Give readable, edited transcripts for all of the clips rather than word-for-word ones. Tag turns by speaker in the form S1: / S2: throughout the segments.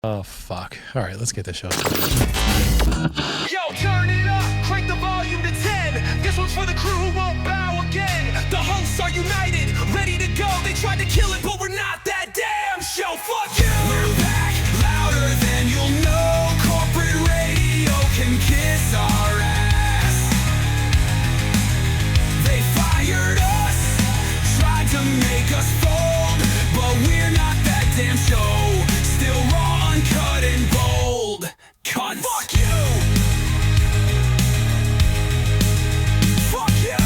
S1: Oh, fuck. All right, let's get this show.
S2: Yo, turn it up, crank the volume to 10. This one's for the crew who won't bow again. The hosts are united, ready to go. They tried to kill it, but we're not that damn show. Fuck you! We're back, louder than you'll know. Corporate radio can kiss our ass. They fired us, tried to make us fold, but we're not that damn show. Still raw, uncut, and bold. Cunts. Fuck you! Fuck you!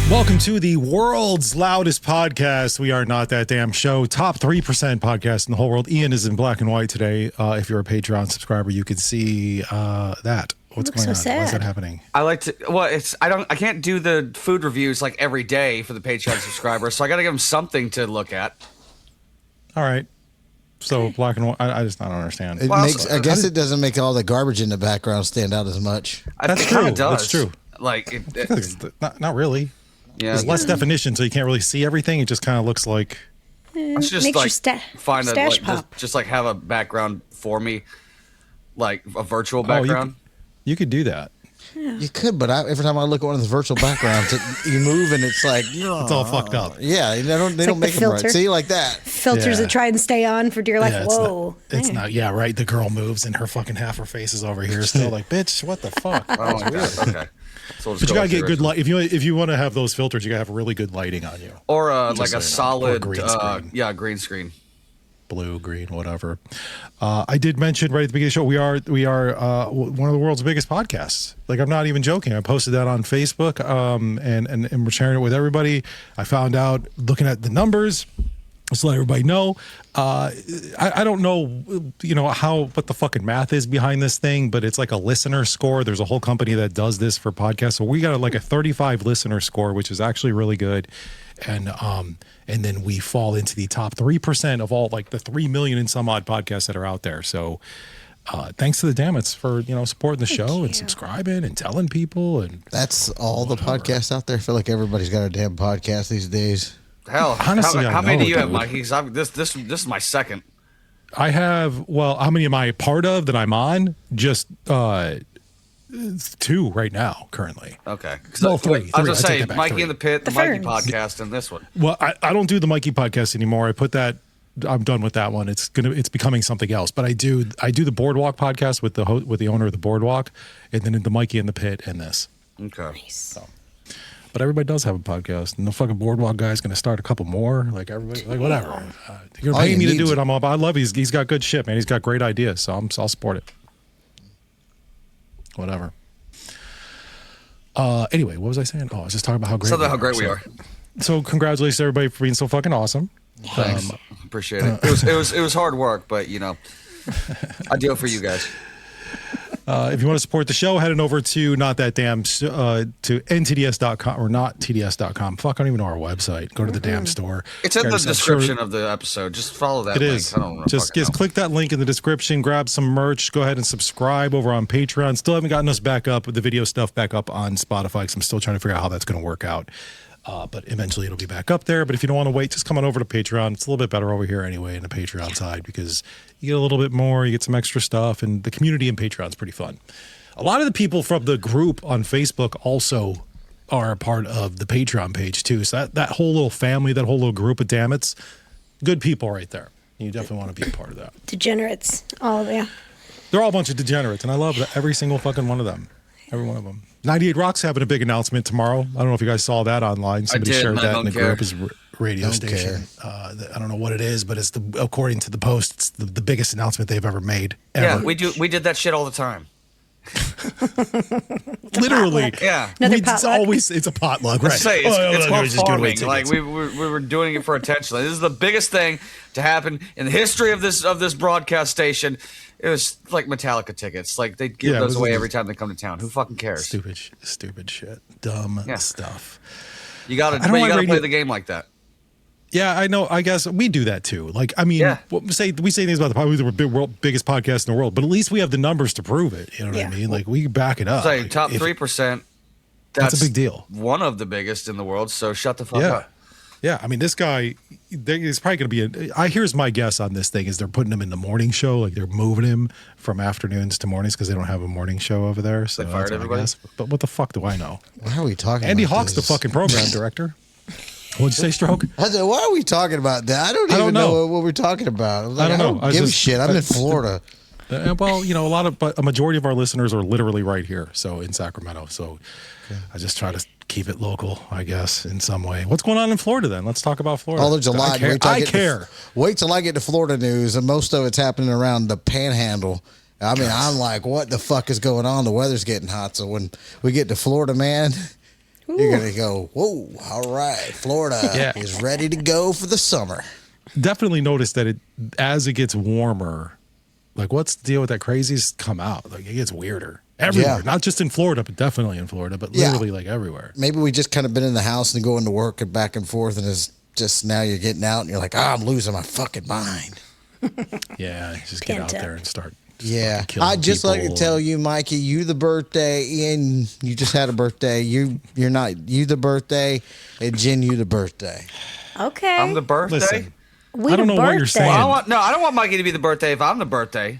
S1: Welcome to the world's loudest podcast. We are Not That Damn Show. Top 3% podcast in the whole world. Ian is in black and white today. If you're a Patreon subscriber, you can see that. What's going on?
S3: Sad.
S1: Why is that happening?
S4: I like to. Well, I can't do the food reviews like every day for the Patreon subscribers, so I got to give them something to look at.
S1: All right. So black and white. I just don't understand.
S5: It makes. I guess it doesn't make all the garbage in the background stand out as much.
S1: That's
S4: It
S1: true.
S4: kinda does.
S1: That's true.
S4: Like,
S1: Not really.
S4: yeah,
S1: There's less definition, so you can't really see everything. It just kind of looks like.
S4: I should just
S3: Makes
S4: like
S3: your
S4: find a
S3: stash
S4: like,
S3: pop.
S4: just like have a background for me, like a virtual
S1: Oh,
S4: background.
S1: you could do that.
S5: You could, but every time I look at one of the virtual backgrounds, you move and it's like
S1: It's all fucked up.
S5: Yeah, they don't
S3: like
S5: make
S3: the
S5: them right.
S3: filter.
S5: See, like that.
S3: Filters
S1: Yeah.
S3: that try and stay on for dear life.
S1: Yeah,
S3: Whoa.
S1: It's not. Yeah, right. The girl moves and her fucking half her face is over here. Still like, bitch, what the fuck?
S4: Oh my god. Okay. So
S1: But you gotta get good light. If you want to have those filters, you gotta have really good lighting on you.
S4: or like
S1: Just
S4: a
S1: so you know. Or
S4: solid,
S1: green screen.
S4: green screen.
S1: Blue, green, whatever. I did mention right at the beginning of the show we are one of the world's biggest podcasts. Like, I'm not even joking. I posted that on Facebook, and we're sharing it with everybody. I found out looking at the numbers. Just to let everybody know. I don't know, what the fucking math is behind this thing, but it's like a listener score. There's a whole company that does this for podcasts. So we got like a 35 listener score, which is actually really good. And then we fall into the top 3% of all, like the 3 million and some odd podcasts that are out there. So thanks to the Dammits for, supporting the show and subscribing and telling people. And
S5: That's all the podcasts out there. I feel like everybody's got a damn podcast these days.
S4: Hell,
S1: Honestly,
S4: how
S1: I
S4: many
S1: know,
S4: do you have,
S1: dude.
S4: Mike? This is my second.
S1: I have, how many am I part of that I'm on? Just 2 right now, currently.
S4: Okay.
S1: Well, 3.
S4: I was
S1: 3.
S4: gonna
S1: I take
S4: say
S1: that back,
S4: Mikey
S1: 3.
S4: in the Pit, the
S3: The
S4: Mikey
S3: Ferns.
S4: podcast, and this one.
S1: Well, I don't do the Mikey podcast anymore. I put that. I'm done with that one. It's becoming something else. But I do the Boardwalk podcast with the owner of the Boardwalk, and then the Mikey in the Pit and this.
S4: Okay.
S1: But everybody does have a podcast, and the fucking Boardwalk guy's going to start a couple more. Like everybody, like whatever. You're
S5: All
S1: paying
S5: you
S1: me to
S5: need
S1: do
S5: to-
S1: it. I love it. He's got good shit, man. He's got great ideas, so I'll support it. Whatever. Anyway, what was I saying? Oh, I was just talking about how great.
S4: How great we are.
S1: So congratulations everybody for being so fucking awesome.
S4: Thanks. Appreciate it. It was hard work, but I do it for you guys.
S1: If you want to support the show, head on over to not that damn to ntds.com or not tds.com. Fuck, I don't even know our website. Go to the damn store.
S4: It's in
S1: Grab
S4: the
S1: yourself
S4: description
S1: shirt.
S4: of the episode. Just follow that
S1: It
S4: link.
S1: is.
S4: I don't know.
S1: Just click that link in the description. Grab some merch. Go ahead and subscribe over on Patreon. Still haven't gotten us back up with the video stuff back up on Spotify because I'm still trying to figure out how that's going to work out. But eventually it'll be back up there. But if you don't want to wait, just come on over to Patreon. It's a little bit better over here anyway in the Patreon side because you get a little bit more, you get some extra stuff, and the community in Patreon is pretty fun. A lot of the people from the group on Facebook also are a part of the Patreon page too. So that whole little family, that whole little group of dammits, good people right there. You definitely want to be a part of that.
S3: Degenerates. Oh, yeah.
S1: They're all a bunch of degenerates, and I love every single fucking one of them. Every one of them. 98 Rock's having a big announcement tomorrow. I don't know if you guys saw that online. Somebody
S4: did,
S1: shared
S4: and I
S1: that in the
S4: don't care.
S1: group. His radio
S5: Don't
S1: station. I don't know what it is, but it's according to the post, it's the biggest announcement they've ever made. Ever.
S4: Yeah, we did that shit all the time.
S1: Literally.
S4: Yeah.
S3: Another potluck.
S1: It's a potluck, right?
S4: Let's say it's
S1: we're
S4: called
S1: just giving away
S4: farming. Like
S1: tickets.
S4: we were doing it for attention. Like, this is the biggest thing to happen in the history of this broadcast station. It was like Metallica tickets. Like they give
S1: Yeah, it
S4: those
S1: was
S4: away
S1: just-
S4: every time they come to town. Who fucking cares?
S1: Stupid shit. Dumb
S4: Yeah.
S1: stuff.
S4: You gotta
S1: I don't like
S4: play
S1: radio-
S4: the game like that.
S1: Yeah, I know. I guess we do that too. Like, I mean,
S4: Yeah.
S1: we say things about the podcast. We're biggest podcast in the world, but at least we have the numbers to prove it. You know what I
S3: Yeah.
S1: mean? Like, we back it up.
S4: Say
S1: Like,
S4: top
S1: if-
S4: 3%.
S1: That's a big deal.
S4: One of the biggest in the world. So shut the fuck
S1: Yeah.
S4: up.
S1: Yeah. I mean, this guy, There's probably going to be here's my guess on this thing is they're putting him in the morning show, like they're moving him from afternoons to mornings because they don't have a morning show over there. So
S4: They fired
S1: that's what I
S4: everybody?
S1: guess. But what the fuck do I know?
S5: Why are we talking
S1: Andy
S5: about
S1: Hawk's the
S5: this?
S1: fucking program director. What'd you say, Stroke?
S5: I said, why are we talking about that? I don't even know what we're talking about. I was like,
S1: I don't know.
S5: give a shit. I'm in Florida.
S1: Well, but a majority of our listeners are literally right here, so in Sacramento. So I just try to keep it local, I guess, in some way. What's going on in Florida then? Let's talk about Florida.
S5: Oh, there's a lot.
S1: I care.
S5: Wait till I get to Florida news, and most of it's happening around the Panhandle. I mean, I'm like, what the fuck is going on? The weather's getting hot, so when we get to Florida, man, you're gonna go, whoa, all right, Florida is ready to go for the summer.
S1: Definitely notice that as it gets warmer. Like, what's the deal with that crazies come out? Like, it gets weirder everywhere. Not just in Florida, but definitely in Florida, but literally like everywhere.
S5: Maybe we just kind of been in the house and going to work and back and forth, and it's just now you're getting out and you're like, I'm losing my fucking mind.
S1: Yeah, just get out there and start.
S5: Yeah, I'd just like to tell you, Mikey, you the birthday, Ian, you just had a birthday. You're not you the birthday, and Jen, you the birthday.
S3: Okay.
S4: I'm the birthday.
S1: Listen,
S3: We
S1: I don't
S3: the
S1: know what you're
S3: birthday.
S1: saying.
S4: Well, I don't want Mikey to be the birthday if I'm the birthday.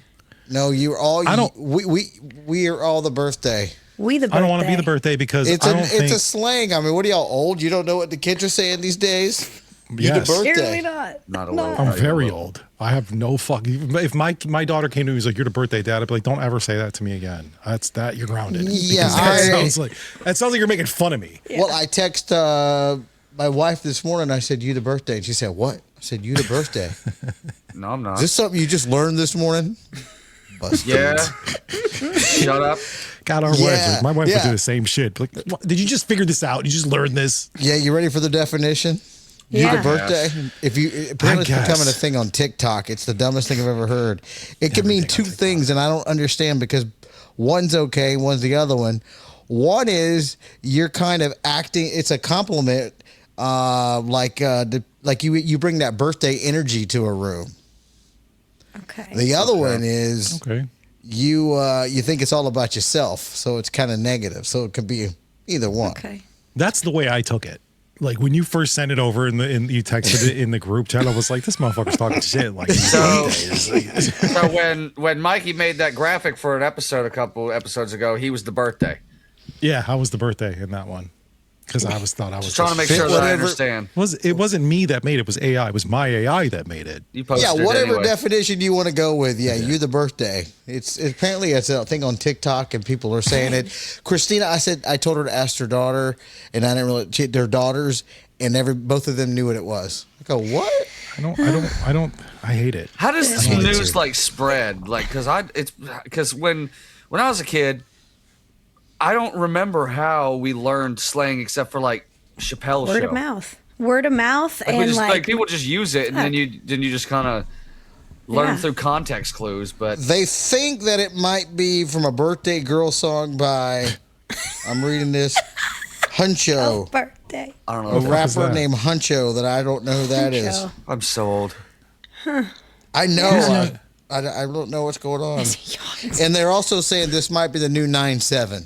S5: No, you're all.
S1: I don't-
S5: We are all the birthday.
S3: We the birthday.
S1: I don't want to be the birthday because
S5: It's
S1: I don't think.
S5: it's a slang. I mean, what are y'all old? You don't know what the kids are saying these days. You
S1: Yes.
S5: the birthday.
S3: Clearly not.
S4: Not a little.
S1: I'm very old. I have no fucking. If my daughter came to me and was like, "You're the birthday dad," I'd be like, "Don't ever say that to me again." That's you're grounded.
S5: Yeah,
S1: Because that sounds like you're making fun of me.
S5: Well, I text my wife this morning. I said, "You the birthday," and she said, "What?" I said, "You the birthday."
S4: No, I'm not.
S5: Is this something you just learned this morning? Busted.
S4: Yeah. Shut up.
S1: God, our wives. My wife would do the same shit. Like, what, did you just figure this out? You just learned this?
S5: Yeah, you ready for the definition? You
S3: Yeah.
S5: the birthday? If you apparently it's
S1: guess.
S5: becoming a thing on TikTok. It's the dumbest thing I've ever heard. It can mean two things, and I don't understand because one's okay, one's the other one. One is you're kind of acting. It's a compliment, like you bring that birthday energy to a room.
S3: Okay.
S5: The other one is
S1: Okay.
S5: you think it's all about yourself, so it's kind of negative. So it could be either one.
S3: Okay.
S1: That's the way I took it. Like when you first sent it over and you texted it in the group chat, I was like, "This motherfucker's talking shit." Like,
S4: So when Mikey made that graphic for an episode a couple episodes ago, he was the birthday.
S1: yeah, I was the birthday in that one because I thought I was
S4: Just trying to make
S1: the
S4: sure that I
S5: whatever-
S4: understand.
S1: It wasn't me that made it. It was AI. It was my AI that made it.
S4: You posted
S5: Yeah,
S4: it
S5: whatever
S4: anyway.
S5: definition you want to go with. Yeah, you the birthday. It's apparently it's a thing on TikTok and people are saying it. Christina, I told her to ask her daughter, and I didn't really their daughters, and both of them knew what it was. I go, what?
S1: I hate it.
S4: How does this
S5: hate it
S4: news
S5: too.
S4: like spread? Like, because when I was a kid, I don't remember how we learned slang except for like Chappelle's
S3: Word
S4: show.
S3: of mouth. Word of mouth,
S4: Like, we
S3: and
S4: just,
S3: like
S4: people just use it, and then you just kind of learn
S3: Yeah.
S4: through context clues. But
S5: They think that it might be from a birthday girl song by, I'm reading this, Huncho.
S3: birthday.
S4: I don't
S5: A
S4: know.
S1: is
S5: rapper
S1: that?
S5: named Huncho that I don't know who that is.
S3: Huncho.
S4: I'm so old.
S5: I know. I don't know what's going on.
S3: Yawns.
S5: And they're also saying this might be the new 9-7.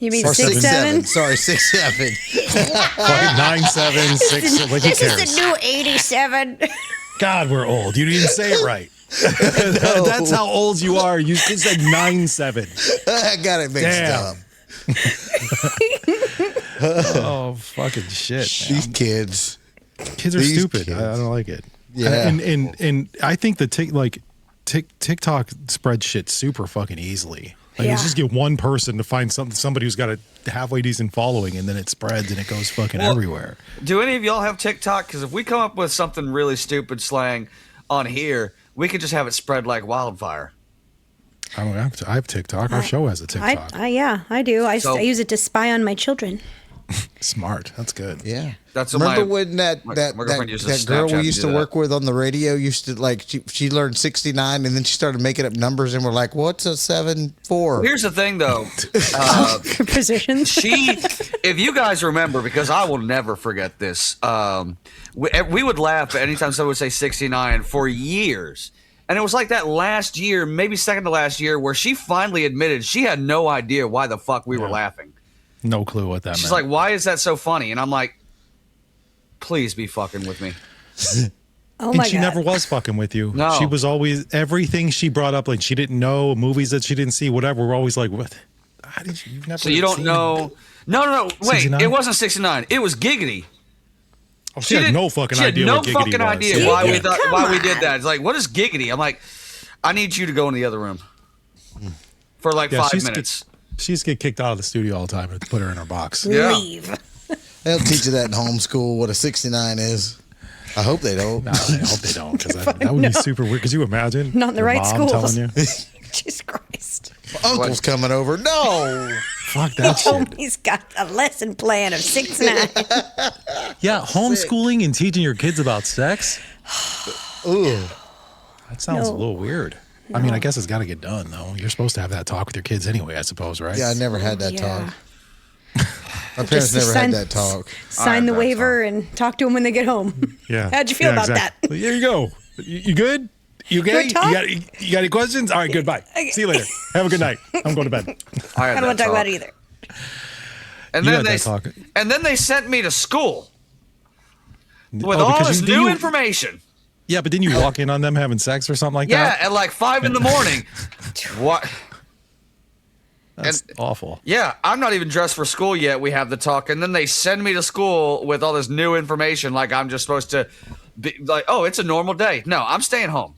S3: You mean
S5: Or
S3: 6'7"?
S5: Sorry, 6'7".
S1: Like 9, 7, 6. Like, who
S3: This
S1: cares?
S3: is the new 87.
S1: God, we're old. You didn't say it right. That's how old you are. You said 9-7.
S5: I got it mixed
S1: Damn.
S5: up.
S1: Oh, fucking shit.
S5: These kids.
S1: Kids are
S5: these
S1: stupid.
S5: kids.
S1: I don't like it.
S5: Yeah.
S1: And I think the TikTok spreads shit super fucking easily. Like,
S3: Yeah.
S1: it's just get one person to find somebody who's got a halfway decent following, and then it spreads and it goes fucking everywhere.
S4: Do any of y'all have TikTok? Because if we come up with something really stupid slang on here, we could just have it spread like wildfire.
S1: I have TikTok. Our show has a TikTok.
S3: I do. I
S4: So-
S3: use it to spy on my children.
S1: Smart. That's good.
S5: Yeah.
S4: That's what
S5: Remember
S4: my-
S5: when that
S4: my
S5: that
S4: girlfriend uses
S5: girl
S4: Snapchat
S5: we
S4: to
S5: used
S4: do
S5: to
S4: that.
S5: work with on the radio used to like she learned 69 and then she started making up numbers and we're like, what's a 7-4?
S4: Here's the thing, though.
S3: Positions.
S4: If you guys remember, because I will never forget this, we would laugh anytime someone would say 69 for years. And it was like that last year, maybe second to last year, where she finally admitted she had no idea why the fuck we were laughing.
S1: No clue what that
S4: She's
S1: meant.
S4: like, why is that so funny? And I'm like, please be fucking with me.
S3: Oh
S1: And
S3: my
S1: she
S3: god.
S1: never was fucking with you.
S4: No.
S1: She was always, everything she brought up, like she didn't know, movies that she didn't see, whatever. We're always like, what? How did you've never
S4: So you don't
S1: seen
S4: know? No. Wait,
S1: 69?
S4: it wasn't 69. It was Giggity.
S1: Oh, she had
S4: didn't-
S1: no fucking
S4: she had
S1: idea
S4: no
S1: what Giggity
S4: fucking
S1: was.
S4: idea
S1: Yeah.
S4: why
S1: Yeah.
S4: we thought,
S3: Come
S4: why we did
S3: on.
S4: that. It's like, what is Giggity? I'm like, I need you to go in the other room for like
S1: Yeah,
S4: 5 minutes.
S1: She used to get kicked out of the studio all the time and put her in her box.
S4: Yeah.
S3: Leave.
S5: They don't teach you that in homeschool, what a 69 is. I hope they don't.
S1: No, I hope they don't, because that would be super weird. Could you imagine?
S3: Not in the
S1: your
S3: right
S1: mom
S3: schools.
S1: telling you?
S3: Jesus Christ.
S5: Uncle's coming over. No.
S1: Fuck that shit.
S3: Oh, he's got a lesson plan of 6'9".
S1: Yeah, homeschooling and teaching your kids about sex?
S5: Ooh.
S1: That sounds a
S3: No.
S1: little weird. I mean, I guess it's got to get done, though. You're supposed to have that talk with your kids anyway, I suppose, right?
S5: Yeah, I never had that
S3: Yeah.
S5: talk. My parents
S3: Just
S5: never
S3: sign-
S5: had that talk.
S3: Sign the
S4: that
S3: waiver and talk to them when they get home.
S1: Yeah.
S3: How'd you feel about that?
S1: Well, here you go. You good? You okay?
S3: Good talk?
S1: You got any questions? All right, goodbye. See you later. Have a good night. I'm going to bed.
S4: I
S3: I don't want to talk about it either.
S4: And
S1: You
S4: then
S1: had
S4: they
S1: that talk.
S4: and then they sent me to school with
S1: Oh,
S4: all
S1: because
S4: this
S1: didn't
S4: new
S1: you-
S4: information.
S1: Yeah, but didn't you walk in on them having sex or something like
S4: Yeah,
S1: that?
S4: at like 5 in the morning. What?
S1: That's awful.
S4: Yeah, I'm not even dressed for school yet. We have the talk, and then they send me to school with all this new information. Like I'm just supposed to be like, oh, it's a normal day. No, I'm staying home.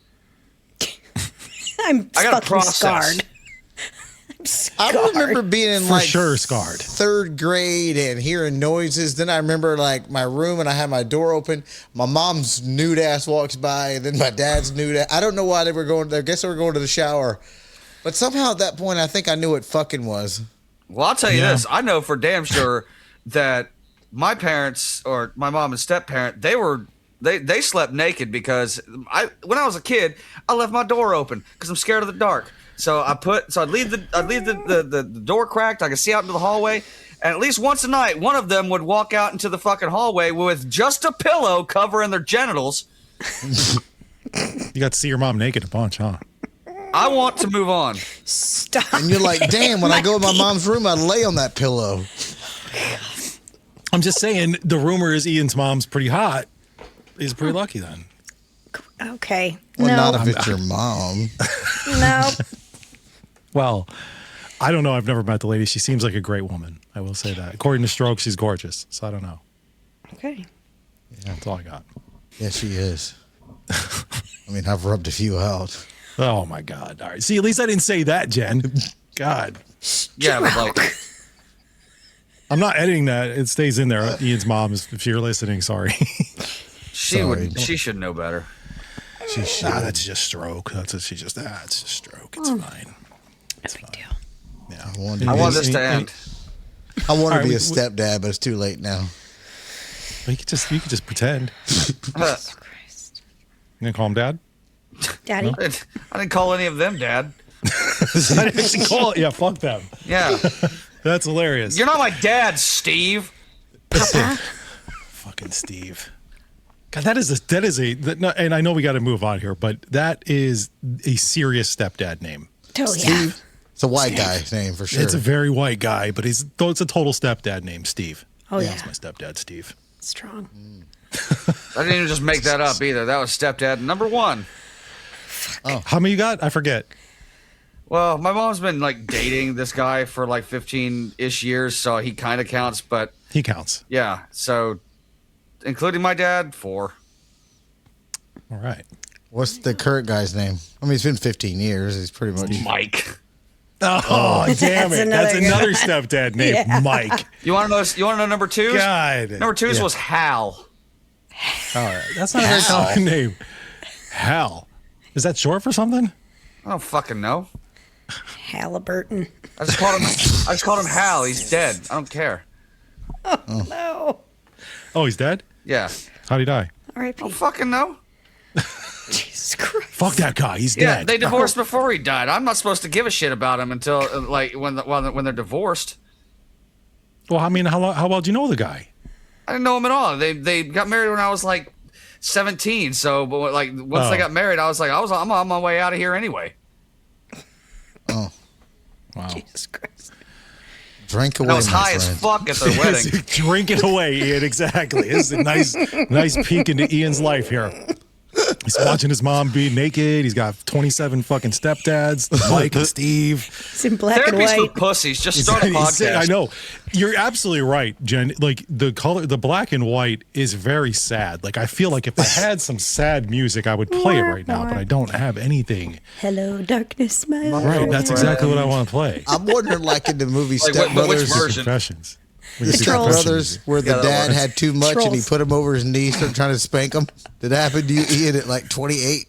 S3: I'm
S4: I gotta
S3: fucking
S4: process.
S3: scarred.
S5: I remember being in
S1: For
S5: like
S1: sure scarred.
S5: third grade and hearing noises. Then I remember like my room and I had my door open. My mom's nude ass walks by, and then my dad's nude ass. I don't know why they were going. I guess they were going to the shower. But somehow at that point, I think I knew what fucking was.
S4: Well, I'll tell you
S1: Yeah.
S4: this. I know for damn sure that my parents or my mom and step parent, they slept naked because when I was a kid, I left my door open because I'm scared of the dark. So I'd leave the door cracked. I could see out into the hallway, and at least once a night, one of them would walk out into the fucking hallway with just a pillow covering their genitals.
S1: You got to see your mom naked a bunch, huh?
S4: I want to move on.
S3: Stop.
S5: And you're like, damn, when I go in my mom's room, I lay on that pillow.
S1: I'm just saying, the rumor is Ian's mom's pretty hot. He's pretty lucky then.
S3: Okay.
S5: Well,
S3: no.
S5: not if it's your mom.
S3: No.
S1: Well, I don't know. I've never met the lady. She seems like a great woman. I will say that. According to Stroke, she's gorgeous. So I don't know.
S3: Okay.
S1: That's all I got.
S5: Yeah, she is. I mean, I've rubbed a few out.
S1: Oh my God. All right. See, at least I didn't say that, Jen. God.
S4: Yeah, but like,
S1: I'm not editing that. It stays in there. Ian's mom, if you're listening, sorry.
S5: Sorry.
S4: she should know better.
S5: She should.
S1: Nah, that's just Stroke. That's what she just, it's just Stroke. It's fine.
S3: No big deal.
S1: Yeah.
S4: I want this to end.
S5: I want to
S1: All
S5: be
S1: right,
S5: a stepdad, but it's too late now.
S1: You could just pretend.
S3: Christ.
S1: You gonna call him dad?
S3: Daddy.
S4: I didn't call any of them dad.
S1: I didn't actually call it. Yeah, fuck them.
S4: Yeah.
S1: That's hilarious.
S4: You're not my dad, Steve.
S1: Fucking Steve. God, that is no, and I know we got to move on here, but that is a serious stepdad name.
S3: Oh, yeah.
S5: It's a white guy's name for sure.
S1: It's a very white guy, but it's a total stepdad name, Steve.
S3: Oh, yeah.
S1: That's my stepdad, Steve.
S3: Strong.
S4: I didn't even just make that up either. That was stepdad number one.
S1: How many you got? I forget.
S4: Well, my mom's been like dating this guy for like 15-ish years, so he kind of counts. But
S1: He counts.
S4: yeah, so including my dad, 4.
S1: All right.
S5: What's the current guy's name? I mean, it's been 15 years. He's pretty much.
S4: Mike.
S1: Oh, damn it. That's
S3: another
S1: another
S3: good
S1: stepdad name,
S3: Yeah.
S1: Mike.
S4: You want to know? You want to know number 2's?
S1: God.
S4: Number 2's
S1: Yeah.
S4: was Hal.
S1: All right. That's not a very
S5: Hal.
S1: common name. Hal. Is that short for something?
S4: I don't fucking know.
S3: Halliburton.
S4: I just called him Hal. He's dead. I don't care.
S3: No.
S1: Oh, he's dead?
S4: Yeah.
S1: How'd he die?
S4: I
S3: R.I.P.
S4: don't fucking know.
S3: Jesus Christ.
S1: Fuck that guy. He's
S4: Yeah,
S1: dead.
S4: they divorced before he died. I'm not supposed to give a shit about him until like when they're divorced.
S1: Well, I mean, how well do you know the guy?
S4: I didn't know him at all. They got married when I was like 17. So, but like once they got married, I was like, I'm on my way out of here anyway.
S5: Oh,
S1: Wow.
S3: Jesus Christ.
S5: Drink away,
S4: I was
S5: my
S4: high
S5: friend.
S4: as fuck at their wedding.
S1: Drink it away, Ian. Exactly. This is a nice peek into Ian's life here. He's watching his mom be naked. He's got 27 fucking stepdads, Mike and Steve.
S3: It's in black and
S4: Therapy's for
S3: white.
S4: pussies. Just start a podcast.
S1: I know. You're absolutely right, Jen. Like the color, the black and white is very sad. Like I feel like if I had some sad music, I would play it right now, but I don't have anything.
S3: Hello, darkness, my old
S1: Right.
S3: friend.
S1: That's exactly what I want to play.
S5: I'm wondering, like in the movie
S4: Like,
S5: Step
S4: which
S5: Brothers,
S4: version?
S1: Confessions.
S5: the Step
S3: Trolls.
S5: Brothers, where the
S4: Yeah, that
S5: dad
S4: works.
S5: had too much and he
S3: Trolls.
S5: put him over his knee, started trying to spank him. Did that happen to you, Ian, at like 28?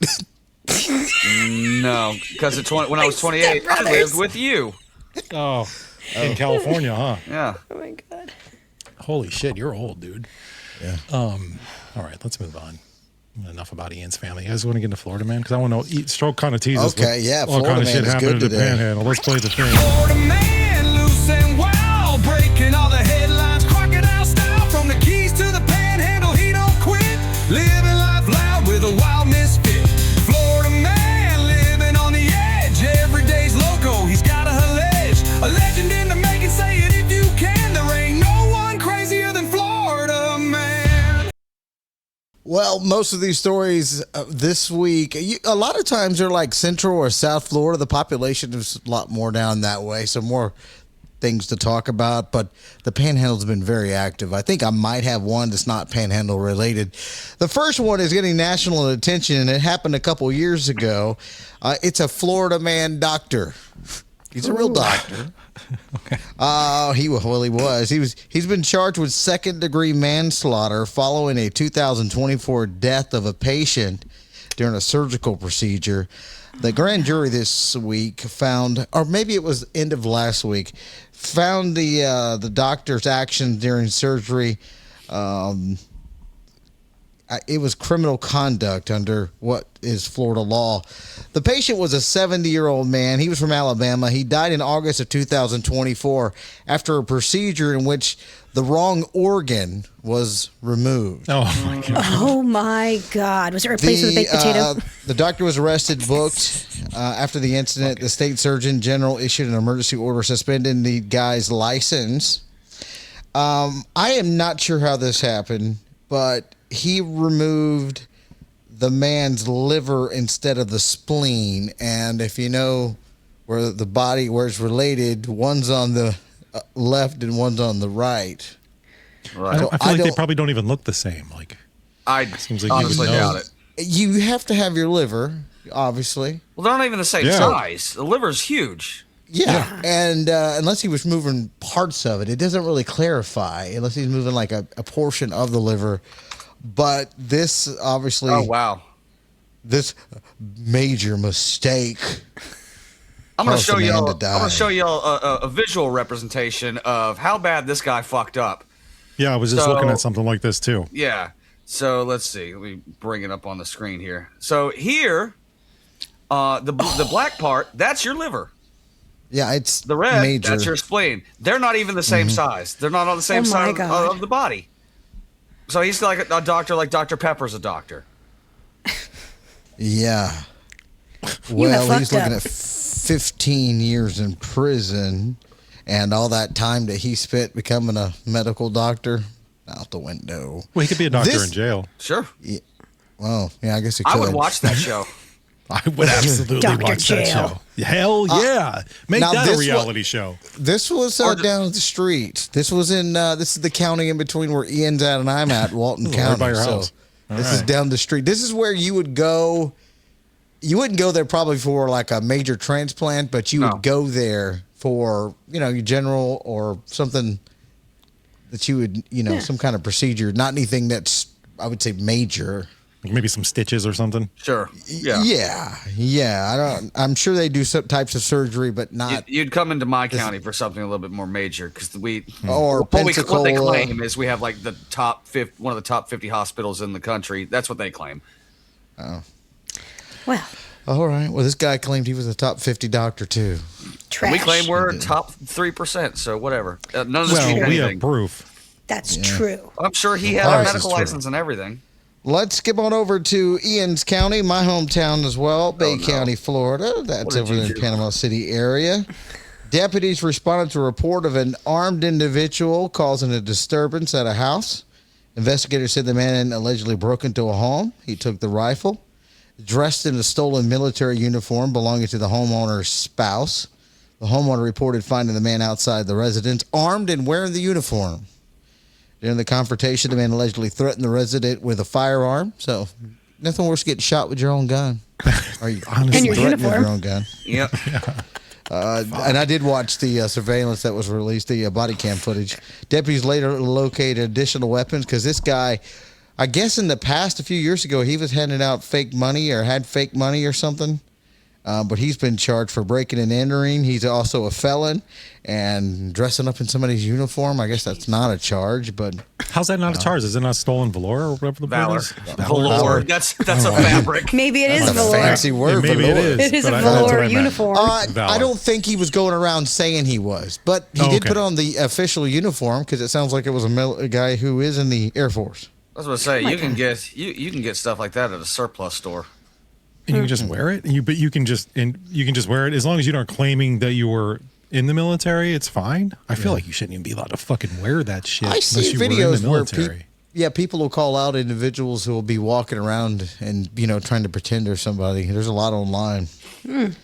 S4: No, because when I was 28, I lived with you.
S1: Oh, in California, huh?
S4: Yeah.
S3: Oh my god.
S1: Holy shit, you're old, dude.
S5: Yeah.
S1: All right, let's move on. Enough about Ian's family. You guys want to get into Florida, man? Because I want to know. Stroke kind of teases.
S5: Okay, yeah,
S1: all
S5: Florida
S1: kind of
S5: man
S1: shit
S5: is
S1: happening
S5: good
S1: in the
S5: today.
S1: Panhandle. Let's play the thing.
S2: Florida man, loose and wild, breaking all the headlines, crocodile style. From the Keys to the Panhandle, he don't quit. Living life loud with a wild misfit. Florida man, living on the edge. Every day's loco, he's got a legend in the making. Say it if you can. There ain't no one crazier than Florida man.
S5: Well, most of these stories this week, a lot of times they're like Central or South Florida. The population is a lot more down that way, so more things to talk about. But the Panhandle's been very active. I think I might have one that's not Panhandle related. The first one is getting national attention, and it happened a couple years ago. It's a Florida man doctor. He's a real doctor. He was. He's been charged with second-degree manslaughter following a 2024 death of a patient during a surgical procedure. The grand jury this week found, or maybe it was end of last week, found the doctor's actions during surgery. It was criminal conduct under what is Florida law. The patient was a 70-year-old man. He was from Alabama. He died in August of 2024 after a procedure in which the wrong organ was removed.
S1: Oh my god.
S3: Oh my god. Was it replaced with a baked potato?
S5: The doctor was arrested, booked. After the incident, the state surgeon general issued an emergency order suspending the guy's license. I am not sure how this happened, but he removed the man's liver instead of the spleen. And if you know where the body, where it's related, one's on the left and one's on the right.
S4: Right.
S1: I feel like they probably don't even look the same. Like
S4: I
S1: Seems like you would
S4: honestly
S1: know.
S4: doubt it.
S5: You have to have your liver, obviously.
S4: Well, they're not even the same
S1: Yeah.
S4: size. The liver's huge.
S5: Yeah, and unless he was moving parts of it, it doesn't really clarify. Unless he's moving like a portion of the liver, but this obviously,
S4: Oh wow.
S5: this major mistake.
S4: I'm gonna
S5: Caused
S4: show
S5: the man
S4: y'all.
S5: to
S4: I'm
S5: die.
S4: gonna show y'all a visual representation of how bad this guy fucked up.
S1: Yeah, I was just
S4: So-
S1: looking at something like this too.
S4: Yeah. So let's see. Let me bring it up on the screen here. So here, the black part, that's your liver.
S5: Yeah, it's
S4: The red,
S5: major.
S4: that's your spleen. They're not even the same size. They're not on the same
S3: Oh my
S4: side
S3: God.
S4: of the body. So he's like a doctor, like Dr. Pepper's a doctor.
S5: Yeah.
S3: You have
S5: Well, he's
S3: fucked
S5: looking
S3: up.
S5: at 15 years in prison, and all that time that he spent becoming a medical doctor out the window.
S1: Well, he could be a doctor
S5: This-
S1: in jail.
S4: Sure.
S5: Well, yeah, I guess he could.
S4: I would watch that show.
S1: I would absolutely
S3: Dr.
S1: watch that
S3: Jail.
S1: show. Hell yeah. Make
S5: now
S1: that a
S5: this one-
S1: reality show.
S5: This was down the street. This was in this is the county in between where Ian's at and I'm at, Walton
S1: Right
S5: County.
S1: by your
S5: So
S1: house. All
S5: this is
S1: right.
S5: down the street. This is where you would go. You wouldn't go there probably for like a major transplant, but you
S4: No.
S5: would go there for, your general or something that you would, some kind of procedure, not anything that's, I would say, major.
S1: Like maybe some stitches or something.
S4: Sure. Yeah.
S5: Yeah. I'm sure they do some types of surgery, but not.
S4: You'd come into my county for something a little bit more major because
S5: Or
S4: what they
S5: Pensacola.
S4: claim is we have like the one of the top 50 hospitals in the country. That's what they claim.
S3: Well,
S5: All right. Well, this guy claimed he was a top 50 doctor too.
S3: trash.
S4: We claim we're top 3%, so whatever. None of this
S1: Well,
S4: means
S1: we have
S4: anything.
S1: proof.
S3: That's true.
S4: I'm sure he had
S5: Ours
S4: a
S5: is
S4: medical
S1: true.
S4: license and everything.
S5: Let's skip on over to Ian's County, my hometown as well, Bay
S4: no.
S5: County, Florida. That's
S4: did
S5: over
S4: you
S5: in
S4: do?
S5: the Panama City area. Deputies responded to a report of an armed individual causing a disturbance at a house. Investigators said the man allegedly broke into a home. He took the rifle, dressed in a stolen military uniform belonging to the homeowner's spouse. The homeowner reported finding the man outside the residence, armed and wearing the uniform. During the confrontation, the man allegedly threatened the resident with a firearm. So, nothing worse than getting shot with your own gun. Or you
S3: And your
S5: threatened with
S3: uniform.
S5: your own gun.
S4: Yep.
S5: And I did watch the surveillance that was released, the body cam footage. Deputies later located additional weapons because this guy, I guess in the past, a few years ago, he was handing out fake money or had fake money or something. But he's been charged for breaking and entering. He's also a felon and dressing up in somebody's uniform. I guess that's not a charge, but
S1: How's that not a charge? Is it not stolen valor or whatever the
S4: Valor.
S1: word is?
S4: Velour. That's a fabric.
S3: Maybe it is
S5: that's a
S3: velour.
S5: fancy word.
S1: Maybe it
S5: velour.
S1: is.
S3: It is a
S1: but that's what
S3: velour
S1: I meant.
S3: uniform.
S5: I
S1: Valor.
S5: don't think he was going around saying he was, but he
S1: Oh,
S5: did
S1: okay.
S5: put on the official uniform because it sounds like it was a guy who is in the Air Force.
S4: I was going to say you can get stuff like that at a surplus store.
S1: And you can just wear it. But you can just wear it as long as you aren't claiming that you were in the military. It's fine. I feel like you shouldn't even be allowed to fucking wear that shit.
S5: I see
S1: unless you were in
S5: videos
S1: the
S5: where
S1: military.
S5: people will call out individuals who will be walking around and trying to pretend they're somebody. There's a lot online.
S3: Don't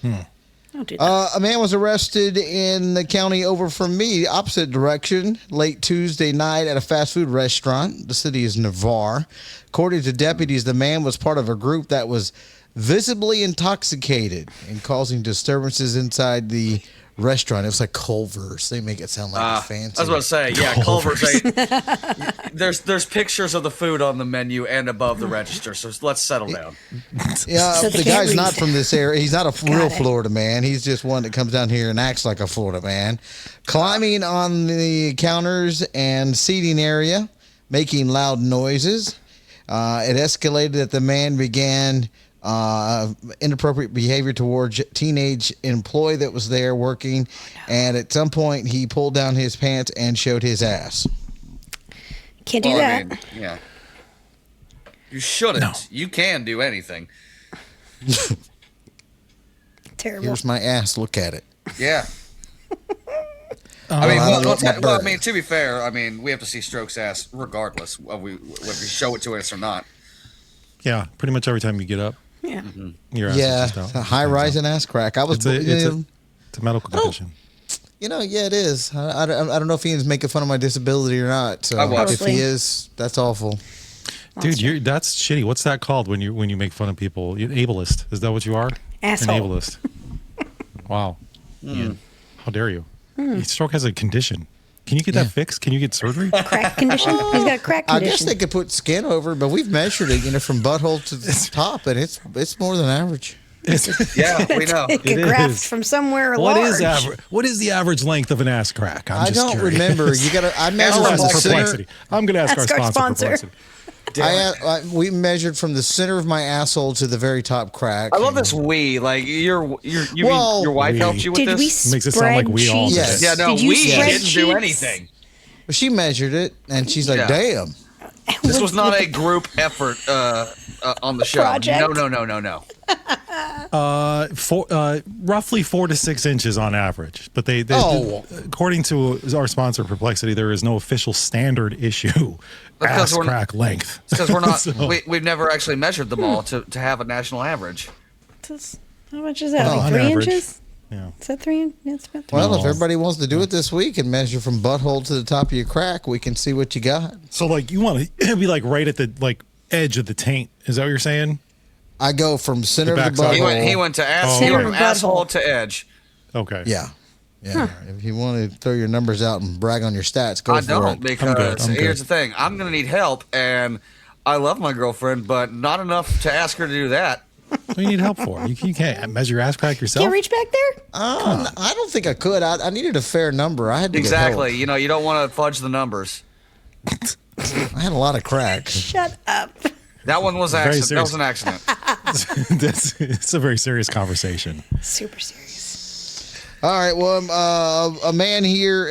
S3: do that.
S5: A man was arrested in the county over from me, opposite direction, late Tuesday night at a fast food restaurant. The city is Navarre. According to deputies, the man was part of a group that was visibly intoxicated and causing disturbances inside the restaurant. It was like Culver's. They make it sound like it's fancy.
S4: I was about to say, yeah, Culver's. There's pictures of the food on the menu and above the register, so let's settle down.
S5: Yeah,
S3: So they
S5: the
S3: can't
S5: guy's
S3: read.
S5: not from this area. He's not a real
S3: it.
S5: Florida man. He's just one that comes down here and acts like a Florida man. Climbing on the counters and seating area, making loud noises. It escalated that the man began inappropriate behavior towards teenage employee that was there working, and at some point he pulled down his pants and showed his ass.
S3: Can't do
S4: Well,
S3: that.
S4: I mean, yeah. You shouldn't.
S1: No.
S4: You can do anything.
S3: Terrible.
S5: Here's my ass. Look at it.
S4: Yeah.
S5: I don't want my bird.
S4: to be fair, I mean, we have to see Stroke's ass regardless of whether we show it to us or not.
S1: Yeah, pretty much every time you get up,
S3: Yeah.
S1: your ass
S5: Yeah,
S1: is just out.
S5: high rising ass crack. I was,
S1: It's a medical condition.
S5: yeah, it is. I don't know if Ian's making fun of my disability or not. So
S4: I was.
S5: if he is, that's awful.
S1: Dude, that's shitty. What's that called when you make fun of people? You're an ableist. Is that what you are?
S3: Asshole.
S1: An ableist. Wow. Ian, how dare you? Stroke has a condition. Can you get that fixed? Can you get surgery?
S3: Crack condition? He's got a crack
S5: I
S3: condition.
S5: guess they could put skin over it, but we've measured it, from butthole to the top, and it's more than average.
S4: Yeah, we know.
S3: Take
S1: It
S3: a graft
S1: is.
S3: from somewhere
S1: What
S3: large.
S1: is average? What is the average length of an ass crack?
S5: I
S1: just
S5: don't
S1: curious.
S5: remember. You got to. I measured
S1: I'll
S5: from the
S1: ask
S5: center.
S1: Perplexity. I'm going to ask
S3: Ask
S1: our
S3: our
S1: sponsor,
S3: sponsor.
S1: Perplexity.
S5: We measured from the center of my asshole to the very top crack.
S4: I love this we. Like you
S5: Well,
S4: mean your wife
S1: we.
S4: helped you with
S3: Did we
S4: this?
S1: Makes it sound like we all
S3: spread
S1: did.
S5: Yes.
S4: Yeah, no,
S3: Did you
S4: we
S3: spread
S4: didn't do
S3: cheeks?
S4: anything.
S5: She measured it, and she's like,
S4: Yeah.
S5: "Damn."
S4: This was not a group effort on the show.
S3: Project?
S4: No.
S1: Roughly 4 to 6 inches on average. But they according to our sponsor Perplexity, there is no official standard issue
S4: Because
S1: ass
S4: we're-
S1: crack length.
S4: Because we're not,
S1: So-
S4: we've never actually measured them all to have a national average.
S3: How much is that?
S1: Well,
S3: Like
S1: on
S3: 3
S1: average.
S3: inches?
S1: Yeah.
S3: Is that 3 inches? Yeah, it's about 3
S5: Well, if
S1: No.
S5: everybody wants to do it this week and measure from butthole to the top of your crack, we can see what you got.
S1: So like you want to be like right at the edge of the taint. Is that what you're saying?
S5: I go from center of the
S1: backside.
S5: butthole.
S4: He went to ass.
S1: Oh,
S4: He went
S1: okay.
S4: from asshole
S3: Butthole.
S4: to edge.
S1: Okay.
S5: Yeah. If you want to throw your numbers out and brag on your stats, go
S4: I
S5: for
S4: don't
S5: it.
S4: because
S1: I'm
S4: here's
S1: good.
S4: the thing: I'm gonna need help, and I love my girlfriend, but not enough to ask her to do that.
S1: What do you need help for? You can't measure your ass crack yourself.
S3: Can't reach back there?
S5: I don't think I could. I needed a fair number. I had to
S4: Exactly.
S5: Get
S4: You know, you don't want to fudge the numbers.
S5: help. I had a lot of crack.
S3: Shut up.
S4: That one was
S1: Very
S4: accident. That was an accident.
S1: It's a very serious conversation.
S3: Super serious.
S5: All right. Well, a man here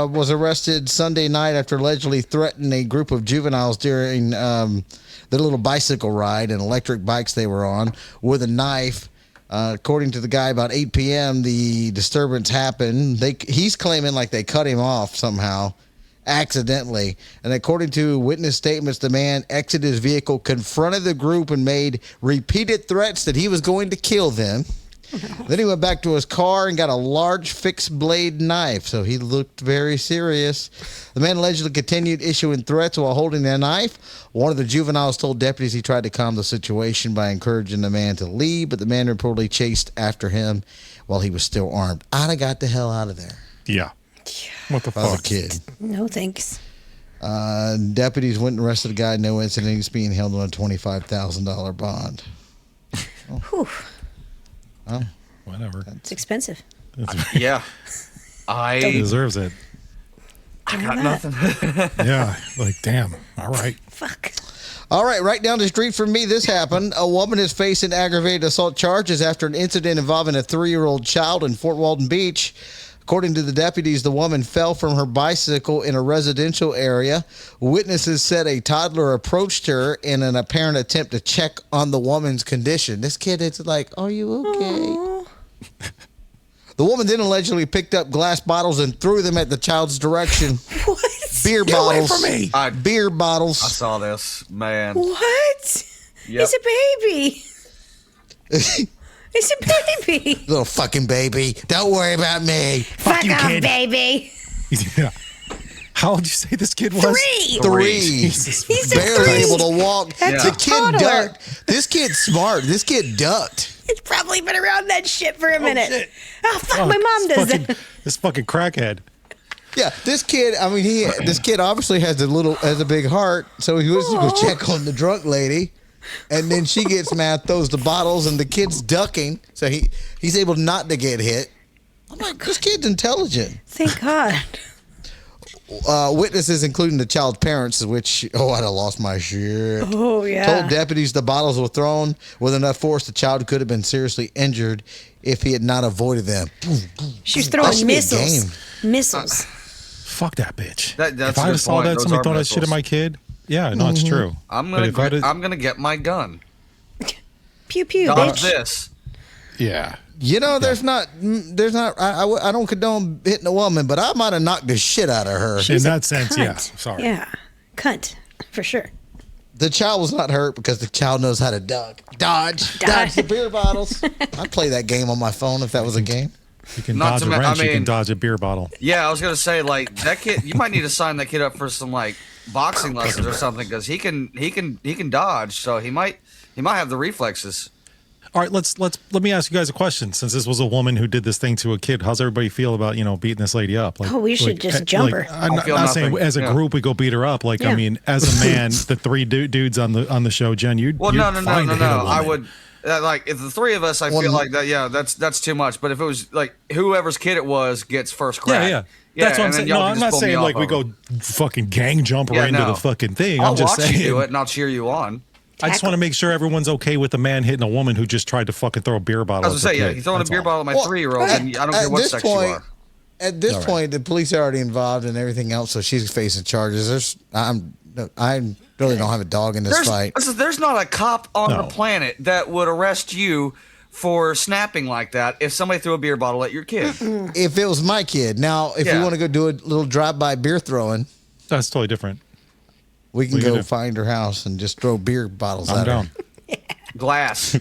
S5: was arrested Sunday night after allegedly threatening a group of juveniles during their little bicycle ride and electric bikes they were on with a knife. According to the guy, about 8 p.m., the disturbance happened. He's claiming like they cut him off somehow, accidentally. And according to witness statements, the man exited his vehicle, confronted the group, and made repeated threats that he was going to kill them. Then he went back to his car and got a large fixed blade knife. So he looked very serious. The man allegedly continued issuing threats while holding the knife. One of the juveniles told deputies he tried to calm the situation by encouraging the man to leave, but the man reportedly chased after him while he was still armed. I'd have got the hell out of there.
S1: Yeah. What the
S5: If I was a
S1: fuck?
S5: kid.
S3: No thanks.
S5: Deputies went and arrested the guy. No incident. He's being held on a $25,000 bond.
S3: Whew.
S5: Oh,
S1: Whatever.
S3: It's expensive.
S4: Yeah.
S1: He
S4: I
S1: deserves it.
S4: got nothing.
S1: Yeah. Like, damn. All right.
S3: Fuck.
S5: all right, down the street from me, this happened. A woman is facing aggravated assault charges after an incident involving a 3-year-old child in Fort Walton Beach. According to the deputies, the woman fell from her bicycle in a residential area. Witnesses said a toddler approached her in an apparent attempt to check on the woman's condition. This kid is like, are you okay? The woman then allegedly picked up glass bottles and threw them at the child's direction.
S3: What?
S5: Beer bottles.
S1: from me.
S5: Beer
S4: I
S5: bottles.
S4: saw this, man.
S3: What?
S4: Yep.
S3: It's a baby. It's a baby.
S5: Little fucking baby. Don't worry about me.
S3: Fuck
S1: you,
S3: off,
S1: kid.
S3: baby.
S1: Yeah. How old did you say this kid was?
S3: 3.
S5: Three.
S1: Jesus.
S3: He's a
S5: Barely
S3: 3.
S5: able to walk.
S3: That's
S5: The
S3: a
S5: kid
S3: toddler.
S5: ducked. This kid's smart. This kid ducked.
S3: He's probably been around that shit for a minute.
S1: shit.
S3: Oh, fuck,
S1: Oh,
S3: my mom
S1: this
S3: does
S1: fucking,
S3: that.
S1: This fucking crackhead.
S5: Yeah, this kid. I mean, this kid obviously has a big heart. So he was to go check on the drunk lady, and then she gets mad, throws the bottles, and the kid's ducking, so he's able not to get hit. I'm like, this kid's intelligent.
S3: Thank God.
S5: Witnesses, including the child's parents, which I'd have lost my shit.
S3: Oh, yeah.
S5: Told deputies the bottles were thrown with enough force the child could have been seriously injured if he had not avoided them.
S3: She was
S5: That
S3: throwing
S5: should be a
S3: missiles.
S5: game.
S3: Missiles.
S1: Fuck that bitch.
S4: That's
S1: if
S4: a
S1: I
S4: good
S1: saw
S4: point.
S1: that,
S4: Those
S1: somebody
S4: are
S1: throw that shit at
S4: missiles.
S1: my kid. Yeah, no, it's true.
S4: I'm
S1: But if I'd-
S4: gonna get my gun.
S3: Pew pew,
S4: Dodge
S3: bitch.
S4: this.
S1: Yeah.
S5: You know, there's not. I don't condone hitting a woman, but I might have knocked the shit out of her.
S3: She's
S1: In
S3: a
S1: that sense, yeah.
S3: cunt.
S1: Sorry.
S3: Yeah. Cunt. For sure.
S5: The child was not hurt because the child knows how to dodge the beer bottles. I'd play that game on my phone if that was a game.
S1: You can
S4: Not
S1: dodge
S4: to
S1: a
S4: men- I
S1: wrench, you can
S4: mean-
S1: dodge a beer bottle.
S4: Yeah, I was gonna say like that kid. You might need to sign that kid up for some like boxing lessons or something because he can dodge. So he might have the reflexes.
S1: All right, let me ask you guys a question. Since this was a woman who did this thing to a kid, how's everybody feel about beating this lady up? Like,
S3: Oh, we should just jump her.
S1: I'm not,
S4: feel
S1: not saying
S4: nothing.
S1: as a
S4: Yeah.
S1: group we go beat her up. Like, I
S3: Yeah.
S1: mean, as a man, the 3 dudes on the show, Jen, you'd
S4: Well,
S1: you'd
S4: no.
S1: fine to hit a
S4: I
S1: woman.
S4: would like if the 3 of us. I feel like that. Yeah, that's too much. But if it was like whoever's kid it was gets first crack.
S1: Yeah. That's what I'm
S4: and then
S1: saying.
S4: y'all
S1: No,
S4: can
S1: I'm
S4: just
S1: not
S4: pull me
S1: saying
S4: off
S1: like we
S4: of
S1: go
S4: them.
S1: fucking gang jump her
S4: Yeah,
S1: into
S4: no.
S1: the fucking thing.
S4: I'll
S1: I'm just
S4: watch
S1: saying.
S4: you do it and I'll cheer you on.
S1: I just want to make sure everyone's okay with a man hitting a woman who just tried to fucking throw a beer bottle.
S4: I was
S1: at
S4: gonna say,
S1: their
S4: yeah,
S1: kid.
S4: he's throwing
S1: That's
S4: a beer
S1: all.
S4: bottle at my
S5: Well,
S4: 3-year-old, and I don't care what sex you are.
S5: At this
S1: All right.
S5: point, the police are already involved and everything else, so she's facing charges. I really don't have a dog in this fight.
S4: Listen, there's not a cop on
S1: No.
S4: the planet that would arrest you for snapping like that if somebody threw a beer bottle at your kid.
S5: If it was my kid, now if you
S4: Yeah.
S5: want to go do a little drive-by beer throwing,
S1: That's totally different.
S5: we can
S1: We can
S5: go
S1: do.
S5: find her house and just throw beer bottles
S1: I'm
S5: at
S1: down.
S5: her.
S4: Glass.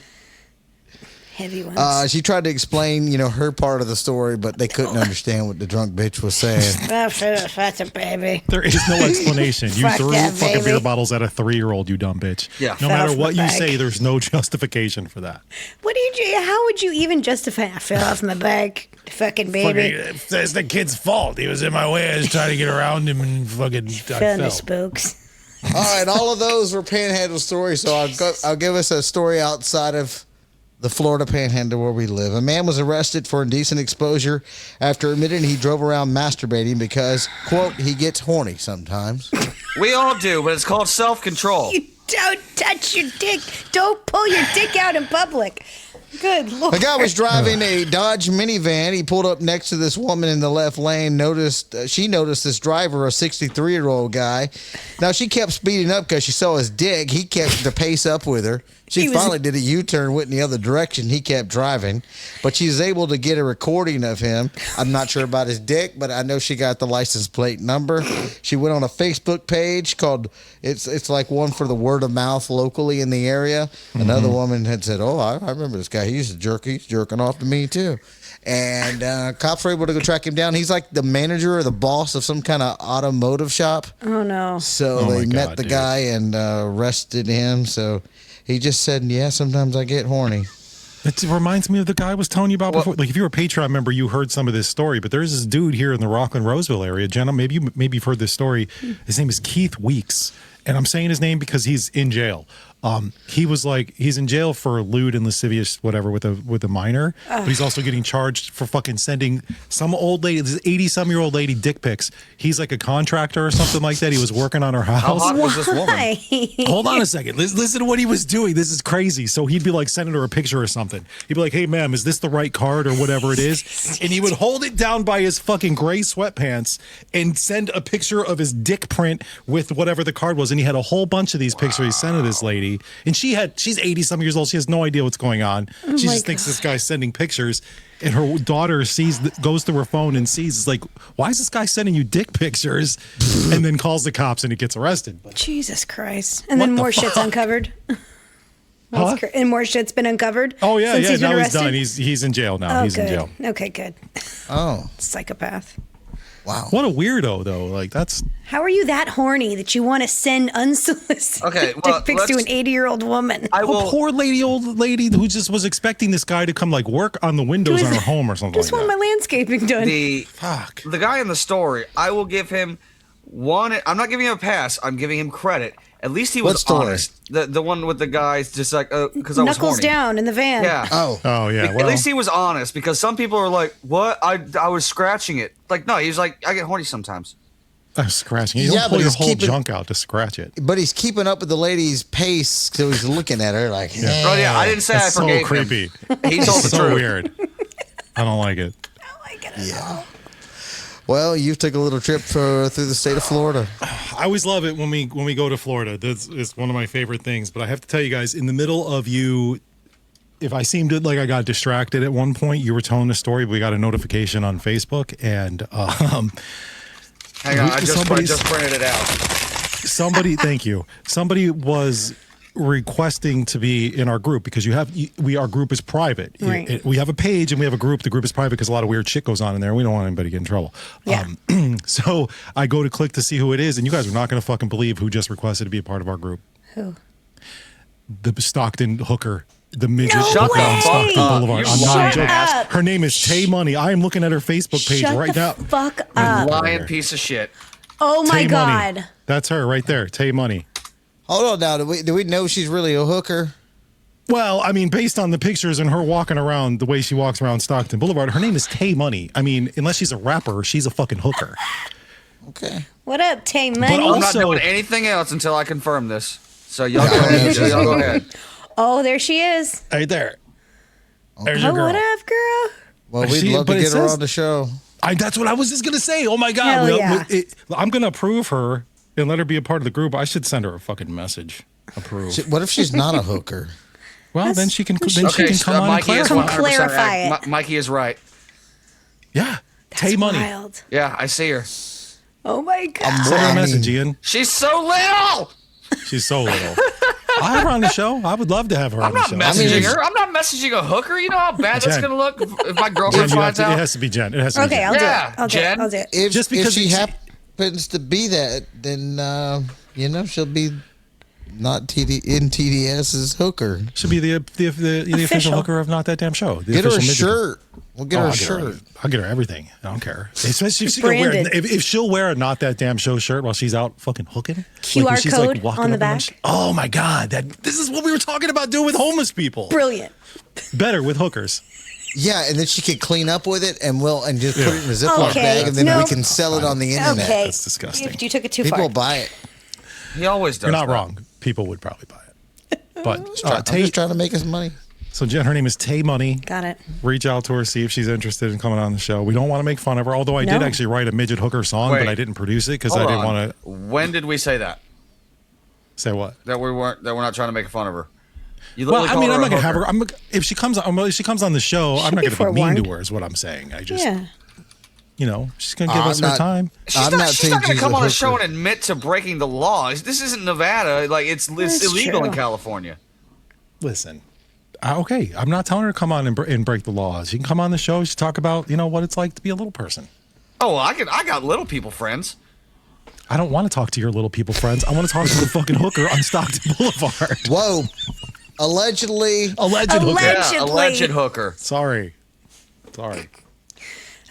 S3: Heavy ones.
S5: She tried to explain, her part of the story, but they couldn't understand what the drunk bitch was saying.
S3: That's a baby.
S1: There is no explanation. You
S3: Fuck
S1: threw
S3: that,
S1: fucking beer
S3: baby.
S1: bottles at a 3-year-old, you dumb bitch.
S4: Yeah.
S1: No
S3: Fell
S1: matter
S3: off
S1: what
S3: my
S1: you
S3: bike.
S1: say, there's no justification for that.
S3: What do you? How would you even justify? I fell off my bike, fucking baby.
S1: It's the kid's fault. He was in my way. I was trying to get around him and fucking
S3: Fell in the spokes.
S5: All right, all of those were Panhandle stories, so I'll give us a story outside of the Florida Panhandle where we live. A man was arrested for indecent exposure after admitting he drove around masturbating because, quote, he gets horny sometimes.
S4: We all do, but it's called self-control.
S3: You don't touch your dick. Don't pull your dick out in public. Good lord.
S5: A guy was driving a Dodge minivan. He pulled up next to this woman in the left lane. She noticed this driver, a 63-year-old guy. Now, she kept speeding up because she saw his dick. He kept the pace up with her. She
S3: He was-
S5: finally did a U-turn, went in the other direction. He kept driving, but she was able to get a recording of him. I'm not sure about his dick, but I know she got the license plate number. She went on a Facebook page called it's like one for the word of mouth locally in the area. Another woman had said, "Oh, I remember this guy. He used to jerk. He's jerking off to me too." And cops were able to go track him down. He's like the manager or the boss of some kind of automotive shop.
S3: Oh no.
S5: So
S1: Oh,
S5: they
S1: my
S5: met
S1: God,
S5: the
S1: dude.
S5: guy and arrested him. So he just said, "Yeah, sometimes I get horny."
S1: It reminds me of the guy I was telling you about before. Like, if you were a Patreon member, you heard some of this story. But there's this dude here in the Rockland Roseville area, Jenna. Maybe you've heard this story. His name is Keith Weeks, and I'm saying his name because he's in jail. He's in jail for lewd and lascivious whatever with a minor, but he's also getting charged for fucking sending some old lady, this 80-some-year-old lady, dick pics. He's like a contractor or something like that. He was working on her
S4: How
S1: house.
S4: hot was this woman?
S3: Why?
S1: Hold on a second. Listen to what he was doing. This is crazy. So he'd be like sending her a picture or something. He'd be like, "Hey, ma'am, is this the right card or whatever it is?" And he would hold it down by his fucking gray sweatpants and send a picture of his dick print with whatever the card was. And he had a whole bunch of these pictures he sent to this lady. And she's 80 some years old. She has no idea what's going on. She
S3: my
S1: just thinks this guy's sending pictures. And her daughter goes to her phone and sees, it's like, why is this guy sending you dick pictures? And then calls the cops and he gets arrested. But
S3: Jesus Christ. And
S1: What
S3: then
S1: the
S3: more shit's
S1: fuck?
S3: uncovered.
S1: Huh?
S3: And more shit's been uncovered.
S1: Oh yeah,
S3: since
S1: yeah.
S3: he's been
S1: Now he's
S3: arrested?
S1: done. He's in jail now.
S3: Oh,
S1: He's
S3: good.
S1: in jail.
S3: Okay, good.
S5: Oh,
S3: Psychopath.
S5: wow.
S1: What a weirdo, though. Like that's
S3: How are you that horny that you want to send unsolicited
S4: Okay, well,
S3: dick pics to
S4: let's-
S3: an 80-year-old woman?
S4: I
S1: a
S4: will.
S1: poor old lady who just was expecting this guy to come like work on the windows
S3: Just-
S1: on her home or something
S3: Just
S1: like
S3: want
S1: that.
S3: my landscaping done.
S1: Fuck.
S4: The guy in the story, I will give him one. I'm not giving him a pass. I'm giving him credit. At least he
S5: What
S4: was
S5: story?
S4: honest. The one with the guys just like because I was
S3: Knuckles
S4: horny.
S3: down in the van.
S4: Yeah.
S5: Oh,
S1: Oh yeah.
S4: At
S1: Well,
S4: least he was honest because some people are like, "What? I was scratching it." Like, no, he was like, "I get horny sometimes."
S1: I'm scratching. You
S5: Yeah,
S1: don't
S5: but
S1: pull your
S5: he's
S1: whole
S5: keeping-
S1: junk out to scratch it.
S5: but he's keeping up with the lady's pace, so he's looking at her like,
S4: Oh yeah, I didn't say
S1: That's
S4: I
S1: so
S4: forgave
S1: creepy.
S4: him. He told the
S1: so
S4: truth.
S1: weird. I don't like it.
S5: Yeah. Well, you took a little trip through the state of Florida.
S1: I always love it when we go to Florida. That's it's one of my favorite things. But I have to tell you guys, in the middle of you, if I seemed like I got distracted at one point, you were telling the story. But we got a notification on Facebook, and
S4: Hang on, I just
S1: Somebody's-
S4: printed it out.
S1: somebody, thank you. Somebody was requesting to be in our group because our group is private.
S3: Right.
S1: We have a page and we have a group. The group is private because a lot of weird shit goes on in there. We don't want anybody to get in trouble.
S3: Yeah.
S1: So I go to click to see who it is, and you guys are not going to fucking believe who just requested to be a part of our group.
S3: Who?
S1: The Stockton hooker, the midget
S3: No
S1: hooker on
S3: way!
S1: Stockton Boulevard.
S4: You
S1: I'm not
S3: shut
S1: joking.
S3: up.
S1: Her name is Tay Money. I am looking at her Facebook page
S3: Shut
S1: right
S3: the
S1: now.
S3: fuck up.
S4: Lying piece of shit.
S3: Oh my
S1: Tay
S3: God.
S1: Money. That's her right there. Tay Money.
S5: Hold on now. Do we know she's really a hooker?
S1: Well, I mean, based on the pictures and her walking around the way she walks around Stockton Boulevard, her name is Tay Money. I mean, unless she's a rapper, she's a fucking hooker.
S5: Okay.
S3: What up, Tay Money?
S1: But
S4: I'm not
S1: Also-
S4: doing anything else until I confirm this. So y'all
S5: Yeah,
S4: go ahead.
S5: yeah,
S4: Y'all go ahead.
S3: Oh, there she is.
S1: Right there. There's your
S3: Oh,
S1: girl.
S3: what up, girl?
S5: Well, we'd
S1: She-
S5: love
S1: but
S5: to
S1: it
S5: get her
S1: says-
S5: on the show.
S1: That's what I was just going to say. Oh, my God.
S3: Hell
S1: Well,
S3: yeah.
S1: I'm going to approve her and let her be a part of the group. I should send her a fucking message. Approve.
S5: What if she's not a hooker?
S1: Well, then she can
S4: Okay,
S1: come
S4: so
S1: on and
S4: Mikey is
S1: clarify.
S4: 100%
S3: Clarify
S4: right.
S3: it.
S4: Mikey is right.
S1: Yeah. Tay Money.
S3: Wild.
S4: Yeah, I see her.
S3: Oh my God.
S1: Send her a
S5: I
S1: message,
S5: mean-
S1: Ian.
S4: She's so little.
S1: She's so little. I'll have her on the show. I would love to have her
S4: I'm
S1: on the
S4: not
S1: show.
S4: messaging her. I'm not messaging a hooker. You know how bad that's
S1: Jen.
S4: gonna look if my
S1: Jen,
S4: girlfriend
S1: you have
S4: finds
S1: to- it
S4: out.
S1: has to be Jen. It has to be
S3: Okay,
S1: Jen.
S3: I'll do
S4: Yeah,
S3: it. I'll do
S4: Jen.
S3: it. I'll do it.
S5: If,
S1: Just because
S5: if she
S1: she-
S5: happens to be that, then she'll be not in TDS's hooker.
S1: Should be the official
S3: Official.
S1: hooker of Not That Damn Show. The
S5: Get her a
S1: official midget.
S5: shirt. We'll get her a
S1: I'll get her,
S5: shirt.
S1: I'll get her everything. I don't care. Especially if she can wear,
S3: Branded.
S1: if she'll wear a Not That Damn Show shirt while she's out fucking hooking.
S3: QR
S1: when she's,
S3: code
S1: walking
S3: on the
S1: up and
S3: back.
S1: Oh my God. This is what we were talking about doing with homeless people.
S3: Brilliant.
S1: Better with hookers.
S5: Yeah, and then she can clean up with it and just put it in a Ziploc
S3: Okay,
S5: bag, and then
S3: no.
S5: we can sell it on the internet.
S3: Okay.
S1: That's disgusting.
S3: You took it too
S5: People
S3: far.
S5: buy it.
S4: He always does.
S1: You're not
S4: that.
S1: wrong. People would probably buy it. But
S5: I'm
S1: Tay,
S5: just trying to make us money.
S1: so Jen, her name is Tay Money.
S3: Got it.
S1: Reach out to her, see if she's interested in coming on the show. We don't want to make fun of her, although I did
S3: No.
S1: actually write a midget hooker song,
S4: Wait.
S1: but I didn't produce it because I
S4: Hold
S1: didn't
S4: on.
S1: want to
S4: When did we say that?
S1: say what.
S4: That we're not trying to make fun of her. You
S1: Well,
S4: literally
S1: I
S4: call
S1: mean,
S4: her
S1: I'm
S4: a
S1: not gonna have
S4: hooker.
S1: her. If she comes on the show, I'm not
S3: be
S1: gonna be mean
S3: forewarned.
S1: to her. Is what I'm saying. I just,
S3: Yeah.
S1: she's gonna give us her time.
S4: She's
S5: I'm
S4: not
S5: saying
S4: going to
S5: she's
S4: come
S5: a
S4: on a show
S5: hooker.
S4: and admit to breaking the laws. This isn't Nevada. Like it's
S3: That's
S4: illegal in
S3: true.
S4: California.
S1: Listen, okay, I'm not telling her to come on and break the laws. She can come on the show. She talk about what it's like to be a little person.
S4: Oh, I got little people friends.
S1: I don't want to talk to your little people friends. I want to talk to the fucking hooker on Stockton Boulevard.
S5: Whoa. Allegedly.
S1: Alleged hooker.
S4: Yeah,
S3: Allegedly.
S4: alleged hooker.
S1: Sorry.
S3: That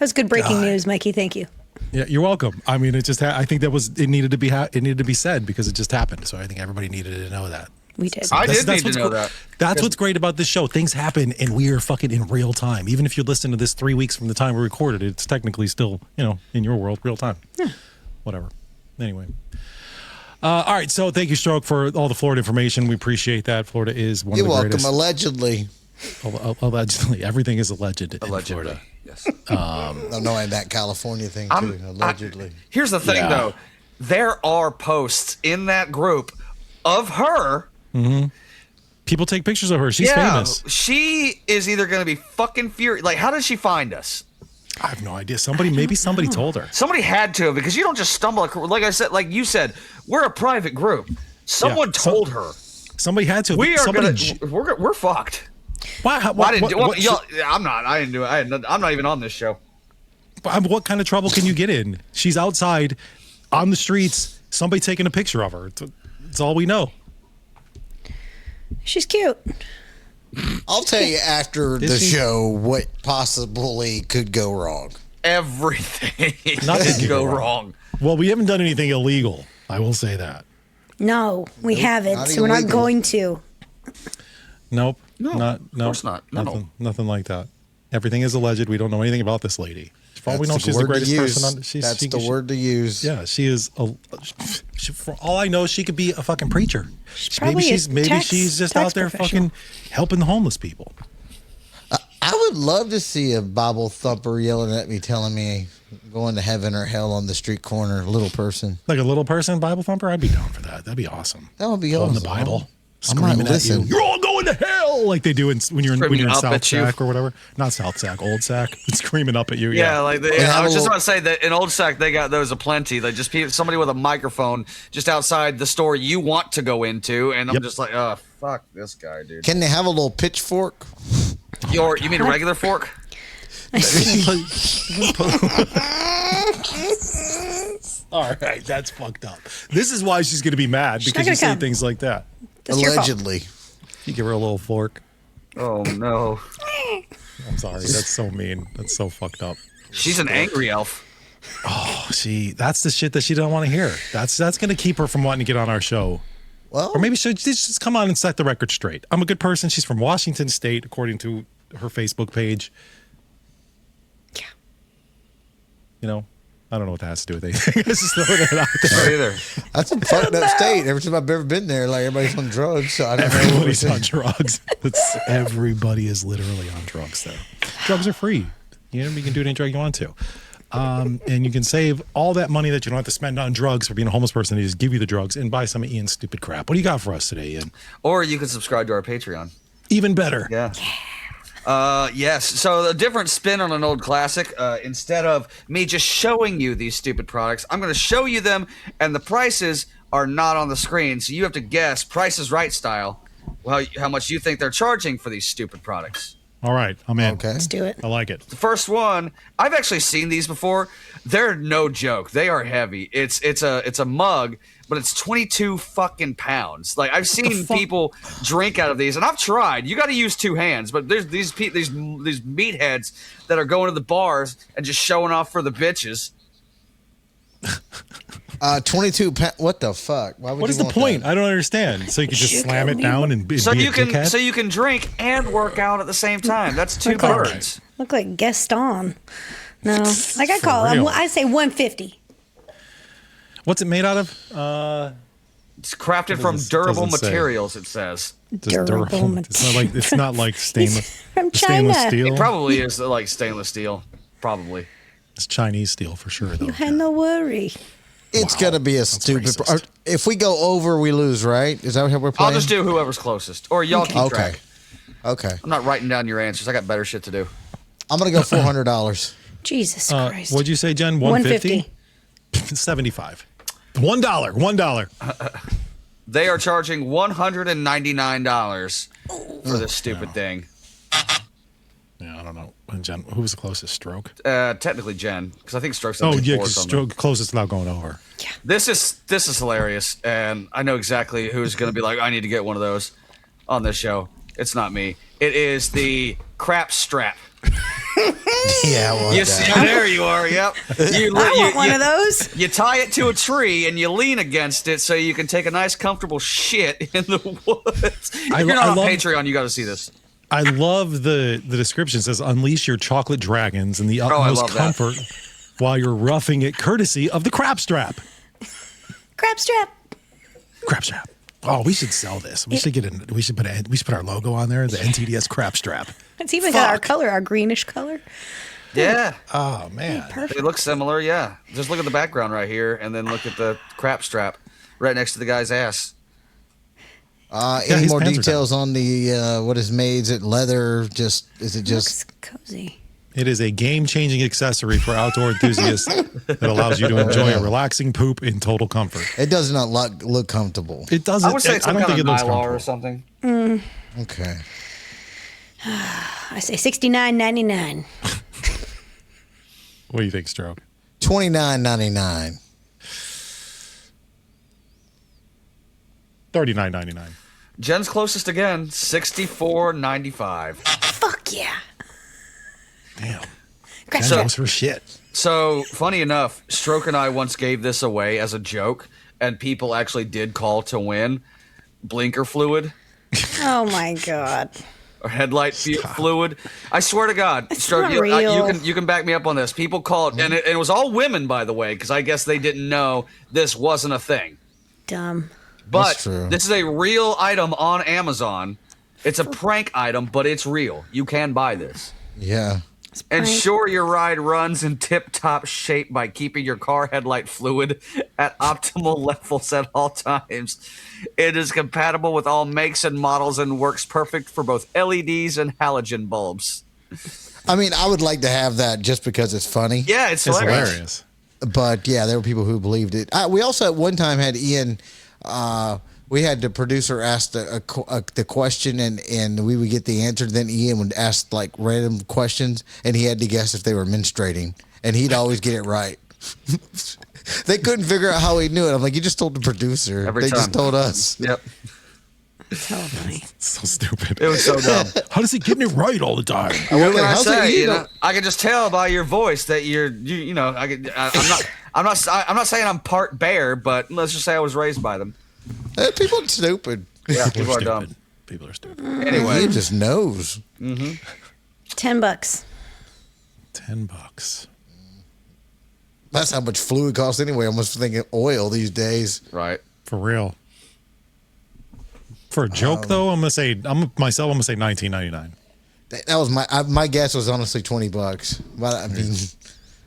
S3: was good breaking news, Mikey. Thank you.
S1: Yeah, you're welcome. I mean, it just. I think it needed to be said because it just happened. So I think everybody needed to know that.
S3: We did.
S4: I did
S1: That's
S4: need to know that.
S1: That's what's great about this show. Things happen, and we are fucking in real time. Even if you're listening to this 3 weeks from the time we recorded it, it's technically still, in your world, real time. Yeah. Whatever. Anyway. All right. So thank you, Stroke, for all the Florida information. We appreciate that. Florida is one
S5: You're
S1: of the
S5: welcome.
S1: greatest.
S5: Allegedly.
S1: Allegedly. Everything is alleged in
S4: Allegedly.
S1: Florida.
S4: Yes.
S5: No, and that California thing, too. Allegedly.
S4: Here's the thing,
S1: Yeah.
S4: though. There are posts in that group of her.
S1: People take pictures of her. She's famous.
S4: She is either going to be fucking furious. Like, how did she find us?
S1: I have no idea. Maybe somebody told her.
S4: Somebody had to, because you don't just stumble. Like I said, like you said, we're a private group. Someone
S1: Yeah.
S4: told her.
S1: Somebody had to.
S4: We are
S1: Somebody,
S4: we're fucked.
S1: Why,
S4: Well, I didn't do.
S1: what-
S4: I'm not. I didn't do it. I'm not even on this show.
S1: what kind of trouble can you get in? She's outside on the streets. Somebody taking a picture of her. It's all we know.
S3: She's cute.
S5: I'll tell you after the
S1: she?
S5: show what possibly could go wrong.
S4: Everything
S1: Nothing
S4: could go wrong.
S1: Well, we haven't done anything illegal. I will say that.
S3: No, we haven't.
S5: not
S3: So we're not
S5: illegal.
S3: going to.
S1: Nope.
S4: No,
S1: Not.
S4: of course not. No.
S1: Nothing like that. Everything is alleged. We don't know anything about this lady. For all we know,
S5: That's
S1: she's the
S5: word to
S1: greatest
S5: use.
S1: person on.
S5: That's the word to use.
S1: Yeah, she is. For all I know, she could be a fucking preacher.
S3: probably a
S1: maybe she's just out
S3: tax
S1: there
S3: professional.
S1: fucking helping the homeless people.
S5: I would love to see a Bible thumper yelling at me, telling me going to heaven or hell on the street corner, little person.
S1: Like a little person Bible thumper. I'd be down for that. That'd be awesome.
S5: That would be
S1: Holding
S5: awesome.
S1: the Bible,
S5: I might
S1: screaming at you.
S5: listen.
S1: You're all going to hell, like they do when you're in
S4: Screaming up
S1: South
S4: at you.
S1: Sac or whatever. Not South Sac, Old Sac. Screaming up at you.
S4: Yeah, like
S5: have
S4: I was
S5: a
S4: just
S5: little-
S4: about to say that in Old Sac they got those aplenty. They just somebody with a microphone just outside the store you want to go into, and I'm
S1: Yep.
S4: just like, oh fuck this guy, dude.
S5: Can they have a little pitchfork?
S4: You mean a regular fork?
S1: All right, that's fucked up. This is why she's going to be mad
S3: not
S1: because
S3: gonna
S1: you say
S3: come.
S1: things like that.
S3: That's your fault.
S5: Allegedly.
S1: You give her a little fork.
S4: Oh no,
S1: I'm sorry. That's so mean. That's so fucked up.
S4: she's an angry elf.
S1: Oh, that's the shit that she doesn't want to hear. That's going to keep her from wanting to get on our show.
S5: Well,
S1: Or maybe she'll just come on and set the record straight. I'm a good person. She's from Washington State, according to her Facebook page.
S3: Yeah.
S1: I don't know what that has to do with anything. Let's just throw that out there.
S4: Not either.
S5: that's a fucked up state. Every time I've ever been there, like everybody's on drugs. So I don't know.
S1: Everybody's on drugs. Everybody is literally on drugs there. Drugs are free. You can do any drug you want to. And you can save all that money that you don't have to spend on drugs for being a homeless person. They just give you the drugs and buy some of Ian's stupid crap. What do you got for us today, Ian?
S4: Or you can subscribe to our Patreon.
S1: Even better.
S4: Yeah. Yes. So a different spin on an old classic. Instead of me just showing you these stupid products, I'm going to show you them, and the prices are not on the screen. So you have to guess, Price is Right style, how much you think they're charging for these stupid products.
S1: All right. I'm in.
S5: Okay.
S3: Let's do it.
S1: I like it.
S4: The first one, I've actually seen these before. They're no joke. They are heavy. It's a mug, but it's 22 fucking pounds. Like I've seen people drink out of these, and I've tried. You got to use two hands, but there's these meatheads that are going to the bars and just showing off for the bitches.
S5: 22 pounds. What the fuck? Why would
S1: What
S5: you
S1: is the
S5: want
S1: point?
S5: that?
S1: I don't understand. So you can just slam it down and be
S4: So
S1: a
S4: you
S1: dickhead?
S4: can drink and work out at the same time. That's two
S3: Look like-
S4: birds.
S3: Look like Gaston. No, like I call
S1: real.
S3: him. I say 150.
S1: What's it made out of?
S4: It's crafted from
S1: Doesn't-
S4: durable
S1: doesn't say.
S4: materials. It says
S1: Just durable. It's not like stainless.
S3: from
S1: Stainless
S3: China.
S1: steel.
S4: it probably is like stainless steel. Probably.
S1: It's Chinese steel for sure, though.
S3: And no worry.
S5: It's gonna be a stupid.
S1: racist.
S5: If we go over, we lose, right? Is that how we're playing?
S4: I'll just do whoever's closest, or y'all keep track.
S5: Okay.
S4: I'm not writing down your answers. I got better shit to do.
S5: I'm gonna go $400.
S3: Jesus Christ.
S1: What'd you say, Jen? 150? 75. $1.
S4: They are charging $199 for this stupid thing.
S1: Yeah, I don't know. And Jen, who was the closest? Stroke?
S4: Technically Jen, because I think Stroke's
S1: Oh,
S4: something
S1: yeah,
S4: four or
S1: because
S4: something.
S1: Stroke closest without going over.
S4: This is hilarious, and I know exactly who's going to be like, I need to get one of those on this show. It's not me. It is the crap strap.
S5: Yeah, well,
S4: You see, there you are. Yep.
S3: I want one of those.
S4: You tie it to a tree and you lean against it so you can take a nice, comfortable shit in the woods. If you're not on Patreon, you got to see this.
S1: I love the description. It says, unleash your chocolate dragons in the utmost
S4: love that.
S1: comfort while you're roughing it courtesy of the crap strap.
S3: Crap strap.
S1: Crap strap. Oh, we should sell this. We should we should put our logo on there, the NTDS crap strap.
S3: It's even got our color, our greenish color.
S4: Yeah.
S1: Oh, man.
S3: Perfect.
S4: They look similar, yeah. Just look at the background right here and then look at the crap strap right next to the guy's ass.
S5: Any
S1: his
S5: more
S1: pants are
S5: details on the what is made? Is it leather? Is it
S3: Looks
S5: just?
S3: cozy.
S1: It is a game-changing accessory for outdoor enthusiasts that allows you to enjoy a relaxing poop in total comfort.
S5: It does not look comfortable.
S1: It doesn't.
S4: I would say it's
S1: I
S4: some
S1: don't
S4: kind
S1: think
S4: of
S1: it looks
S4: Mylar or
S1: comfortable.
S4: something.
S5: Okay.
S3: I say $69.99.
S1: What do you think, Stroke?
S5: $29.99.
S1: $39.99.
S4: Jen's closest again, $64.95.
S3: Fuck yeah.
S1: Damn.
S3: Crap
S1: Jen
S3: strap.
S1: knows her shit.
S4: So, funny enough, Stroke and I once gave this away as a joke, and people actually did call to win blinker fluid
S3: Oh my God.
S4: or headlight fluid. I swear to God,
S3: It's
S4: Stroke,
S3: not
S4: you
S3: real.
S4: can back me up on this. People called, and it was all women, by the way, because I guess they didn't know this wasn't a thing.
S3: Dumb.
S4: But
S5: That's true.
S4: this is a real item on Amazon. It's a prank item, but it's real. You can buy this.
S5: Yeah.
S4: Ensure your ride runs in tip-top shape by keeping your car headlight fluid at optimal levels at all times. It is compatible with all makes and models and works perfect for both LEDs and halogen bulbs.
S5: I mean, I would like to have that just because it's funny.
S4: Yeah, it's
S1: It's
S4: hilarious.
S1: hilarious.
S5: But yeah, there were people who believed it. We also at one time had Ian. We had the producer ask the question, and we would get the answer. Then Ian would ask like random questions, and he had to guess if they were menstruating, and he'd always get it right. They couldn't figure out how he knew it. I'm like, you just told the producer.
S4: Every
S5: They
S4: time.
S5: just told us.
S4: Yep.
S3: So funny.
S1: So stupid.
S4: It was so dumb.
S1: How does he getting it right all the time?
S4: What can I
S5: how's it
S4: say?
S5: you
S4: You
S5: know-
S4: know, I can just tell by your voice that you know. I'm not saying I'm part bear, but let's just say I was raised by them.
S5: People are stupid.
S4: Yeah,
S1: People
S4: people
S1: are
S4: are dumb.
S1: stupid. People are stupid.
S4: Anyway,
S5: He just knows.
S3: $10.
S1: $10.
S5: That's how much fluid costs anyway. I'm almost thinking oil these days.
S4: right.
S1: For real. For a joke, though, I'm gonna say $19.99.
S5: That was my guess was honestly $20, but I mean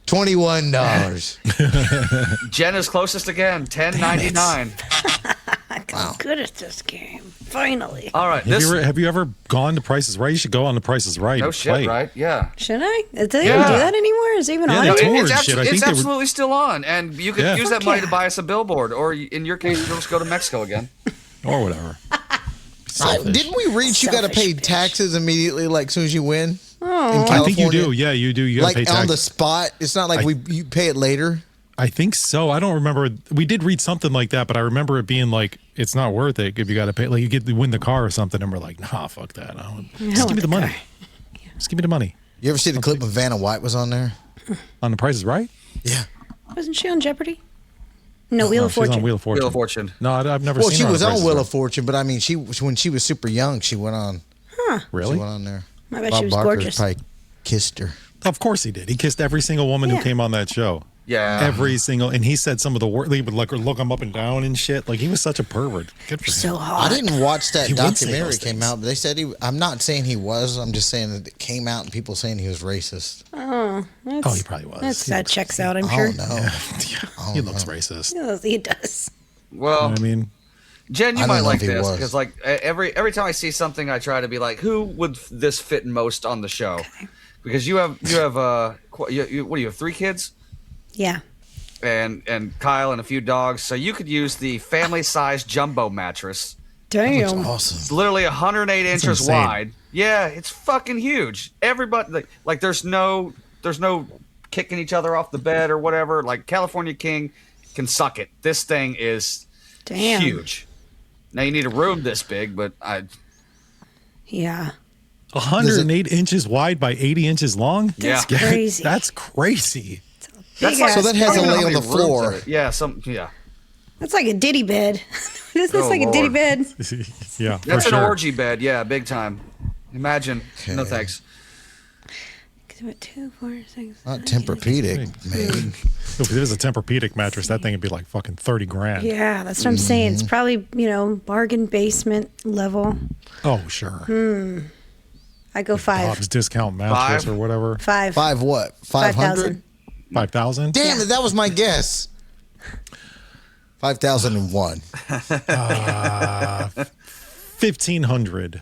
S5: $21.
S4: Jen is closest again, $10.99.
S3: I got good at this game. Finally.
S4: All right,
S1: Have you ever gone to Prices Right? You should go on the Prices Right.
S4: no
S1: and
S4: shit,
S1: play.
S4: right? Yeah.
S3: Should I? Do they
S4: Yeah.
S3: even do that anymore? Is it even
S1: Yeah,
S3: on
S1: they
S3: it?
S1: do.
S4: It's,
S1: and shit. I think
S4: it's
S1: they were-
S4: absolutely still on, and you can
S1: Yeah.
S4: use that
S3: Fuck
S4: money
S3: yeah.
S4: to buy us a billboard, or in your case, you'll just go to Mexico again.
S1: Or whatever.
S5: Didn't we reach? You got to pay
S3: Selfish bitch.
S5: taxes immediately, like soon as you win.
S3: Oh.
S1: I think you do. Yeah, you do. You gotta
S5: Like
S1: pay tax.
S5: on the spot. It's not like you pay it later.
S1: I think so. I don't remember. We did read something like that, but I remember it being like, it's not worth it if you got to pay. Like you get to win the car or something, and we're like, nah, fuck that. Just give me the money. Just give me the money.
S5: You ever see the clip when Vanna White was on there?
S1: On the Price is Right?
S5: Yeah.
S3: Wasn't she on Jeopardy? No, Wheel
S1: No,
S3: of
S1: she's on
S3: Fortune.
S1: Wheel of Fortune.
S4: Wheel of Fortune.
S1: No, I've never
S5: Well,
S1: seen
S5: she
S1: her
S5: was
S1: on
S5: on
S1: Price is
S5: Wheel
S1: Right.
S5: of Fortune, but I mean, when she was super young, she went on.
S1: Really?
S5: She went on there.
S3: I bet
S5: Bob
S3: she was
S5: Barker
S3: gorgeous.
S5: probably kissed her.
S1: Of course he did. He kissed every single woman who
S3: Yeah.
S1: came on that show.
S4: Yeah.
S1: Every single, and he said some of the words. He would look him up and down and shit. Like he was such a pervert. Good for him.
S3: So hot.
S5: I didn't watch that
S1: He would say
S5: documentary
S1: those
S5: came
S1: things.
S5: out, but they said I'm not saying he was. I'm just saying that it came out and people saying he was racist.
S3: Oh.
S1: Oh, he probably was.
S3: That checks out, I'm
S5: Oh
S3: sure.
S5: no.
S1: Yeah, he looks racist.
S3: He does.
S4: Well,
S1: I mean,
S4: Jen, you
S5: I
S4: might
S5: don't know
S4: like
S5: if he
S4: this
S5: was.
S4: because, like, every time I see something, I try to be like, who would this fit most on the show? Because you have what do you have, 3 kids?
S3: Yeah.
S4: And Kyle and a few dogs, so you could use the family-sized jumbo mattress.
S3: Damn.
S5: Awesome.
S4: It's literally 108 inches
S1: insane.
S4: wide. Yeah, it's fucking huge. Everybody like there's no kicking each other off the bed or whatever. Like California King can suck it. This thing is
S3: Damn.
S4: huge. Now you need a room this big, but
S3: Yeah.
S1: 108 inches wide by 80 inches long.
S4: Yeah.
S3: That's crazy.
S1: That's crazy.
S4: that's
S3: Big
S4: like,
S3: ass
S5: So that has
S4: I
S5: to
S4: don't know
S5: lay
S4: how
S5: on the
S4: many rooms
S5: floor.
S4: are it. Yeah,
S3: That's like a ditty bed. Isn't this
S4: Oh,
S3: like a ditty
S4: Lord.
S3: bed?
S1: Yeah,
S4: That's
S1: for
S4: an
S1: sure.
S4: orgy bed. Yeah, big time. Imagine. No
S5: Okay.
S4: thanks.
S3: 2, 4, 6.
S5: Not Tempur-Pedic, maybe.
S1: If it is a Tempur-Pedic mattress, that thing would be like fucking 30 grand.
S3: Yeah, that's what I'm saying. It's probably, bargain basement level.
S1: Oh, sure.
S3: I go 5.
S1: Bob's discount mattress
S4: 5?
S1: or whatever.
S3: 5.
S5: 5 what? 500?
S1: 5,000?
S5: Damn it, that was my guess. 5,001.
S1: 1,500.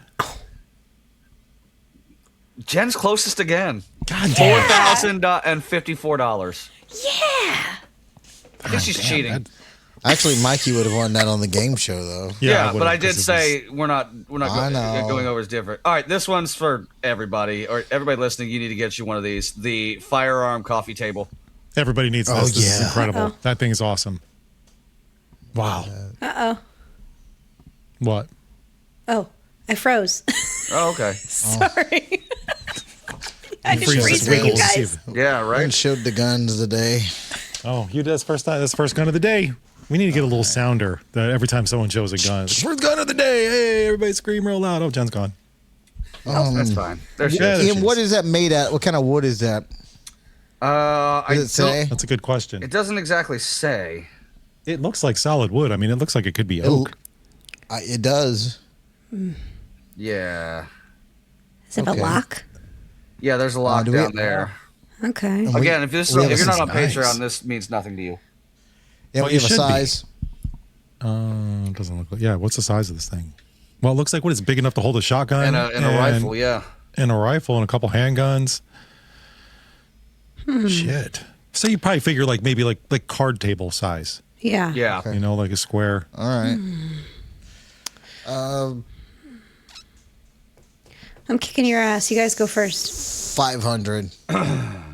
S4: Jen's closest again.
S1: God damn.
S4: $4,054.
S3: Yeah.
S4: I think she's
S1: Damn,
S4: cheating.
S1: that-
S5: Actually, Mikey would have won that on the game show, though.
S4: Yeah,
S1: would've,
S4: but I
S1: 'cause
S4: did
S1: it
S4: say we're not
S5: I know.
S4: going over is different. All right, this one's for everybody or everybody listening. You need to get you one of these. The firearm coffee table.
S1: everybody needs this.
S5: Oh,
S1: This is
S5: yeah.
S1: incredible. That thing is awesome. Wow. What?
S3: Oh, I froze.
S4: Oh, okay.
S3: Sorry. I just
S1: Freeze
S3: freeze
S1: the
S3: for you
S1: wiggles to see
S3: guys.
S1: if-
S4: Yeah,
S5: And
S4: right.
S5: showed the guns today.
S1: Oh, you did that's first time. That's the first gun of the day. We need to get a little sounder that every time someone shows a gun. It's the first gun of the day. Hey, everybody scream real loud. Oh, Jen's gone.
S4: That's fine. There she
S1: Yeah,
S4: is.
S1: there
S5: Ian,
S1: she
S5: what
S1: is.
S5: is that made at? What kind of wood is that?
S4: I
S5: Does it say?
S1: That's a good question.
S4: It doesn't exactly say.
S1: It looks like solid wood. I mean, it looks like it could be oak.
S5: It does.
S4: Yeah.
S3: Is it
S5: Okay.
S3: a lock?
S4: Yeah, there's a lock
S5: do we-
S4: down there.
S3: Okay.
S4: Again, if
S5: we have
S4: you're not on
S1: nice.
S4: Patreon, this means nothing to you.
S5: Yeah,
S1: Well,
S5: we have
S1: it
S5: a
S1: should be.
S5: size.
S1: It doesn't look like. Yeah, what's the size of this thing? Well, it looks like what it's big enough to hold a shotgun
S4: And a rifle, yeah.
S1: and a rifle and a couple handguns. Shit. So you probably figure like maybe like card table size.
S3: Yeah.
S4: Yeah.
S1: You know, like a square.
S5: All right.
S3: I'm kicking your ass. You guys go first.
S5: 500.
S1: I'm,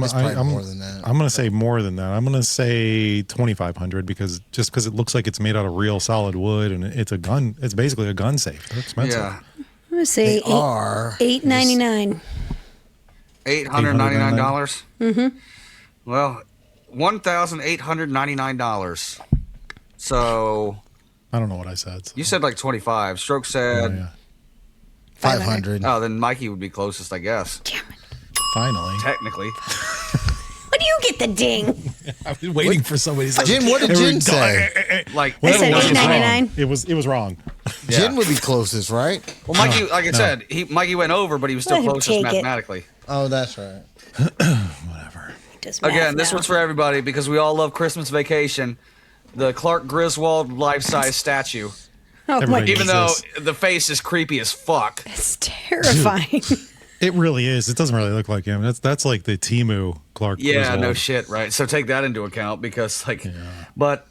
S5: It's probably more than that.
S1: I'm gonna say more than that. I'm gonna say 2,500 because it looks like it's made out of real solid wood and it's a gun. It's basically a gun safe. They're expensive.
S4: Yeah.
S3: I'm gonna say
S5: They are.
S3: $8.99.
S4: $899. Mm-hmm. Well, $1,899. So
S1: I don't know what I said. So.
S4: you said like 25. Stroke
S1: Oh,
S4: said,
S1: yeah.
S5: 500.
S4: oh, then Mikey would be closest, I guess.
S3: Damn it.
S1: Finally.
S4: Technically.
S3: When do you get the ding?
S1: I've been waiting for somebody to say
S5: Jen, what did Jen say?
S4: Like,
S3: I said
S1: Whatever it was,
S3: $8.99.
S1: It was wrong.
S5: Jen would be closest, right?
S4: well, Mikey, like I said, Mikey went over, but he was still
S3: Let him
S4: closest
S3: take it.
S4: mathematically.
S5: Oh, that's right.
S1: Whatever.
S3: Does math
S4: Again, this
S3: now.
S4: one's for everybody because we all love Christmas Vacation. The Clark Griswold life-size statue.
S3: Oh my
S1: Everybody
S3: god.
S4: Even though
S1: Jesus.
S4: the face is creepy as fuck.
S3: It's terrifying.
S1: It really is. It doesn't really look like him. That's like the Timu Clark.
S4: Yeah,
S1: Griswold.
S4: no shit, right? So take that into account because, like, but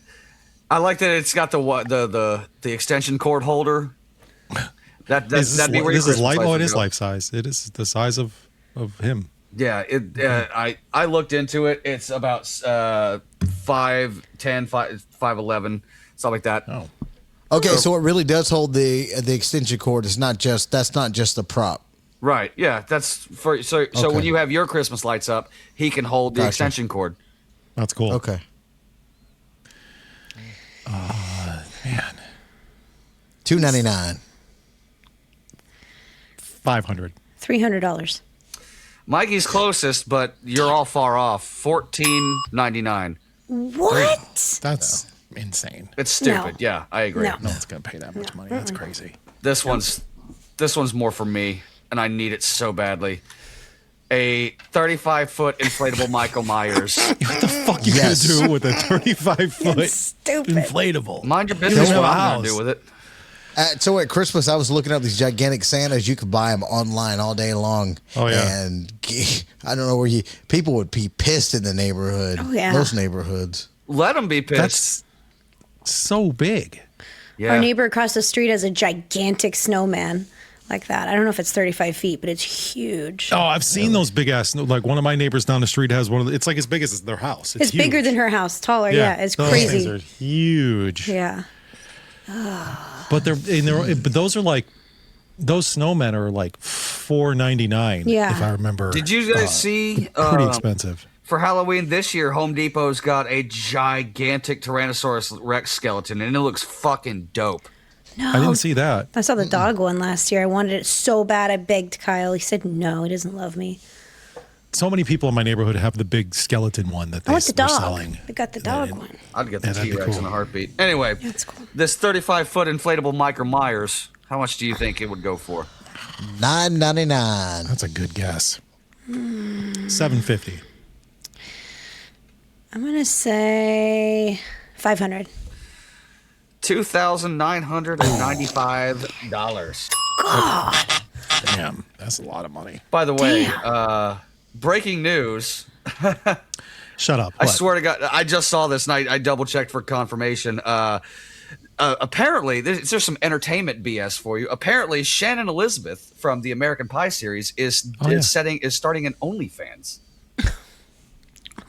S4: I like that it's got the extension cord holder. That'd be where your
S1: this is
S4: Christmas
S1: life.
S4: lights
S1: Oh,
S4: would
S1: it is
S4: go.
S1: life size. It is the size of him.
S4: Yeah, I looked into it. It's about 5'10", 5'11", something like that.
S1: Oh,
S5: Okay, so it really does hold the extension cord. That's not just the prop.
S4: Right. Yeah, that's for so when
S5: Okay.
S4: you have your Christmas lights up, he can hold the
S5: Gotcha.
S4: extension cord.
S1: that's cool.
S5: Okay.
S1: Man,
S5: $299.
S1: 500.
S3: $300.
S4: Mikey's closest, but you're all far off. $14.99.
S3: What?
S1: That's insane.
S4: It's stupid.
S3: No.
S4: Yeah, I agree.
S3: No.
S1: No one's gonna pay that much money. That's crazy.
S4: This one's more for me, and I need it so badly. a 35-foot inflatable Michael Myers.
S1: What the fuck you
S5: Yes.
S1: gonna do with a 35-foot
S3: Stupid.
S1: inflatable?
S4: Mind your business
S1: don't
S4: what
S1: have a
S4: I'm
S1: house.
S4: going to do with it.
S5: So at Christmas, I was looking up these gigantic Santas. You could buy them online all day long.
S1: Oh, yeah.
S5: And I don't know where people would be pissed in the neighborhood.
S3: Oh, yeah.
S5: Most neighborhoods.
S4: Let them be pissed.
S1: That's so big.
S4: yeah.
S3: Our neighbor across the street has a gigantic snowman like that. I don't know if it's 35 feet, but it's huge.
S1: Oh, I've seen those big ass. Like one of my neighbors down the street has one of. It's like as big as their house.
S3: It's bigger
S1: huge.
S3: than her house, taller. Yeah, it's
S1: those
S3: crazy.
S1: things are huge.
S3: Yeah.
S1: But but those are like those snowmen are like $4.99.
S3: Yeah.
S1: if I remember.
S4: Did you guys see?
S1: Pretty expensive.
S4: For Halloween this year, Home Depot's got a gigantic Tyrannosaurus Rex skeleton, and it looks fucking dope.
S3: No.
S1: I didn't see that.
S3: I saw the dog one last year. I wanted it so bad. I begged Kyle. He said no, he doesn't love me.
S1: So many people in my neighborhood have the big skeleton one that
S3: I
S1: they
S3: want the
S1: were
S3: dog.
S1: selling.
S3: They got the dog one.
S4: I'd get the
S1: Yeah, that'd be
S4: T-Rex
S1: cool.
S4: in a heartbeat. Anyway,
S3: That's cool.
S4: this 35-foot inflatable Michael Myers, how much do you think it would go for?
S5: $9.99.
S1: That's a good guess. $7.50.
S3: I'm gonna say 500.
S4: $2,995.
S1: Damn, that's a lot of money.
S4: By the way, breaking news.
S1: Shut up.
S4: I
S1: What?
S4: swear to God, I just saw this and I double checked for confirmation. Apparently, there's some entertainment BS for you. Apparently, Shannon Elizabeth from the American Pie series is starting an OnlyFans.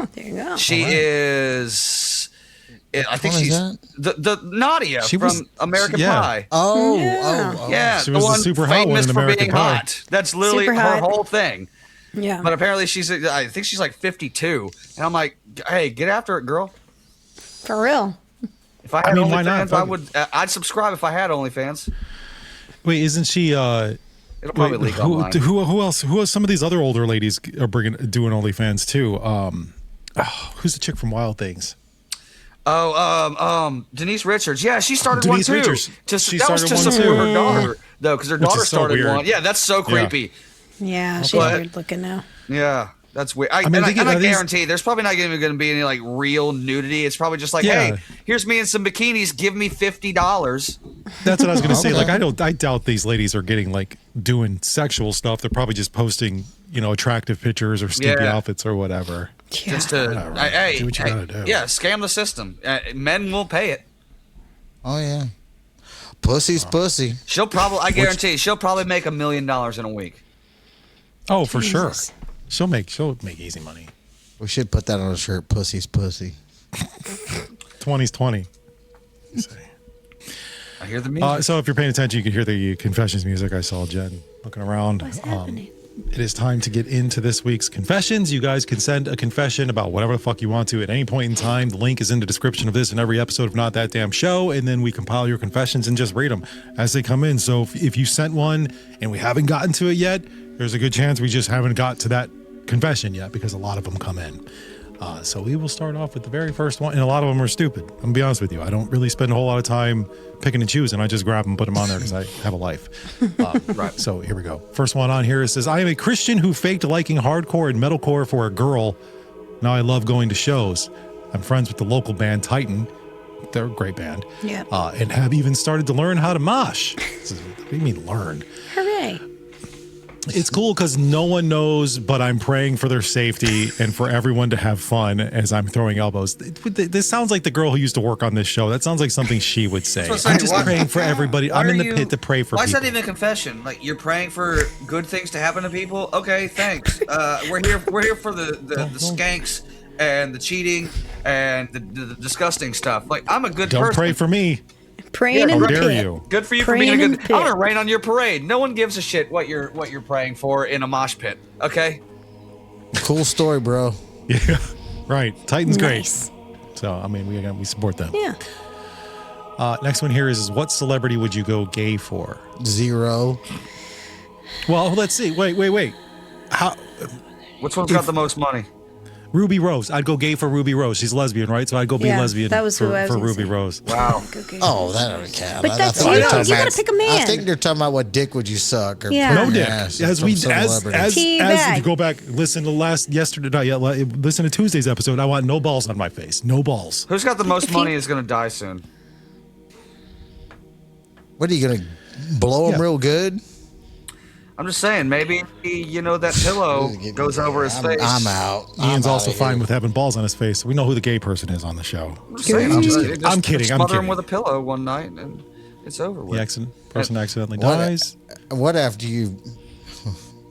S3: Oh, there you go.
S4: She is. I think
S5: one is
S4: she's
S5: that?
S4: the Nadia
S1: She
S4: from
S1: was-
S4: American
S1: yeah.
S4: Pie.
S5: Oh,
S3: Yeah.
S5: oh.
S4: Yeah,
S1: She
S4: the
S1: was the
S4: one
S1: super hot one
S4: famous
S1: in
S4: for
S1: American
S4: being
S1: Pie.
S4: hot. That's literally
S3: Super
S4: her
S3: hot.
S4: whole thing.
S3: Yeah.
S4: But apparently I think she's like 52, and I'm like, hey, get after it, girl.
S3: For real.
S4: If I had
S1: mean, why not?
S4: OnlyFans, I would. I'd subscribe if I had OnlyFans.
S1: Wait, isn't she?
S4: It'll probably leak online.
S1: Who else? Who else? Some of these other older ladies are doing OnlyFans too. Who's the chick from Wild Things?
S4: Denise Richards. Yeah, she started
S1: Denise
S4: one too.
S1: Richards. She
S4: That was
S1: started
S4: to
S1: one
S4: support
S1: too.
S4: her daughter, though, because her
S1: Which is
S4: daughter
S1: so
S4: started
S1: weird.
S4: one. Yeah, that's so creepy.
S3: Yeah, she's
S4: But-
S3: weird looking now.
S4: Yeah, that's weird. I
S1: mean,
S4: I
S1: are these-
S4: guarantee there's probably not even going to be any like real nudity. It's probably just like,
S1: Yeah.
S4: hey, here's me in some bikinis. Give me $50.
S1: That's what I was going to say.
S5: Okay.
S1: Like, I doubt these ladies are getting like doing sexual stuff. They're probably just posting, attractive pictures or skimpy
S4: Yeah.
S1: outfits or whatever.
S3: Yeah.
S4: Just to
S1: Whatever.
S4: hey,
S1: Do what you gotta do.
S4: yeah, scam the system. Men will pay it.
S5: Oh, yeah. Pussy's pussy.
S4: She'll probably, I guarantee, she'll probably make $1 million in a week.
S1: Oh, for sure.
S3: Jesus.
S1: She'll make easy money.
S5: We should put that on a shirt. Pussy's pussy.
S1: 20's 20.
S4: I hear the music.
S1: So if you're paying attention, you can hear the confessions music. I saw Jen looking around.
S3: What's happening?
S1: It is time to get into this week's confessions. You guys can send a confession about whatever the fuck you want to at any point in time. The link is in the description of this and every episode of Not That Damn Show, and then we compile your confessions and just read them as they come in. So if you sent one and we haven't gotten to it yet, there's a good chance we just haven't got to that confession yet because a lot of them come in. So we will start off with the very first one, and a lot of them are stupid. I'm gonna be honest with you. I don't really spend a whole lot of time picking and choosing. I just grab them, put them on there because I have a life. Right. So here we go. First one on here, it says, I am a Christian who faked liking hardcore and metalcore for a girl. Now I love going to shows. I'm friends with the local band Titan. They're a great band.
S3: Yeah.
S1: And have even started to learn how to mosh. This is, what do you mean learn?
S3: Hooray.
S1: It's cool because no one knows, but I'm praying for their safety and for everyone to have fun as I'm throwing elbows. This sounds like the girl who used to work on this show. That sounds like something she would say.
S4: That's what I'm
S1: I'm just
S4: saying.
S1: praying for everybody.
S4: Why
S1: I'm in
S4: are
S1: the
S4: you-
S1: pit to pray for
S4: Why is
S1: people.
S4: that even a confession? Like you're praying for good things to happen to people? Okay, thanks. We're here for the skanks and the cheating and the disgusting stuff. Like I'm a good
S1: Don't
S4: person.
S1: pray for me.
S3: Praying
S4: Yeah,
S3: in
S1: How
S3: the
S1: dare
S3: pit.
S1: you?
S4: Good for you
S3: Praying
S4: for being
S3: in
S4: a good.
S3: the
S4: I'm
S3: pit.
S4: gonna rain on your parade. No one gives a shit what you're praying for in a mosh pit. Okay.
S5: Cool story, bro.
S1: Yeah, right. Titan's
S3: Nice.
S1: great. So I mean, we support them.
S3: Yeah.
S1: Next one here is what celebrity would you go gay for?
S5: 0.
S1: Well, let's see. Wait. How?
S4: Which one's got the most money?
S1: Ruby Rose. I'd go gay for Ruby Rose. She's lesbian, right? So I'd go be
S3: Yeah,
S1: lesbian
S3: that was who I was
S1: for
S3: gonna
S1: Ruby
S3: say.
S1: Rose.
S4: Wow.
S3: Okay.
S5: Oh, that doesn't count.
S3: But that's
S5: thought
S3: you.
S5: were talking
S3: You gotta
S5: about-
S3: pick a man.
S5: I think they're talking about what dick would you suck. Or
S3: Yeah.
S1: No dick.
S5: Yes,
S1: As
S5: some
S1: we
S5: celebrity.
S1: as
S3: Teabag.
S1: if you go back, listen to listen to Tuesday's episode. I want no balls on my face. No balls.
S4: Who's got the most
S3: If you-
S4: money is going to die soon?
S5: What are you gonna blow him
S1: Yeah.
S5: real good?
S4: I'm just saying, maybe, that pillow goes over his face.
S5: I'm out.
S1: Ian's
S5: I'm
S1: also
S5: outta
S1: fine
S5: here.
S1: with having balls on his face. We know who the gay person is on the show.
S4: I'm
S1: just kidding. I'm kidding.
S4: Smother him with a pillow one night and it's over with.
S1: The person accidentally
S5: What-
S1: dies.
S5: What after you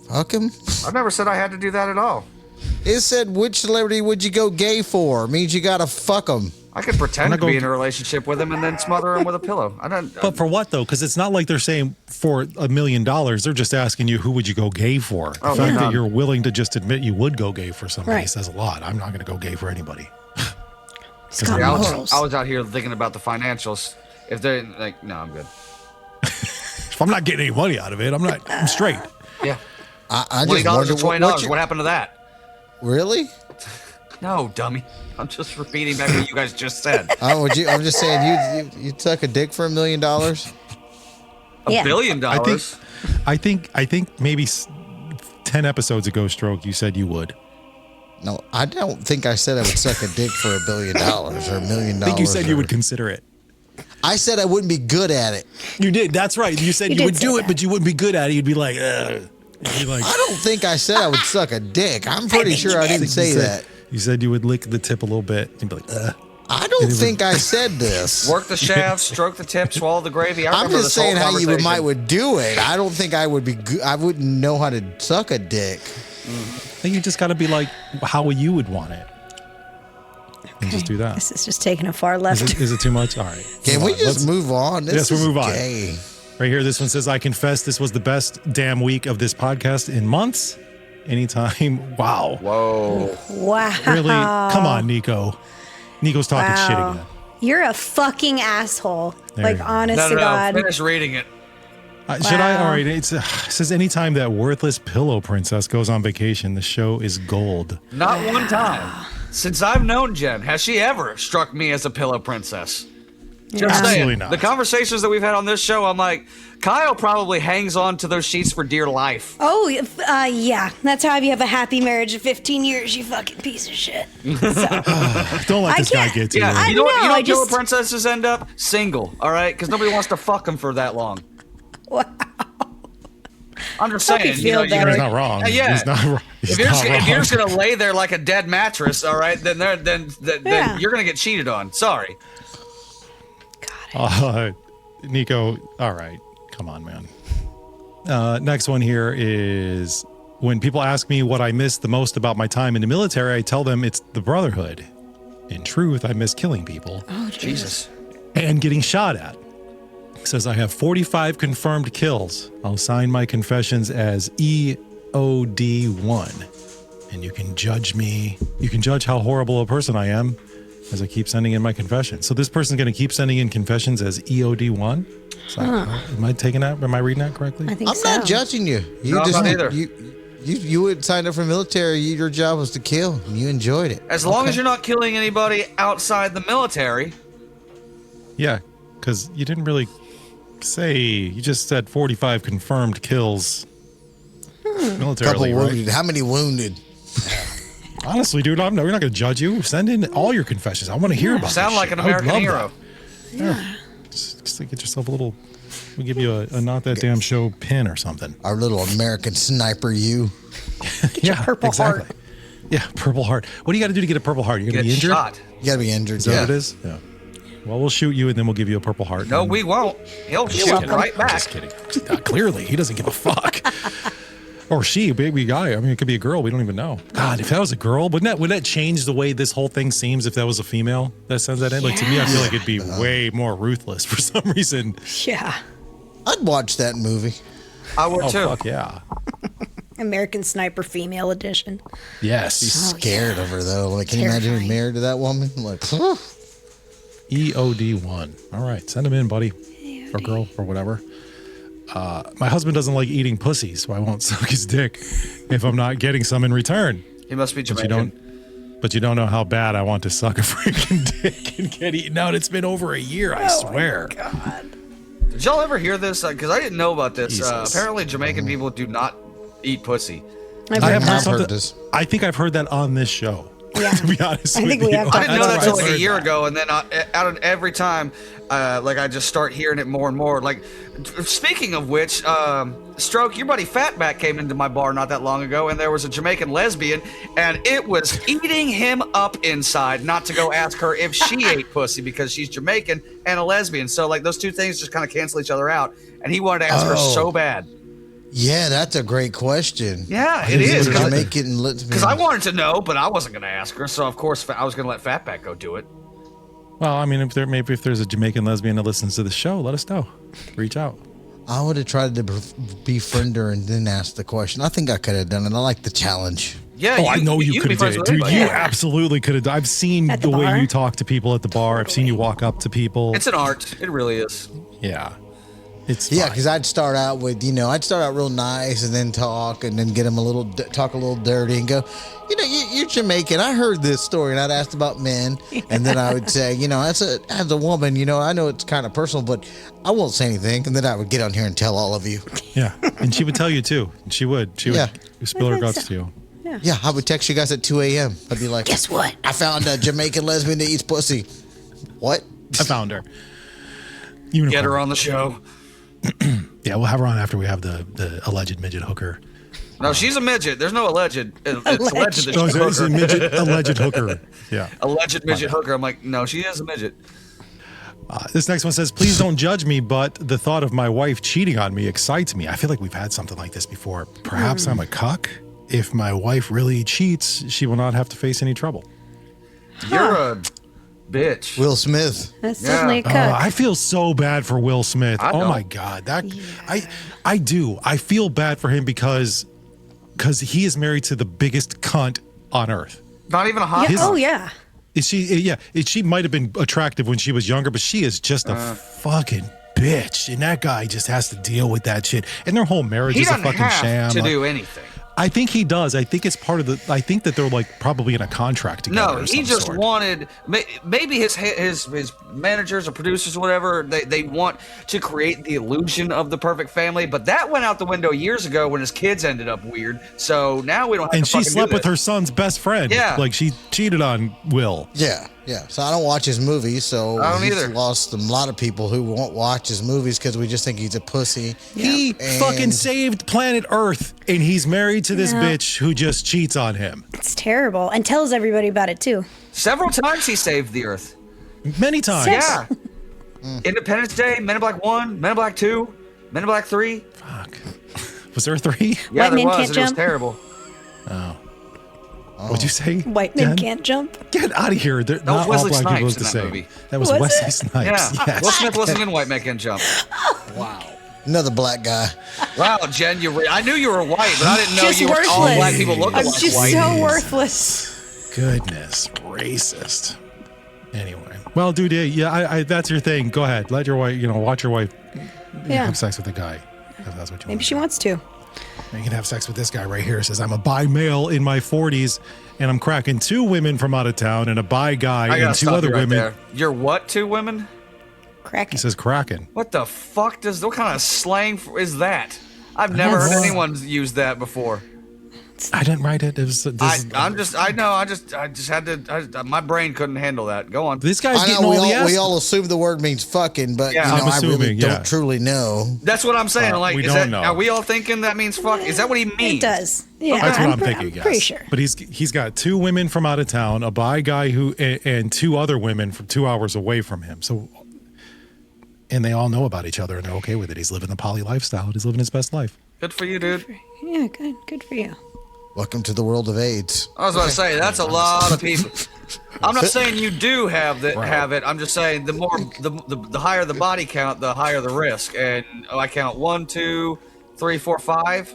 S5: fuck him?
S4: I've never said I had to do that at all.
S5: It said which celebrity would you go gay for? Means you gotta fuck him.
S4: I could pretend
S1: not
S4: to be
S1: going-
S4: in a relationship with him and then smother him with a pillow. I don't.
S1: But for what though? Because it's not like they're saying for $1 million. They're just asking you who would you go gay for. The
S4: Oh,
S1: fact
S4: yeah.
S1: that you're willing to just admit you would go gay for somebody
S3: Right.
S1: says a lot. I'm not going to go gay for anybody.
S3: It's got
S4: Yeah,
S3: morals.
S4: I was out here thinking about the financials. If they're like, no, I'm good.
S1: If I'm not getting any money out of it, I'm straight.
S4: Yeah,
S5: I
S4: $20
S5: just wonder
S4: or $20.
S5: you-
S4: What happened to that?
S5: Really?
S4: No, dummy. I'm just repeating back what you guys just said.
S5: Oh, would you? I'm just saying you suck a dick for $1 million.
S4: $1
S3: Yeah.
S4: billion.
S1: I think maybe 10 episodes ago, Stroke, you said you would.
S5: No, I don't think I said I would suck a dick for $1 billion or $1 million.
S1: I think you said you would consider it.
S5: I said I wouldn't be good at it.
S1: You did. That's right. You said
S3: You
S1: you
S3: did
S1: would
S3: say
S1: do it,
S3: that.
S1: but you wouldn't be good at it. You'd be like, ugh. You'd be like,
S5: I don't think I said I would suck a dick. I'm pretty sure I didn't say that.
S1: You said you would lick the tip a little bit. You'd be like, ugh.
S5: I don't think I said this.
S4: Work the shaft, stroke the tip, swallow the gravy. I
S5: I'm
S4: remember
S5: just
S4: this whole
S5: saying how you
S4: conversation.
S5: would do it. I don't think I would be. I wouldn't know how to suck a dick.
S1: I think you just got to be like how you would want it. And just do that.
S3: This is just taking a far left.
S1: Is it too much? All right.
S5: Can
S1: Move
S5: we
S1: on.
S5: just
S1: Let's-
S5: move on? This
S1: Yes, we'll
S5: is
S1: move on.
S5: gay.
S1: Right here, this one says, I confess this was the best damn week of this podcast in months. Anytime. Wow.
S4: Whoa.
S3: Wow.
S1: Really? Come on, Nico. Nico's talking shit
S3: Wow.
S1: again.
S3: You're a fucking asshole.
S1: There
S3: Like,
S1: you go.
S3: honest
S4: No,
S3: to
S4: no,
S3: God.
S4: no. Finish reading it.
S1: Should I?
S3: Wow.
S1: All right. It says, anytime that worthless pillow princess goes on vacation, the show is gold.
S4: Not one time. Since I've known Jen, has she ever struck me as a pillow princess? Just
S1: Absolutely
S4: saying.
S1: not.
S4: The conversations that we've had on this show, I'm like, Kyle probably hangs on to those sheets for dear life.
S3: Oh, yeah. That's how you have a happy marriage of 15 years, you fucking piece of shit. So,
S1: Don't let
S3: I
S1: this guy
S3: can't-
S1: get to
S4: Yeah,
S1: you.
S4: you know what?
S3: know,
S4: You know
S3: I
S4: what pillow
S3: just-
S4: princesses end up? Single, all right? Because nobody wants to fuck them for that long.
S3: wow.
S4: I'm just
S3: Hope you
S4: saying.
S3: feel better.
S1: He's not wrong.
S4: Yeah.
S1: He's not wrong. He's
S4: If you're,
S1: not
S4: if you're
S1: wrong.
S4: just gonna lay there like a dead mattress, all right, then
S3: Yeah.
S4: you're gonna get cheated on. Sorry.
S1: Nico, all right. Come on, man. Next one here is when people ask me what I miss the most about my time in the military, I tell them it's the brotherhood. In truth, I miss killing people
S3: Oh, Jesus.
S1: and getting shot at. It says I have 45 confirmed kills. I'll sign my confessions as EOD1. And you can judge me. You can judge how horrible a person I am as I keep sending in my confessions. So this person's going to keep sending in confessions as EOD1. So am I taking that? Am I reading that correctly?
S3: I think
S5: I'm
S3: so.
S5: not judging you. You
S4: No, I'm
S5: just
S4: not either.
S5: you would sign up for military. Your job was to kill. And you enjoyed it.
S4: As long as you're not killing anybody outside the military.
S1: Yeah, because you didn't really say. You just said 45 confirmed kills.
S5: Couple
S1: Militarily, right?
S5: wounded. How many wounded?
S1: Honestly, dude, we're not going to judge you. Send in all your confessions. I want to hear about.
S4: Sound
S1: this
S4: like
S1: shit.
S4: an
S1: I would
S4: American
S1: love
S4: hero.
S1: that. Just get yourself a little. We'll give you a not that damn show pin or something.
S5: Our little American sniper. You.
S1: Yeah,
S3: purple
S1: exactly.
S3: heart.
S1: Yeah, purple heart. What do you got to do to get a purple heart? You're going
S4: Get
S1: to be injured.
S4: shot.
S5: You gotta be injured.
S1: Is that
S5: Yeah.
S1: what it is? Yeah. Well, we'll shoot you and then we'll give you a purple heart.
S4: No,
S1: And-
S4: we won't. He'll shoot
S3: welcome.
S4: right
S1: I'm
S4: back.
S1: just kidding. Clearly, he doesn't give a fuck. Or she, baby guy. I mean, it could be a girl. We don't even know. God, if that was a girl, wouldn't that change the way this whole thing seems? If that was a female that sends that in, like to me, I feel like it'd be way more ruthless for some reason.
S3: Yeah.
S5: I'd watch that movie.
S4: I would
S1: Oh
S4: too.
S1: fuck yeah,
S3: American Sniper Female Edition.
S1: yes.
S5: Scared of her though. Like, can you imagine being
S3: Terrifying.
S5: married to that woman? Like,
S1: EOD1. All right, send him in, buddy, or girl, or whatever. My husband doesn't like eating pussy, so I won't suck his dick if I'm not getting some in return.
S4: He must be
S1: But you
S4: Jamaican.
S1: don't. but you don't know how bad I want to suck a freaking dick and get eaten out. It's been over a year, I swear.
S4: Did y'all ever hear this? Because I didn't know about this.
S1: Jesus.
S4: Apparently, Jamaican people do not eat pussy.
S1: I have
S5: I've
S1: heard
S5: heard this.
S1: I think I've heard that on this show.
S3: Yeah.
S1: To be honest
S3: I
S1: with
S3: think we
S1: you.
S3: have
S4: I didn't know that
S1: That's
S4: till
S1: where
S4: like
S1: I
S4: a year
S1: heard
S4: ago, and then out of every time, like I just start hearing it more and more. Like, speaking of which, Stroke, your buddy Fatback came into my bar not that long ago, and there was a Jamaican lesbian, and it was eating him up inside not to go ask her if she ate pussy because she's Jamaican and a lesbian. So like those two things just kind of cancel each other out, and he wanted to ask her so bad.
S5: Yeah, that's a great question.
S4: Yeah, it is.
S5: Jamaican
S4: Because I wanted to know, but I wasn't going to ask her. So, of course, I was going to let Fatback go do it.
S1: Well, I mean, if there's a Jamaican lesbian that listens to the show, let us know. Reach out.
S5: I would have tried to befriend her and then ask the question. I think I could have done it. I like the challenge.
S4: Yeah,
S1: Oh, I know you could have did it, dude. You absolutely could have. I've seen
S3: At the
S1: the way
S3: bar?
S1: you talk to people at the bar. I've seen you walk up to people.
S4: It's an art. It really is.
S1: Yeah. It's
S5: Yeah,
S1: fine.
S5: because I'd start out with, I'd start out real nice and then talk and then get them talk a little dirty and go, you're Jamaican. I heard this story and I'd ask about men. And then I would say, as a woman, I know it's kind of personal, but I won't say anything. And then I would get on here and tell all of you.
S1: Yeah, and she would tell you too. She would
S5: Yeah.
S1: spill her guts to you.
S5: Yeah, I would text you guys at 2 a.m. I'd be like,
S3: Guess what?
S5: I found a Jamaican lesbian that eats pussy. What?
S1: I found her.
S4: Get her on the show.
S1: Yeah, we'll have her on after we have the alleged midget hooker.
S4: No, she's a midget. There's no alleged. It's alleged that
S1: Oh,
S4: she's a
S1: it's a
S4: hooker.
S1: midget, alleged hooker. Yeah.
S4: Alleged midget hooker. I'm like, no, she is a midget.
S1: This next one says, please don't judge me, but the thought of my wife cheating on me excites me. I feel like we've had something like this before. Perhaps I'm a cuck. If my wife really cheats, she will not have to face any trouble.
S4: You're a bitch.
S5: Will Smith.
S3: That's definitely a
S1: Oh,
S3: cuck.
S1: I feel so bad for Will Smith.
S4: I
S1: Oh
S4: don't.
S1: my God. I do. I feel bad for him because he is married to the biggest cunt on earth.
S4: Not even a hot.
S3: Yeah, oh, yeah.
S1: She might have been attractive when she was younger, but she is just a fucking bitch. And that guy just has to deal with that shit. And their whole marriage
S4: He
S1: is a
S4: doesn't
S1: fucking
S4: have
S1: sham.
S4: to do anything.
S1: I think he does. I think it's part of the. I think that they're like probably in a contract together.
S4: No,
S1: of
S4: he
S1: some
S4: just
S1: sort.
S4: wanted maybe his managers or producers or whatever they want to create the illusion of the perfect family, but that went out the window years ago when his kids ended up weird. So now we don't have
S1: And
S4: to
S1: she
S4: fucking
S1: slept
S4: do
S1: with
S4: this.
S1: her son's best friend.
S4: Yeah.
S1: Like she cheated on Will.
S5: Yeah. So I don't watch his movies. So
S4: I don't
S5: he's
S4: either.
S5: lost a lot of people who won't watch his movies because we just think he's a pussy.
S1: He
S5: And-
S1: fucking saved planet Earth, and he's married to this
S3: Yeah.
S1: bitch who just cheats on him
S3: It's terrible. And tells everybody about it, too.
S4: Several times he saved the earth.
S1: many times.
S4: Yeah. Independence Day, Men in Black 1, Men in Black 2, Men in Black 3.
S1: Fuck. Was there 3?
S4: Yeah,
S3: White
S4: there
S3: Men
S4: was.
S3: Can't
S4: And it was
S3: Jump?
S4: terrible.
S1: What'd you say?
S3: White men
S1: Jen?
S3: can't jump.
S1: Get out of here. Not all
S4: Wesley
S1: black people
S4: Snipes
S1: look the
S4: in that
S1: same.
S4: movie.
S1: That was
S3: Was
S1: Wesley
S3: it?
S1: Snipes.
S4: Yeah.
S1: Yes.
S4: Will Smith wasn't in White Man Can Jump.
S5: Another black guy.
S4: Wow, Jen, I knew you were white, but I didn't know
S3: Just
S4: you were all
S3: worthless.
S4: black people look
S3: I'm
S4: like
S3: just
S4: white.
S3: so worthless.
S1: Goodness, racist. Anyway, well, dude, yeah, I that's your thing. Go ahead, let your wife, watch your wife
S3: Yeah.
S1: have sex with a guy. If that's what you
S3: Maybe
S1: want.
S3: she wants to.
S1: You can have sex with this guy right here. It says, I'm a bi male in my 40s, and I'm cracking 2 women from out of town and a bi guy
S4: I gotta
S1: and 2
S4: stop
S1: other
S4: you right
S1: women.
S4: there. You're what, 2 women?
S3: Crack
S1: He
S3: it.
S1: says cracking.
S4: What the fuck what kind of slang is that? I've never heard anyone use that before.
S1: I didn't write it. It was
S4: I just had to, my brain couldn't handle that. Go on.
S1: this guy's
S5: I
S1: getting
S5: know
S1: all the
S5: we
S1: ass.
S5: all assume the word means fucking, but
S4: Yeah,
S1: I'm
S5: I really
S1: assuming, yeah.
S5: don't truly know.
S4: That's what I'm saying. Like,
S1: we
S4: is
S1: don't
S4: that,
S1: know.
S4: are we all thinking that means fuck? Is that what he means?
S3: It does. Yeah.
S1: That's what I'm
S3: pre-
S1: thinking, yes.
S3: pretty sure.
S1: But he's got 2 women from out of town, a bi guy and 2 other women from 2 hours away from him. So, and they all know about each other and they're okay with it. He's living the poly lifestyle. He's living his best life.
S4: Good for you, dude.
S3: Yeah, good for you.
S5: Welcome to the world of AIDS.
S4: I was about to say that's a lot of people. I'm not saying you do have it. I'm just saying the higher the body count, the higher the risk. And I count 1, 2, 3, 4, 5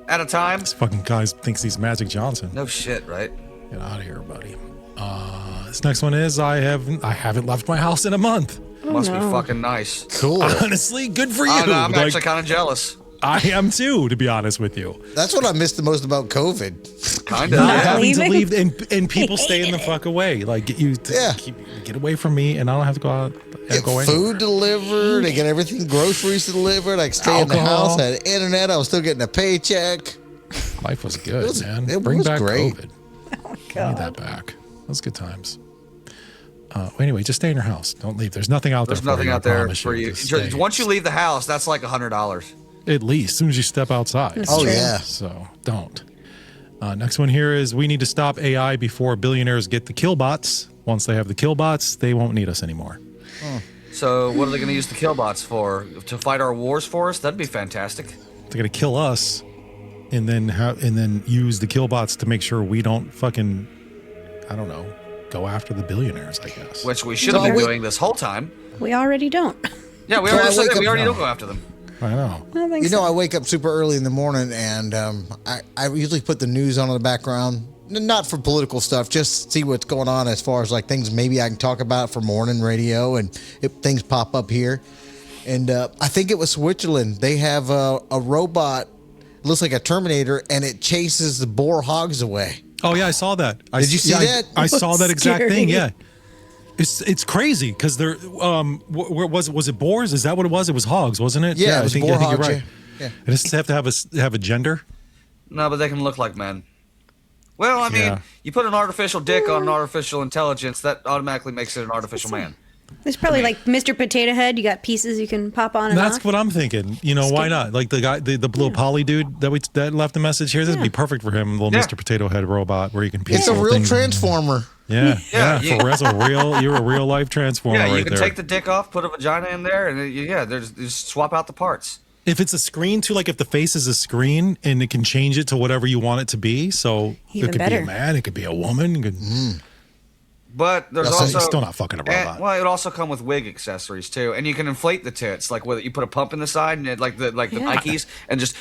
S4: at a time.
S1: This fucking guy thinks he's Magic Johnson.
S4: No shit, right?
S1: Get out of here, buddy. This next one is I haven't left my house in a month.
S4: Must be fucking nice.
S5: Cool.
S1: Honestly, good for you.
S4: I'm
S1: Like,
S4: actually kind of jealous.
S1: I am too, to be honest with you.
S5: That's what I missed the most about COVID.
S4: Kind of.
S1: Not
S4: Yeah.
S1: having to
S3: leaving?
S1: leave and people staying the fuck away. Like get away from me, and I don't have to go out.
S5: Get
S1: Go
S5: food
S1: anywhere.
S5: delivered. I get everything, groceries delivered. I could stay in the
S1: Alcohol.
S5: house. I had internet. I was still getting a paycheck.
S1: Life was good,
S5: was-
S1: man.
S5: it
S1: Bring
S5: was
S1: back
S5: great.
S1: COVID. Give me that back. Those good times. Anyway, just stay in your house. Don't leave. There's nothing out there.
S4: There's
S1: for
S4: nothing
S1: you, I
S4: out there
S1: promise
S4: for you.
S1: Just stay.
S4: Once you leave the house, that's like $100.
S1: At least, as soon as you step outside.
S3: That's
S5: Oh
S3: true.
S5: yeah.
S1: So don't. Next one here is we need to stop AI before billionaires get the kill bots. Once they have the kill bots, they won't need us anymore.
S4: So what are they going to use the kill bots for? To fight our wars for us? That'd be fantastic.
S1: They're gonna kill us, and then use the kill bots to make sure we don't fucking, I don't know, go after the billionaires. I guess.
S4: Which we should have been doing this whole time.
S3: We already don't.
S4: Yeah, we
S5: So I
S4: already,
S5: wake up
S4: we already
S5: now.
S4: don't go after them.
S1: I know.
S3: I don't think
S5: You know,
S3: so.
S5: I wake up super early in the morning, and I usually put the news on in the background, not for political stuff, just see what's going on as far as like things maybe I can talk about for morning radio, and if things pop up here. And I think it was Switzerland. They have a robot, looks like a Terminator, and it chases the boar hogs away.
S1: Oh yeah, I saw that.
S5: Did you see that?
S1: I saw that exact
S3: Scary.
S1: thing. Yeah, it's crazy because they're where was it boars? Is that what it was? It was hogs, wasn't it?
S5: Yeah, it was
S1: I
S5: boar
S1: think
S5: hogs,
S1: you're right.
S5: yeah.
S1: It doesn't have to have a gender.
S4: No, but they can look like men. Well, I mean,
S1: Yeah.
S4: you put an artificial dick on an artificial intelligence, that automatically makes it an artificial man.
S3: There's probably like Mr. Potato Head. You got pieces you can pop on and
S1: That's
S3: off.
S1: what I'm thinking. You know, why not? Like the guy, the little poly dude that left a message here. This would be perfect for him. Little
S4: Yeah.
S1: Mr. Potato Head robot where you can. piece
S5: It's a
S1: little
S5: real
S1: things.
S5: transformer.
S1: Yeah,
S4: Yeah,
S1: yeah. For real, you're a real life transformer
S4: Yeah, you
S1: right
S4: can
S1: there.
S4: take the dick off, put a vagina in there, and just swap out the parts.
S1: If it's a screen too, like if the face is a screen and it can change it to whatever you want it to be. So
S3: Even
S1: it could be
S3: better.
S1: a man, it could be a woman. It could,
S4: But there's
S5: That's-
S4: also
S1: you're still not fucking a
S4: and-
S1: robot.
S4: well, it also come with wig accessories too, and you can inflate the tits, like whether you put a pump in the side and it, like the
S3: Yeah.
S4: Nikes, and just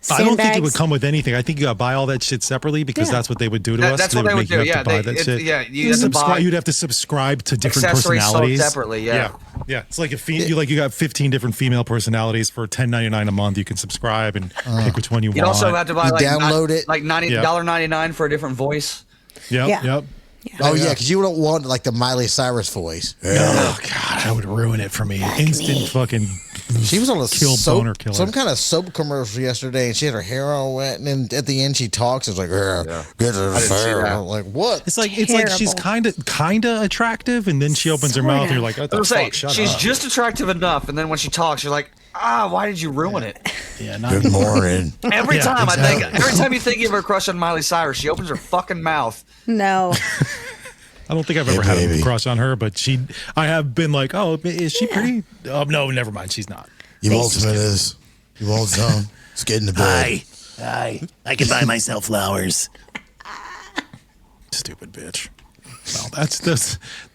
S1: I don't think it
S3: Sandbags.
S1: would come with anything. I think you got to buy all that shit separately because
S3: Yeah.
S1: that's what they would do to us.
S4: that's what they would
S1: make you
S4: do.
S1: have
S4: Yeah,
S1: to buy
S4: they-
S1: that
S4: it-
S1: shit.
S4: yeah, you have to buy
S1: You'd have to subscribe to different
S4: accessories sold
S1: personalities
S4: separately, yeah.
S1: yeah. It's like if you got 15 different female personalities for $10.99 a month. You can subscribe and pick which one you
S4: You'd
S1: want.
S4: also have to buy
S5: You
S4: like
S5: download it.
S4: like $90.99 for a different voice.
S1: Yep,
S3: Yeah.
S1: yep.
S5: Oh yeah, because you don't want like the Miley Cyrus voice.
S1: Oh god, that would ruin it for me. Instant fucking.
S5: She was on a
S1: Kill boner
S5: soap,
S1: killer.
S5: some kind of soap commercial yesterday, and she had her hair all wet, and then at the end she talks. It's like, get to the
S4: I didn't see
S5: fair.
S4: that.
S5: I'm like, what?
S1: It's like she's
S3: Terrible.
S1: kind of attractive, and then she opens her mouth, and you're like, what
S4: I
S1: the
S4: was saying,
S1: fuck? Shut
S4: she's
S1: up.
S4: just attractive enough, and then when she talks, you're like, why did you ruin it?
S1: Yeah, not
S5: Good morning.
S4: Every
S1: Yeah,
S4: time
S1: exactly.
S4: every time you think you have a crush on Miley Cyrus, she opens her fucking mouth.
S3: No.
S1: I don't think I've ever had a
S5: baby.
S1: crush on her, but I have been like, oh, is she pretty? Oh, no, never mind. She's not.
S5: You ultimate is. You won't zone. Let's get in the bed.
S6: Hi. I can buy myself flowers.
S1: Stupid bitch. Well,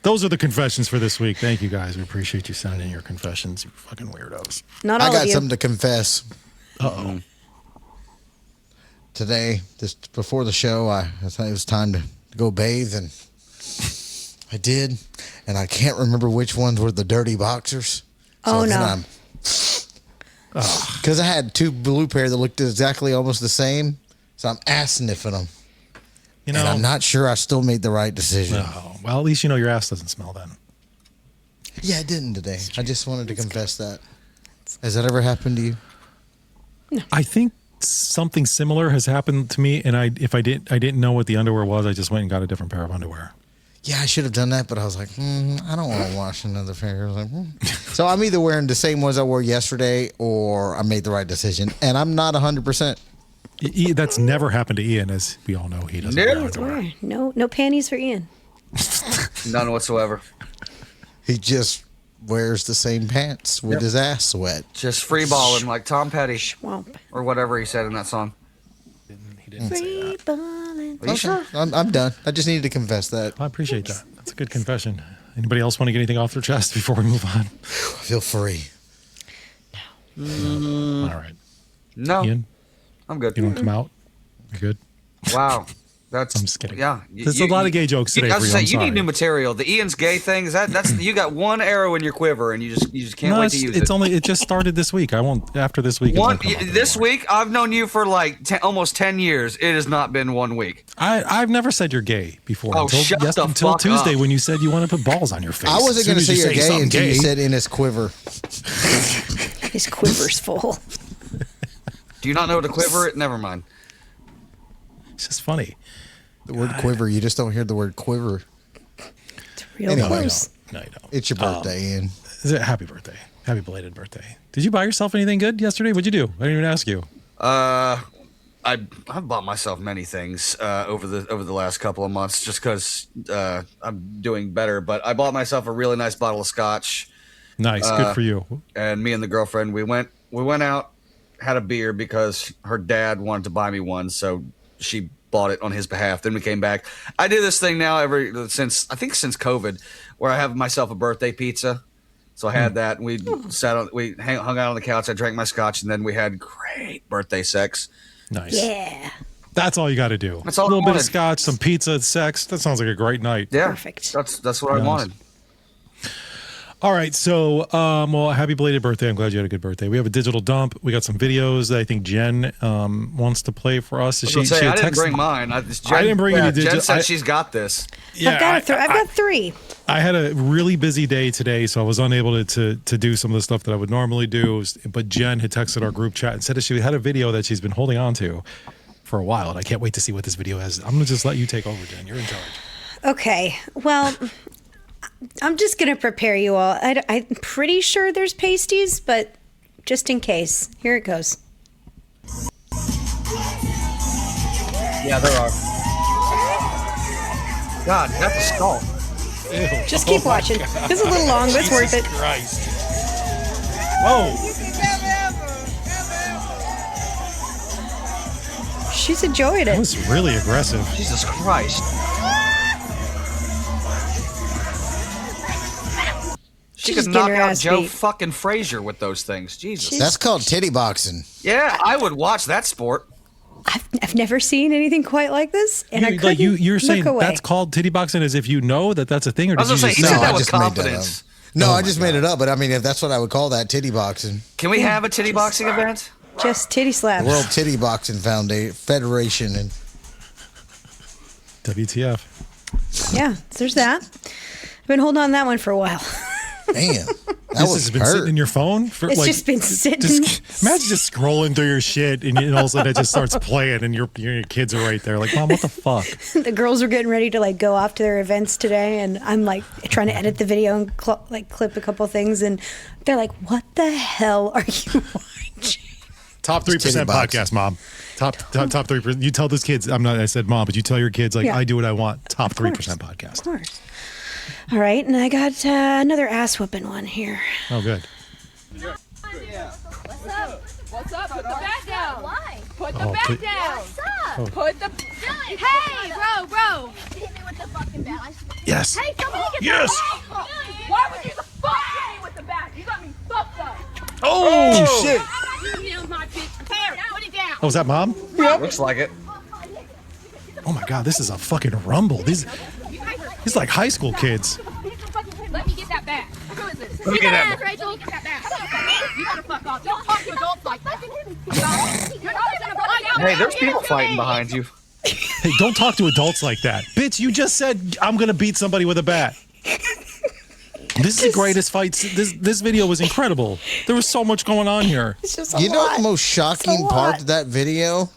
S1: those are the confessions for this week. Thank you guys. We appreciate you sending in your confessions. You fucking weirdos.
S3: Not
S5: I
S3: all
S5: got
S3: of you.
S5: something to confess.
S1: Uh-oh.
S5: Today, just before the show, I thought it was time to go bathe, and I did, and I can't remember which ones were the dirty boxers.
S3: Oh, no.
S5: Because I had two blue pair that looked exactly almost the same, so I'm ass sniffing them.
S1: You know,
S5: And I'm not sure I still made the right decision.
S1: Oh, well, at least you know your ass doesn't smell then.
S5: Yeah, I didn't today. I just wanted to confess that. Has that ever happened to you?
S1: I think something similar has happened to me, and I didn't know what the underwear was. I just went and got a different pair of underwear.
S5: Yeah, I should have done that, but I was like, I don't want to wash another pair. I was like, So I'm either wearing the same ones I wore yesterday, or I made the right decision, and I'm not 100%.
S1: That's never happened to Ian, as we all know. He doesn't
S4: No.
S1: wear underwear.
S3: Where? No panties for Ian.
S4: None whatsoever.
S5: He just wears the same pants with his ass wet.
S4: Just free balling like Tom Petty
S3: Womp.
S4: or whatever he said in that song.
S1: He didn't say
S3: Free
S1: that.
S3: ballin'.
S4: Are you sure?
S5: I'm done. I just needed to confess that.
S1: I appreciate that. That's a good confession. Anybody else want to get anything off their chest before we move on?
S5: I feel free.
S1: All right.
S4: No,
S1: Ian,
S4: I'm good.
S1: you want to come out? You good?
S4: Wow. I'm
S1: just kidding.
S4: Yeah,
S1: There's a lot of gay jokes today.
S4: I was
S1: for you.
S4: say
S1: I'm
S4: you
S1: sorry.
S4: need new material. The Ian's gay thing that's you got one arrow in your quiver, and you just can't
S1: No,
S4: wait to use
S1: it's
S4: it.
S1: only it just started this week. I won't after this week. It won't come up
S4: This
S1: anymore.
S4: week I've known you for like almost 10 years. It has not been 1 week.
S1: I've never said you're gay before
S4: Oh, shut the
S1: until
S4: fuck
S1: Tuesday
S4: up.
S1: when you said you want to put balls on your face.
S5: I wasn't going to say you're gay
S1: something
S5: until you
S1: gay.
S5: said in his quiver.
S3: His quiver's full.
S4: Do you not know what a quiver is? Never mind.
S1: It's just funny.
S5: The word quiver, you just don't hear the word quiver.
S3: It's real
S5: Anyway.
S3: close.
S1: No, you don't.
S5: It's your birthday, Ian.
S1: Is it happy birthday? Happy belated birthday. Did you buy yourself anything good yesterday? What'd you do? I didn't even ask you.
S4: I've bought myself many things over the last couple of months just because I'm doing better. But I bought myself a really nice bottle of scotch,
S1: Nice, good for you.
S4: and me and the girlfriend we went out, had a beer because her dad wanted to buy me one, so she bought it on his behalf. Then we came back. I do this thing now since COVID, where I have myself a birthday pizza. So I had that, and we hung out on the couch. I drank my scotch, and then we had great birthday sex.
S1: Nice.
S3: Yeah.
S1: That's all you got to do.
S4: That's all
S1: A little
S4: I
S1: bit of
S4: wanted.
S1: scotch, some pizza, sex. That sounds like a great night.
S4: Yeah,
S3: Perfect.
S4: That's what I
S1: Nice.
S4: wanted.
S1: All right, so well, happy belated birthday. I'm glad you had a good birthday. We have a digital dump. We got some videos that I think Jen wants to play for us.
S4: I didn't bring mine. I didn't
S1: bring any
S4: Jen
S1: digital-
S4: said she's got this.
S1: Yeah,
S3: I've got three.
S1: I had a really busy day today, so I was unable to do some of the stuff that I would normally do. But Jen had texted our group chat and said that she had a video that she's been holding on to for a while, and I can't wait to see what this video is. I'm gonna just let you take over, Jen. You're in charge.
S3: Okay. Well, I'm just going to prepare you all. I'm pretty sure there's pasties, but just in case, here it goes.
S4: Yeah, there are. God, that's a skull.
S3: Just keep watching. This is a little long, but it's worth it.
S1: Christ. Whoa.
S3: She's enjoyed
S1: That
S3: it.
S1: was really aggressive.
S4: Jesus Christ. She
S3: She's
S4: could
S3: getting
S4: knock
S3: her
S4: out
S3: ass
S4: Joe
S3: beat.
S4: fucking Frazier with those things. Jesus.
S5: That's called titty boxing.
S4: Yeah, I would watch that sport.
S3: I've never seen anything quite like this, and I couldn't
S1: You're
S3: look
S1: saying
S3: away.
S1: that's called titty boxing as if you know that that's a thing, or
S4: I was
S1: did you
S4: gonna say, he
S1: just
S4: said
S1: know?
S4: that
S5: I
S4: with
S5: just made that
S4: confidence.
S5: No,
S1: Oh
S5: I
S1: my
S5: just made it up, but I mean, if that's what I would call that, titty boxing.
S4: Can we have a titty boxing event?
S3: Just titty slaps.
S5: World Titty Boxing Federation. And
S1: WTF?
S3: Yeah, there's that. I've been holding on to that one for a while.
S5: damn, that
S1: This
S5: was
S1: has been
S5: hurt.
S1: sitting in your phone for
S3: It's
S1: like.
S3: just been sitting.
S1: Imagine just scrolling through your shit, and all of a sudden it just starts playing, and your kids are right there, like, Mom, what the fuck?
S3: The girls are getting ready to like go off to their events today, and I'm like trying to edit the video and clip a couple things, and they're like, "What the hell are you watching?"
S1: Top 3%
S5: titty box.
S1: podcast, Mom. Top 3%. You tell those kids. I said Mom, but you tell your kids like
S3: Yeah.
S1: I do what I want. Top
S3: Of course.
S1: 3% podcast.
S3: Of course. All right, and I got another ass whooping one here.
S1: Oh, good.
S7: What's up? Put the bat down. Why? Put the
S1: Oh,
S7: bat
S1: please.
S7: down.
S3: Oh.
S7: What's up? Put the. Hey, bro.
S8: Hit me with the fucking bat.
S1: Yes.
S7: Hey, somebody get
S1: Yes.
S7: the bat. Why would you the fuck hit me with the bat? You got me fucked up.
S1: Oh, shit.
S7: You nailed my bitch. Here, put it down.
S1: Oh, was that Mom?
S4: Looks like it.
S1: Oh my God, this is a fucking rumble. These like high school kids.
S7: Let me get that bat. Who is this?
S4: Let me get that.
S7: Rachel. Get that bat. You gotta fuck off. Don't talk to adults like that. You're not gonna fuck out.
S4: Hey, there's people fighting behind you.
S1: Hey, don't talk to adults like that. Bitch, you just said I'm going to beat somebody with a bat. This is the greatest fights. This video was incredible. There was so much going on here.
S3: It's just a
S5: You know
S3: lot.
S5: the most shocking
S3: It's a
S5: part
S3: lot.
S5: of that video?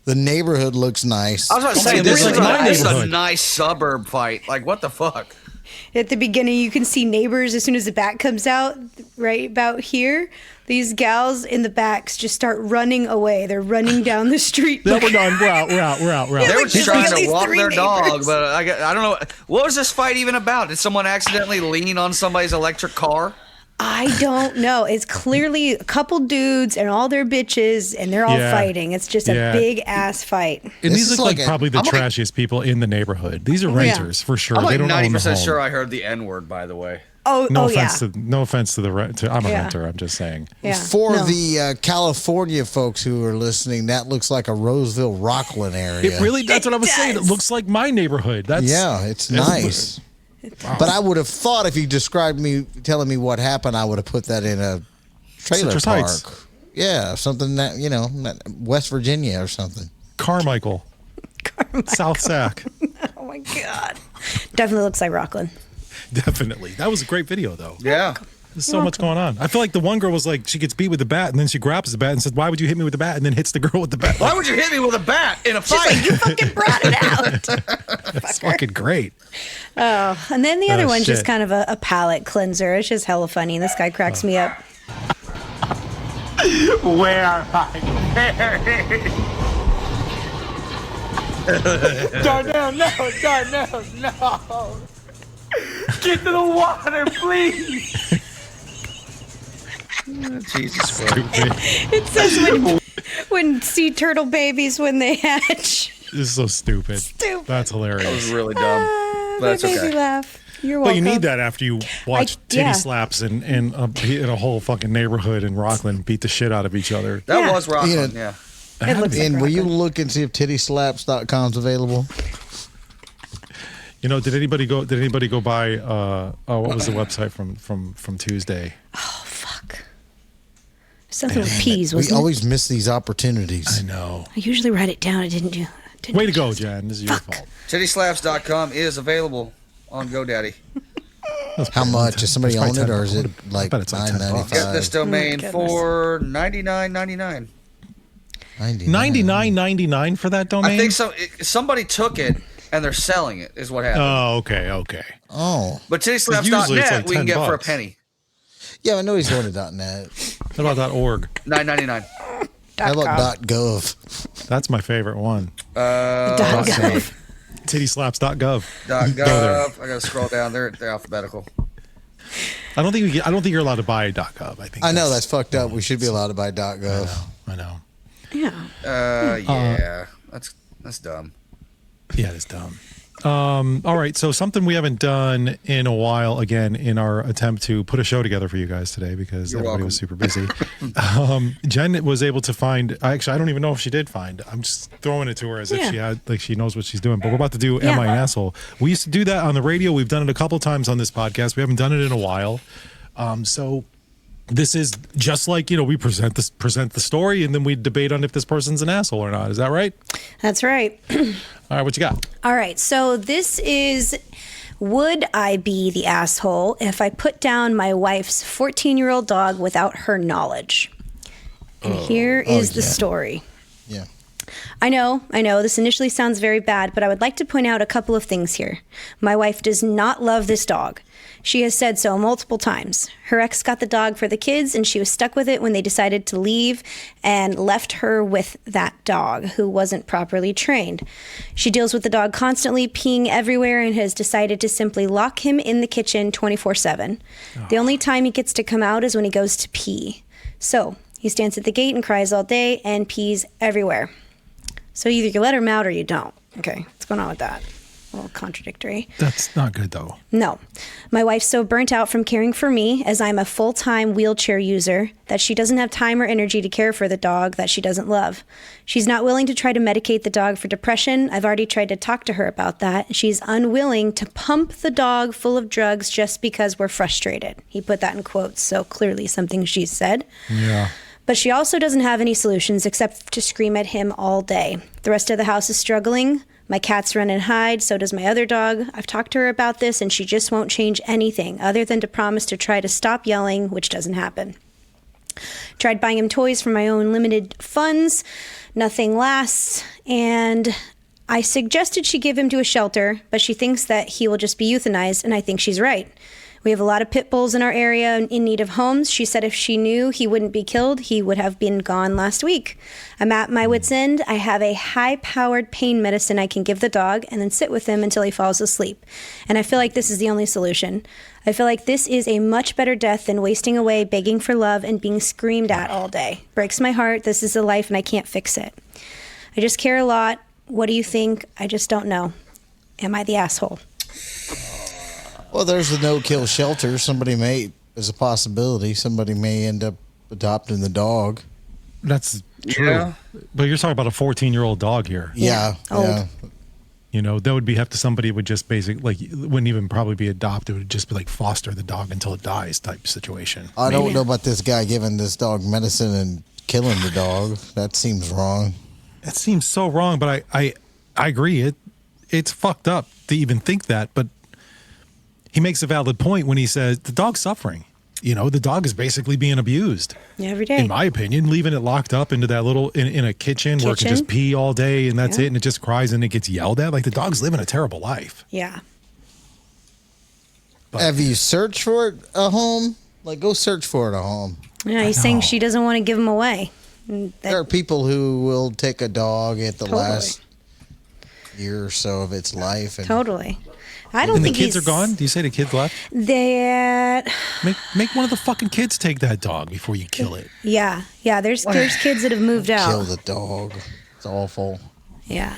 S5: The neighborhood looks nice.
S4: I was about to say,
S1: It's
S4: this
S1: like
S4: is
S1: my
S4: this is a
S1: neighborhood.
S4: nice suburb fight. Like, what the fuck?
S3: At the beginning, you can see neighbors as soon as the bat comes out, right about here. These gals in the backs just start running away. They're running down the street.
S1: No, we're done. We're out.
S4: They were
S3: like,
S4: just
S3: there's
S4: trying
S3: at
S4: to
S3: least
S4: walk
S3: 3
S4: their dog,
S3: neighbors.
S4: but I don't know. What was this fight even about? Did someone accidentally lean on somebody's electric car?
S3: I don't know. It's clearly a couple dudes and all their bitches, and they're all
S1: Yeah.
S3: fighting. It's just a
S1: Yeah.
S3: big ass fight.
S1: And
S5: This
S1: these
S5: is
S1: look like
S5: like a-
S1: probably the
S4: I'm like-
S1: trashiest people in the neighborhood. These are renters for sure.
S4: I'm
S1: they
S4: like
S1: don't own the
S4: 90%
S1: home.
S4: sure I heard the N word, by the way.
S1: No
S3: yeah.
S1: offense to the rent. I'm a
S3: Yeah.
S1: renter. I'm just saying.
S3: Yeah.
S5: For
S3: No.
S5: the California folks who are listening, that looks like a Roseville, Rockland area.
S1: It really. That's what I was saying. It
S3: does.
S1: looks like my neighborhood. That's
S5: Yeah, it's nice. But I would have thought if you described telling me what happened, I would have put that in a trailer
S1: Citrus
S5: park.
S1: Heights.
S5: Yeah, something that, West Virginia or something.
S1: Carmichael. South Sac.
S3: Oh my God. Definitely looks like Rockland.
S1: Definitely. That was a great video, though.
S4: Yeah.
S1: There's so much going on. I feel like the one girl was like, she gets beat with the bat, and then she grabs the bat and says, "Why would you hit me with the bat?" And then hits the girl with the bat.
S4: Why would you hit me with a bat in a fight?
S3: You fucking brought it out.
S1: It's fucking great.
S3: Oh, and then the other
S1: Oh,
S3: one's just
S1: shit.
S3: kind of a palate cleanser. It's just hella funny. This guy cracks me up.
S8: Where am I? Darnell, no, Darnell, no. Get to the water, please.
S4: Jesus Christ.
S3: It says when sea turtle babies when they hatch.
S1: This is so stupid.
S3: Stupid.
S1: That's
S4: That was
S1: hilarious.
S4: really dumb.
S3: My
S4: But that's
S3: baby
S4: okay.
S3: laugh. You're
S1: But
S3: welcome.
S1: you need that after you watch titty
S3: yeah.
S1: slaps in a whole fucking neighborhood in Rockland beat the shit out of each other.
S4: That
S3: Yeah.
S4: was Rockland,
S5: Yeah.
S4: yeah.
S3: It looks like
S5: And will you
S3: Rockland.
S5: look and see if tittyslaps.com's available?
S1: You know, did anybody go by what was the website from Tuesday?
S3: Oh, fuck. Something with peas,
S5: We
S3: wasn't it?
S5: always miss these opportunities.
S1: I know.
S3: I usually write it down. I didn't do. Didn't
S1: Way to
S3: do
S1: go,
S3: justice.
S1: Jen. This is your fault.
S4: TittySlaps.com is available on GoDaddy.
S5: How much? Does somebody
S1: That's
S5: own
S1: probably
S5: it, or is
S1: 10
S5: it like
S1: bet it's like $10.
S4: Get this
S5: $9.95?
S4: domain
S3: goodness.
S4: for $99.99.
S1: $99.99 for that domain?
S4: I think so. Somebody took it and they're selling it. Is what happened.
S1: Oh, okay.
S5: Oh,
S4: But
S1: usually it's
S4: TittySlaps.net
S1: like
S4: we can get for a
S1: $10.
S4: penny.
S5: yeah, I know he's going to .net.
S1: What about .org?
S4: $9.99.
S5: How about .gov?
S1: That's my favorite one.
S3: .gov.
S1: Tittyslaps.gov.
S4: .gov.
S1: there.
S4: I gotta scroll down. They're alphabetical.
S1: I don't think you're allowed to buy .gov. I think.
S5: I know that's fucked up. We should be allowed to buy .gov.
S1: I know.
S3: Yeah.
S4: Yeah. That's dumb.
S1: Yeah, it's dumb. All right, so something we haven't done in a while, again, in our attempt to put a show together for you guys today because
S4: You're
S1: everybody
S4: welcome.
S1: was super busy. Jen was able to find. Actually, I don't even know if she did find. I'm just throwing it to her as if
S3: Yeah.
S1: she knows what she's doing. But we're about to do
S3: Yeah.
S1: "Am I an Asshole?" We used to do that on the radio. We've done it a couple times on this podcast. We haven't done it in a while. So this is just like, we present the story and then we debate on if this person's an asshole or not. Is that right?
S3: That's right.
S1: All right, what you got?
S3: All right. So this is, would I be the asshole if I put down my wife's 14-year-old dog without her knowledge? And here is the
S5: yeah.
S3: story.
S5: Yeah.
S3: I know, this initially sounds very bad, but I would like to point out a couple of things here. My wife does not love this dog. She has said so multiple times. Her ex got the dog for the kids, and she was stuck with it when they decided to leave and left her with that dog, who wasn't properly trained. She deals with the dog constantly, peeing everywhere, and has decided to simply lock him in the kitchen 24/7. The only time he gets to come out is when he goes to pee. So he stands at the gate and cries all day and pees everywhere. So either you let him out or you don't. Okay, what's going on with that? A little contradictory.
S1: That's not good, though.
S3: No. My wife's so burnt out from caring for me, as I'm a full-time wheelchair user, that she doesn't have time or energy to care for the dog that she doesn't love. She's not willing to try to medicate the dog for depression. I've already tried to talk to her about that. She's unwilling to pump the dog full of drugs just because we're frustrated. He put that in quotes, so clearly something she said.
S1: Yeah.
S3: But she also doesn't have any solutions except to scream at him all day. The rest of the house is struggling. My cats run and hide, so does my other dog. I've talked to her about this, and she just won't change anything other than to promise to try to stop yelling, which doesn't happen. Tried buying him toys from my own limited funds. Nothing lasts. And I suggested she give him to a shelter, but she thinks that he will just be euthanized, and I think she's right. We have a lot of pit bulls in our area in need of homes. She said if she knew he wouldn't be killed, he would have been gone last week. I'm at my wit's end. I have a high-powered pain medicine I can give the dog and then sit with him until he falls asleep. And I feel like this is the only solution. I feel like this is a much better death than wasting away begging for love and being screamed at all day. Breaks my heart. This is a life and I can't fix it. I just care a lot. What do you think? I just don't know. Am I the asshole?
S5: Well, there's the no-kill shelter. There's a possibility. Somebody may end up adopting the dog.
S1: That's true.
S4: Yeah.
S1: But you're talking about a 14-year-old dog here.
S5: Yeah.
S3: Old.
S1: You know, that would be have to somebody would just basically like wouldn't even probably be adopted. It would just be like foster the dog until it dies type situation.
S5: I don't know about this guy giving this dog medicine and killing the dog. That seems wrong.
S1: That seems so wrong, but I agree. It's fucked up to even think that, but he makes a valid point when he says the dog's suffering. You know, the dog is basically being abused.
S3: Yeah, every day.
S1: In my opinion, leaving it locked up into that little in a kitchen where it can just pee all day and that's it, and it just cries and it gets yelled at. Like the dog's living a terrible life.
S3: Yeah.
S1: But,
S5: Have you searched for it a home? Like, go search for it a home.
S3: Yeah, he's saying she doesn't want to give him away.
S5: There are people who will take a dog at the
S3: Totally.
S5: last year or so of its life. And
S3: Totally. I don't
S1: and the
S3: think
S1: kids are gone? Do you say the kids left?
S3: That
S1: Make one of the fucking kids take that dog before you kill it.
S3: yeah. There's kids that have moved out.
S5: kill the dog. It's awful.
S3: Yeah.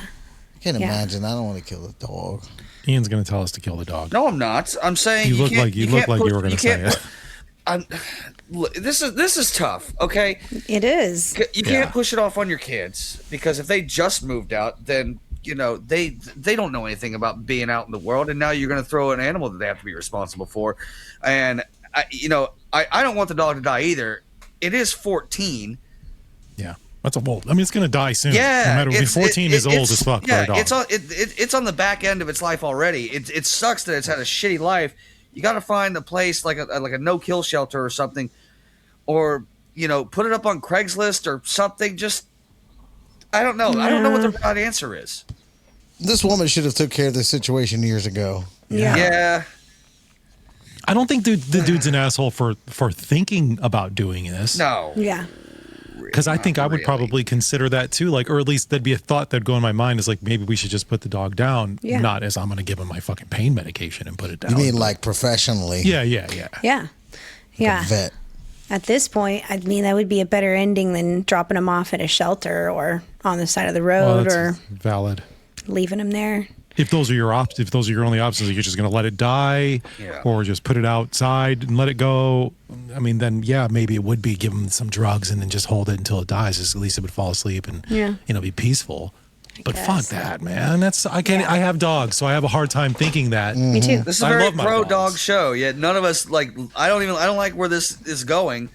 S5: I can't
S3: Yeah.
S5: imagine. I don't want to kill the dog.
S1: Ian's going to tell us to kill the dog.
S4: No, I'm not. I'm saying
S1: You look
S4: can't-
S1: like you look
S4: can't
S1: like
S4: put-
S1: you were going to say
S4: can't
S1: it.
S4: look, this is tough. Okay,
S3: It is.
S4: you can't push it off on your kids because if they just moved out, then you know they don't know anything about being out in the world, and now you're going to throw an animal that they have to be responsible for, and I don't want the dog to die either. It is 14.
S1: Yeah. That's a bold. I mean, it's going to die soon.
S4: Yeah,
S1: No matter what. 14 is old as fuck for a dog.
S4: it's on the back end of its life already. It sucks that it's had a shitty life. You got to find a place like a no-kill shelter or something, or put it up on Craigslist or something. Just I don't know. I don't know what the right answer is.
S5: This woman should have took care of this situation years ago.
S4: Yeah.
S1: I don't think the dude's an asshole for thinking about doing this.
S4: No.
S3: Yeah.
S1: Because I think I would
S4: really.
S1: probably consider that too. Like, or at least that'd be a thought that'd go in my mind is like, maybe we should just put the dog down.
S3: Yeah.
S1: Not as I'm going to give him my fucking pain medication and put it down.
S5: You mean like professionally?
S1: Yeah.
S3: Yeah. Yeah.
S5: Vet.
S3: At this point, I mean, that would be a better ending than dropping him off at a shelter or on the side of the
S1: Well,
S3: road
S1: that's
S3: or
S1: valid.
S3: leaving him there.
S1: If those are your if those are your only options, you're just going to let it die, or just put it outside and let it go. I mean, then maybe it would be give him some drugs and then just hold it until it dies. At least it would fall asleep and be peaceful. But fuck that, man. I can't. I have dogs, so I have a hard time thinking that.
S3: Me too.
S4: This is a
S1: I
S4: very
S1: love my
S4: pro
S1: dogs.
S4: dog show. Yet none of us like. I don't like where this is going.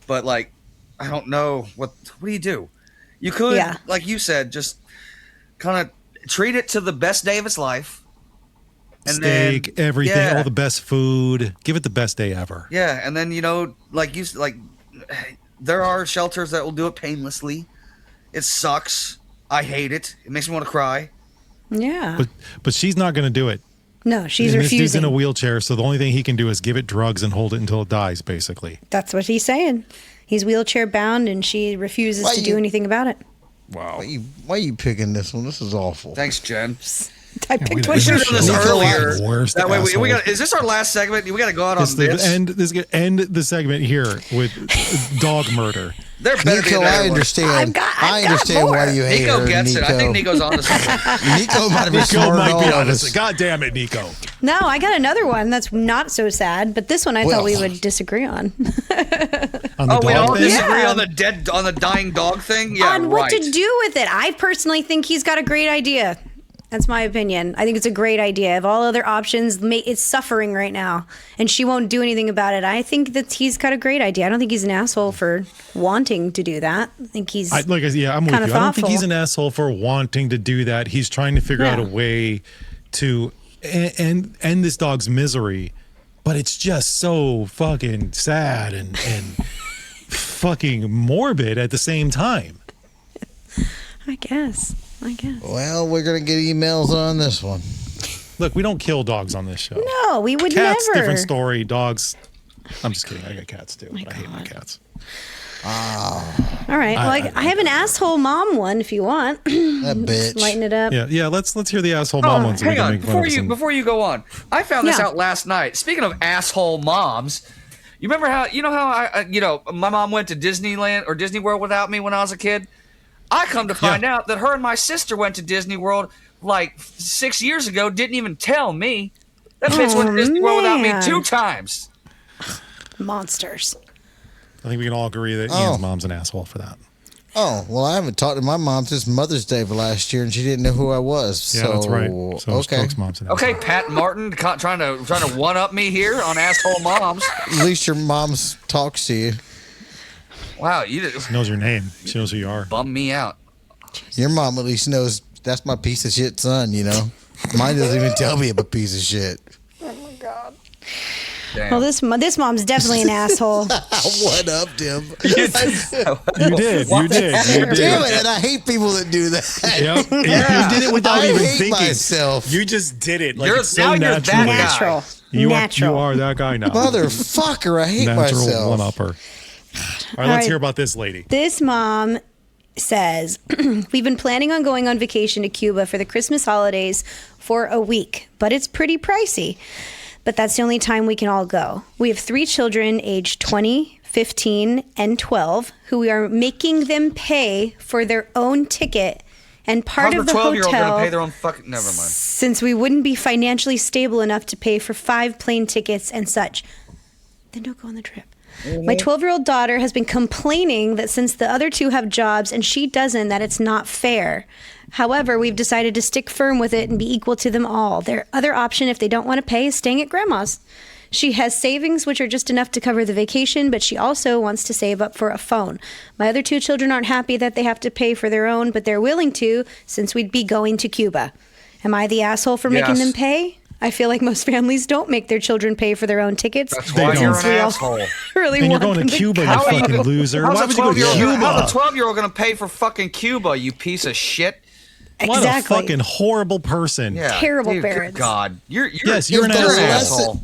S4: But like, I don't know what do you do? You could, like you said, just kind of treat it to the best day of its life. And
S1: Steak,
S4: then,
S1: everything, all the best food. Give it the best day ever.
S4: Yeah, and then there are shelters that will do it painlessly. It sucks. I hate it. It makes me want to cry.
S3: Yeah.
S1: But she's not going to do it.
S3: No, she's
S1: and this dude's in
S3: refusing.
S1: a wheelchair, so the only thing he can do is give it drugs and hold it until it dies, basically.
S3: That's what he's saying. He's wheelchair bound and she refuses to do anything about it.
S1: Wow.
S5: Why are you picking this one? This is awful.
S4: Thanks, Jen.
S3: I picked
S1: we
S3: one.
S4: should have done this
S5: Nico,
S4: earlier.
S1: worst
S4: That way, we
S1: asshole.
S4: got. Is this our last segment? We got to go out on this.
S1: End the segment here with dog murder.
S4: There better be
S5: Nico,
S4: another
S5: I
S4: one.
S5: understand.
S3: I've got
S5: understand why
S3: more.
S5: you hate
S4: Nico
S5: her,
S4: gets it. I think
S5: Nico.
S4: Nico's on to something.
S5: Nico might have been
S1: Nico
S5: smarter
S1: might
S5: than
S1: be
S5: all of
S1: honest.
S5: us.
S1: God damn it, Nico.
S3: No, I got another one that's not so sad, but this one I thought we would disagree on.
S1: On the
S4: We all
S1: dog thing?
S4: disagree
S3: Yeah.
S4: on the dying dog thing. Yeah,
S3: on
S4: right.
S3: what to do with it. I personally think he's got a great idea. That's my opinion. I think it's a great idea. Of all other options, it's suffering right now, and she won't do anything about it. I think that he's got a great idea. I don't think he's an asshole for wanting to do that. I think he's
S1: I'm with you. I don't think
S3: thoughtful.
S1: he's an asshole for wanting to do that. He's trying to figure out a way to end this dog's misery, but it's just so fucking sad and fucking morbid at the same time.
S3: I guess.
S5: Well, we're going to get emails on this one.
S1: Look, we don't kill dogs on this show.
S3: No, we would
S1: Cats,
S3: never.
S1: different story. Dogs, I'm just kidding. I got cats too, but I hate my cats.
S3: All right. Well, I have an asshole mom one if you want.
S5: That bitch.
S3: Lighten it up.
S1: Yeah. Let's hear the asshole mom ones. so we
S4: Hang
S1: can
S4: on,
S1: make fun of some-
S4: before you go on, I found this
S3: Yeah.
S4: out last night. Speaking of asshole moms, you remember how my mom went to Disneyland or Disney World without me when I was a kid? I come to find out that her and my sister went to Disney World like 6 years ago. Didn't even tell me. That bitch went to Disney World without me
S3: man.
S4: 2 times.
S3: Monsters.
S1: I think we can all agree that Ian's mom's an asshole for that.
S5: Oh, well, I haven't talked to my mom since Mother's Day of last year, and she didn't know who I was.
S1: Yeah,
S5: so,
S1: that's right. So
S5: okay.
S1: Coke's mom's an asshole.
S4: Okay, Pat Martin trying to one up me here on asshole moms.
S5: At least your mom's talks to you.
S4: Wow, you just
S1: She knows your name. She knows who you are.
S4: bummed me out.
S5: Your mom at least knows that's my piece of shit son, you know? Mine doesn't even tell me I'm a piece of shit.
S4: Damn.
S3: Well, this mom's definitely an asshole.
S5: What up, Tim?
S1: You did. You did. You
S5: Damn
S1: did.
S5: it, and I hate people that do that.
S1: Yep. You did it without
S5: I
S1: even
S5: hate
S1: thinking.
S5: myself.
S1: You just did it. Like
S4: You're-
S1: it's so
S4: now you're that
S1: natural.
S4: guy.
S3: Natural.
S1: You
S3: Natural.
S1: are that guy now.
S5: Motherfucker, I hate
S1: Natural
S5: myself.
S1: one-upper. All right, let's hear about this lady.
S3: This mom says, we've been planning on going on vacation to Cuba for the Christmas holidays for a week, but it's pretty pricey. But that's the only time we can all go. We have 3 children aged 20, 15, and 12 who we are making them pay for their own ticket and part
S4: How's
S3: of
S4: the
S3: the
S4: 12-year-old
S3: hotel
S4: gonna pay their own fucking? Never mind.
S3: since we wouldn't be financially stable enough to pay for 5 plane tickets and such. Then don't go on the trip. My 12-year-old daughter has been complaining that since the other 2 have jobs and she doesn't, that it's not fair. However, we've decided to stick firm with it and be equal to them all. Their other option, if they don't want to pay, is staying at grandma's. She has savings, which are just enough to cover the vacation, but she also wants to save up for a phone. My other 2 children aren't happy that they have to pay for their own, but they're willing to since we'd be going to Cuba. Am I the asshole for making
S4: Yes.
S3: them pay? I feel like most families don't make their children pay for their own tickets.
S4: That's why you're an
S3: We all
S4: asshole.
S3: really
S1: And you're
S3: want
S1: going
S3: them
S1: to Cuba, you
S3: go.
S1: fucking loser. Why
S4: How's
S1: would
S4: a
S1: you go to
S4: 12-year-old?
S1: Cuba?
S4: How's a 12-year-old gonna pay for fucking Cuba? You piece of shit.
S1: What
S3: Exactly.
S1: a fucking horrible person.
S4: Yeah.
S3: Terrible
S4: Dude, good
S3: parents.
S4: God, you're
S1: Yes, you're an
S5: If the
S1: asshole.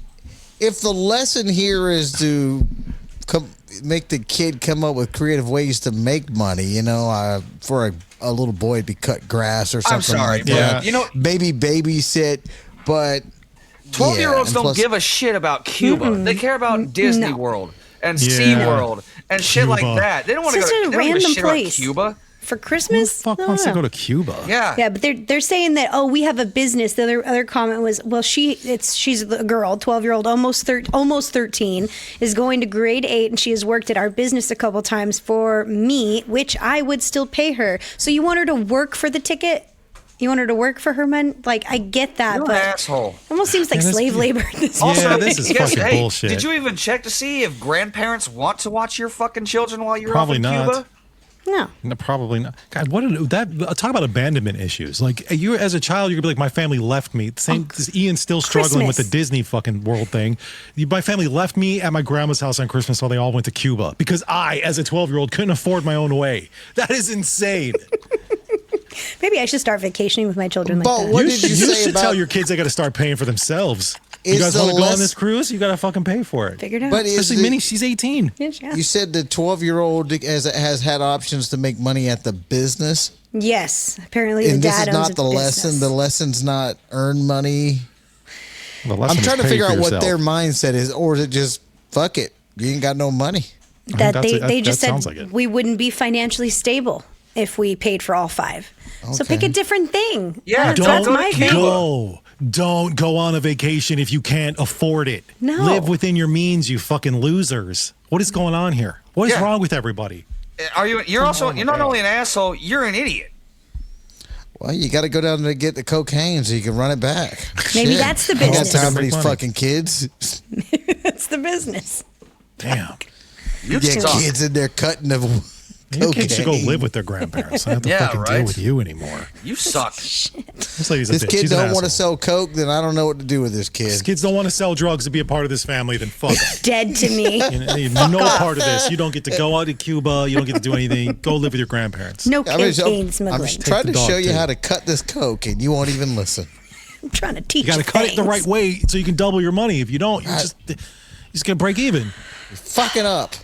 S5: If the lesson here is to make the kid come up with creative ways to make money, you know, for a little boy to cut grass or something
S4: I'm sorry,
S5: like
S4: but
S5: that.
S4: you know,
S5: Maybe babysit, but
S4: 12-year-olds
S5: and
S4: don't
S5: plus-
S4: give a shit about Cuba. They care about Disney
S3: No.
S4: World and
S1: Yeah.
S4: SeaWorld and shit like
S1: Cuba.
S4: that. They don't want to
S3: It's
S4: go
S3: just
S4: to
S3: a
S4: they don't give
S3: random
S4: shit about
S3: place.
S4: Cuba.
S3: For
S1: Who the
S3: Christmas?
S1: fuck
S3: No,
S1: wants
S3: no.
S1: to go to Cuba?
S4: Yeah.
S3: Yeah, but they're saying that, oh, we have a business. The other comment was, well, she's a girl, 12-year-old, almost 13, is going to grade 8, and she has worked at our business a couple times for me, which I would still pay her. So you want her to work for the ticket? You want her to work for her money? Like, I get that,
S4: You're an
S3: but
S4: asshole.
S3: it almost seems like
S1: Yeah, this-
S3: slave labor at this
S4: Also,
S3: point.
S1: this is
S4: guess-
S1: fucking
S4: hey,
S1: bullshit.
S4: Did you even check to see if grandparents want to watch your fucking children while you're
S1: Probably
S4: off in
S1: not.
S4: Cuba?
S3: No.
S1: No, probably not. God, talk about abandonment issues. Like you, as a child, you could be like, my family left me. Ian's still struggling with the
S3: Christmas.
S1: Disney fucking world thing. My family left me at my grandma's house on Christmas while they all went to Cuba because I, as a 12-year-old, couldn't afford my own way. That is insane.
S3: Maybe I should start vacationing with my children like
S5: But
S3: that.
S5: what
S1: you
S5: did
S1: should,
S5: you say
S1: should
S5: about-
S1: tell your kids they got to start paying for themselves. You
S5: Is
S1: guys
S5: the
S1: want to go on
S5: less-
S1: this cruise? You got to fucking pay for it.
S3: Figured out.
S5: But is
S1: Especially
S5: the-
S1: Minnie, she's 18.
S3: Yeah.
S5: You said the 12-year-old has had options to make money at the business,
S3: Yes. Apparently the
S5: and this
S3: dad
S5: is
S3: owns
S5: not the
S3: a
S5: lesson.
S3: business.
S5: The lesson's not earn money.
S1: The lesson
S5: I'm trying
S1: is
S5: to
S1: pay
S5: figure
S1: for
S5: out what
S1: yourself.
S5: their mindset is, or is it just fuck it? You ain't got no money.
S3: that
S1: that's it.
S3: they
S1: That
S3: just said
S1: sounds like it.
S3: we wouldn't be financially stable if we paid for all 5. So pick a different thing.
S4: Yeah,
S3: that's
S4: don't
S3: my
S4: go to
S3: thing.
S4: Cuba.
S1: Don't go on a vacation if you can't afford it.
S3: No.
S1: Live within your means, you fucking losers. What is going on here? What is
S4: Yeah.
S1: wrong with everybody?
S4: Are you? You're also. You're not only an asshole. You're an idiot.
S5: Well, you got to go down there to get the cocaine so you can run it back.
S3: Maybe
S5: Shit.
S3: that's the
S5: I got
S3: business.
S5: time for
S1: Make
S5: these
S1: money.
S5: fucking kids.
S3: That's the business.
S1: Damn.
S4: You
S5: Get
S4: suck.
S5: kids in there cutting the
S1: Your kids should go
S5: cocaine.
S1: live with their grandparents. I don't have to
S4: Yeah,
S1: fucking
S4: right.
S1: deal with you anymore.
S4: You suck.
S1: This lady's a
S5: This
S1: bitch.
S5: kid
S1: She's an
S5: don't want to
S1: asshole.
S5: sell coke, then I don't know what to do with this kid.
S1: If kids don't want to sell drugs to be a part of this family, then fuck 'em.
S3: Dead to me.
S1: You know, no part of this. You don't get to go out to Cuba. You don't get to do anything. Go live with your grandparents.
S3: No
S5: I mean,
S3: cocaine
S5: I'm
S3: smuggling.
S5: trying
S1: the
S5: to
S1: dog,
S5: show you
S1: too.
S5: how to cut this coke, and you won't even listen.
S3: I'm trying to teach
S1: You got to cut it the
S3: things.
S1: right way so you can double your money. If you don't, you're just gonna break even.
S5: Fucking up.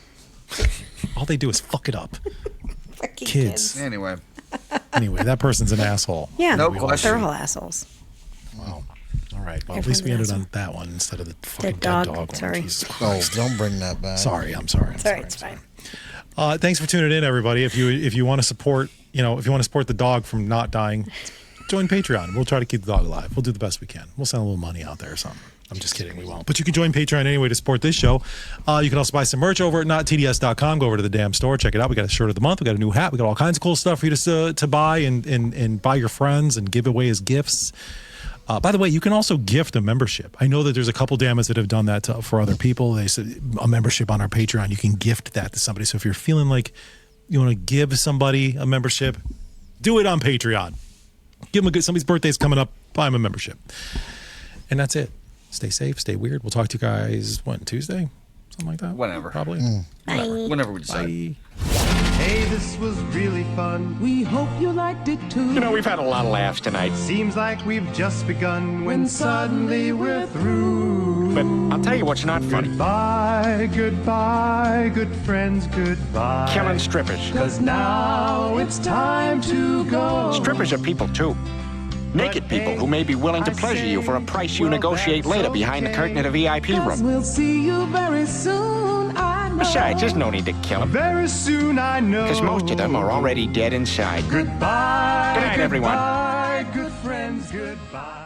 S1: All they do is fuck it up.
S3: Fucking
S1: Kids.
S4: Anyway,
S1: Anyway, that person's an asshole.
S3: Yeah.
S4: No
S1: We all
S4: question.
S3: They're all assholes.
S1: Wow. All right. Well, at least we ended
S3: Everyone's an
S1: on that one instead of the fucking
S3: dog,
S1: dead dog one.
S3: sorry.
S1: Jesus
S5: Oh,
S1: Christ.
S5: don't bring that back.
S1: Sorry. I'm sorry. I'm
S3: Sorry,
S1: sorry.
S3: it's fine.
S1: Thanks for tuning in, everybody. If you want to support, if you want to support the dog from not dying, join Patreon. We'll try to keep the dog alive. We'll do the best we can. We'll send a little money out there or something. I'm just kidding. We won't. But you can join Patreon anyway to support this show. You can also buy some merch over at nottds.com. Go over to the damn store. Check it out. We got a shirt of the month. We got a new hat. We got all kinds of cool stuff for you to buy and buy your friends and give away as gifts. By the way, you can also gift a membership. I know that there's a couple dammits that have done that for other people. They said a membership on our Patreon. You can gift that to somebody. So if you're feeling like you want to give somebody a membership, do it on Patreon. Give them somebody's birthday's coming up. Buy them a membership. And that's it. Stay safe. Stay weird. We'll talk to you guys, Tuesday? Something like that?
S4: Whenever.
S1: Probably.
S4: Whenever we decide.
S1: Bye.
S9: Hey, this was really fun.
S2: We hope you liked it too.
S10: You know, we've had a lot of laughs tonight.
S9: Seems like we've just begun when suddenly we're through.
S10: But I'll tell you what's not funny.
S9: Goodbye, goodbye, good friends, goodbye.
S10: Killing strippers.
S9: 'Cause now it's time to go.
S10: Strippers are people, too. Naked people who may be willing to pleasure you for a price you negotiate later behind the curtain at a VIP room.
S2: We'll see you very soon, I know.
S10: Besides, there's no need to kill them.
S9: Very soon, I know.
S10: Because most of them are already dead inside.
S9: Goodbye.
S10: Good night, everyone.
S9: Goodbye, good friends, goodbye.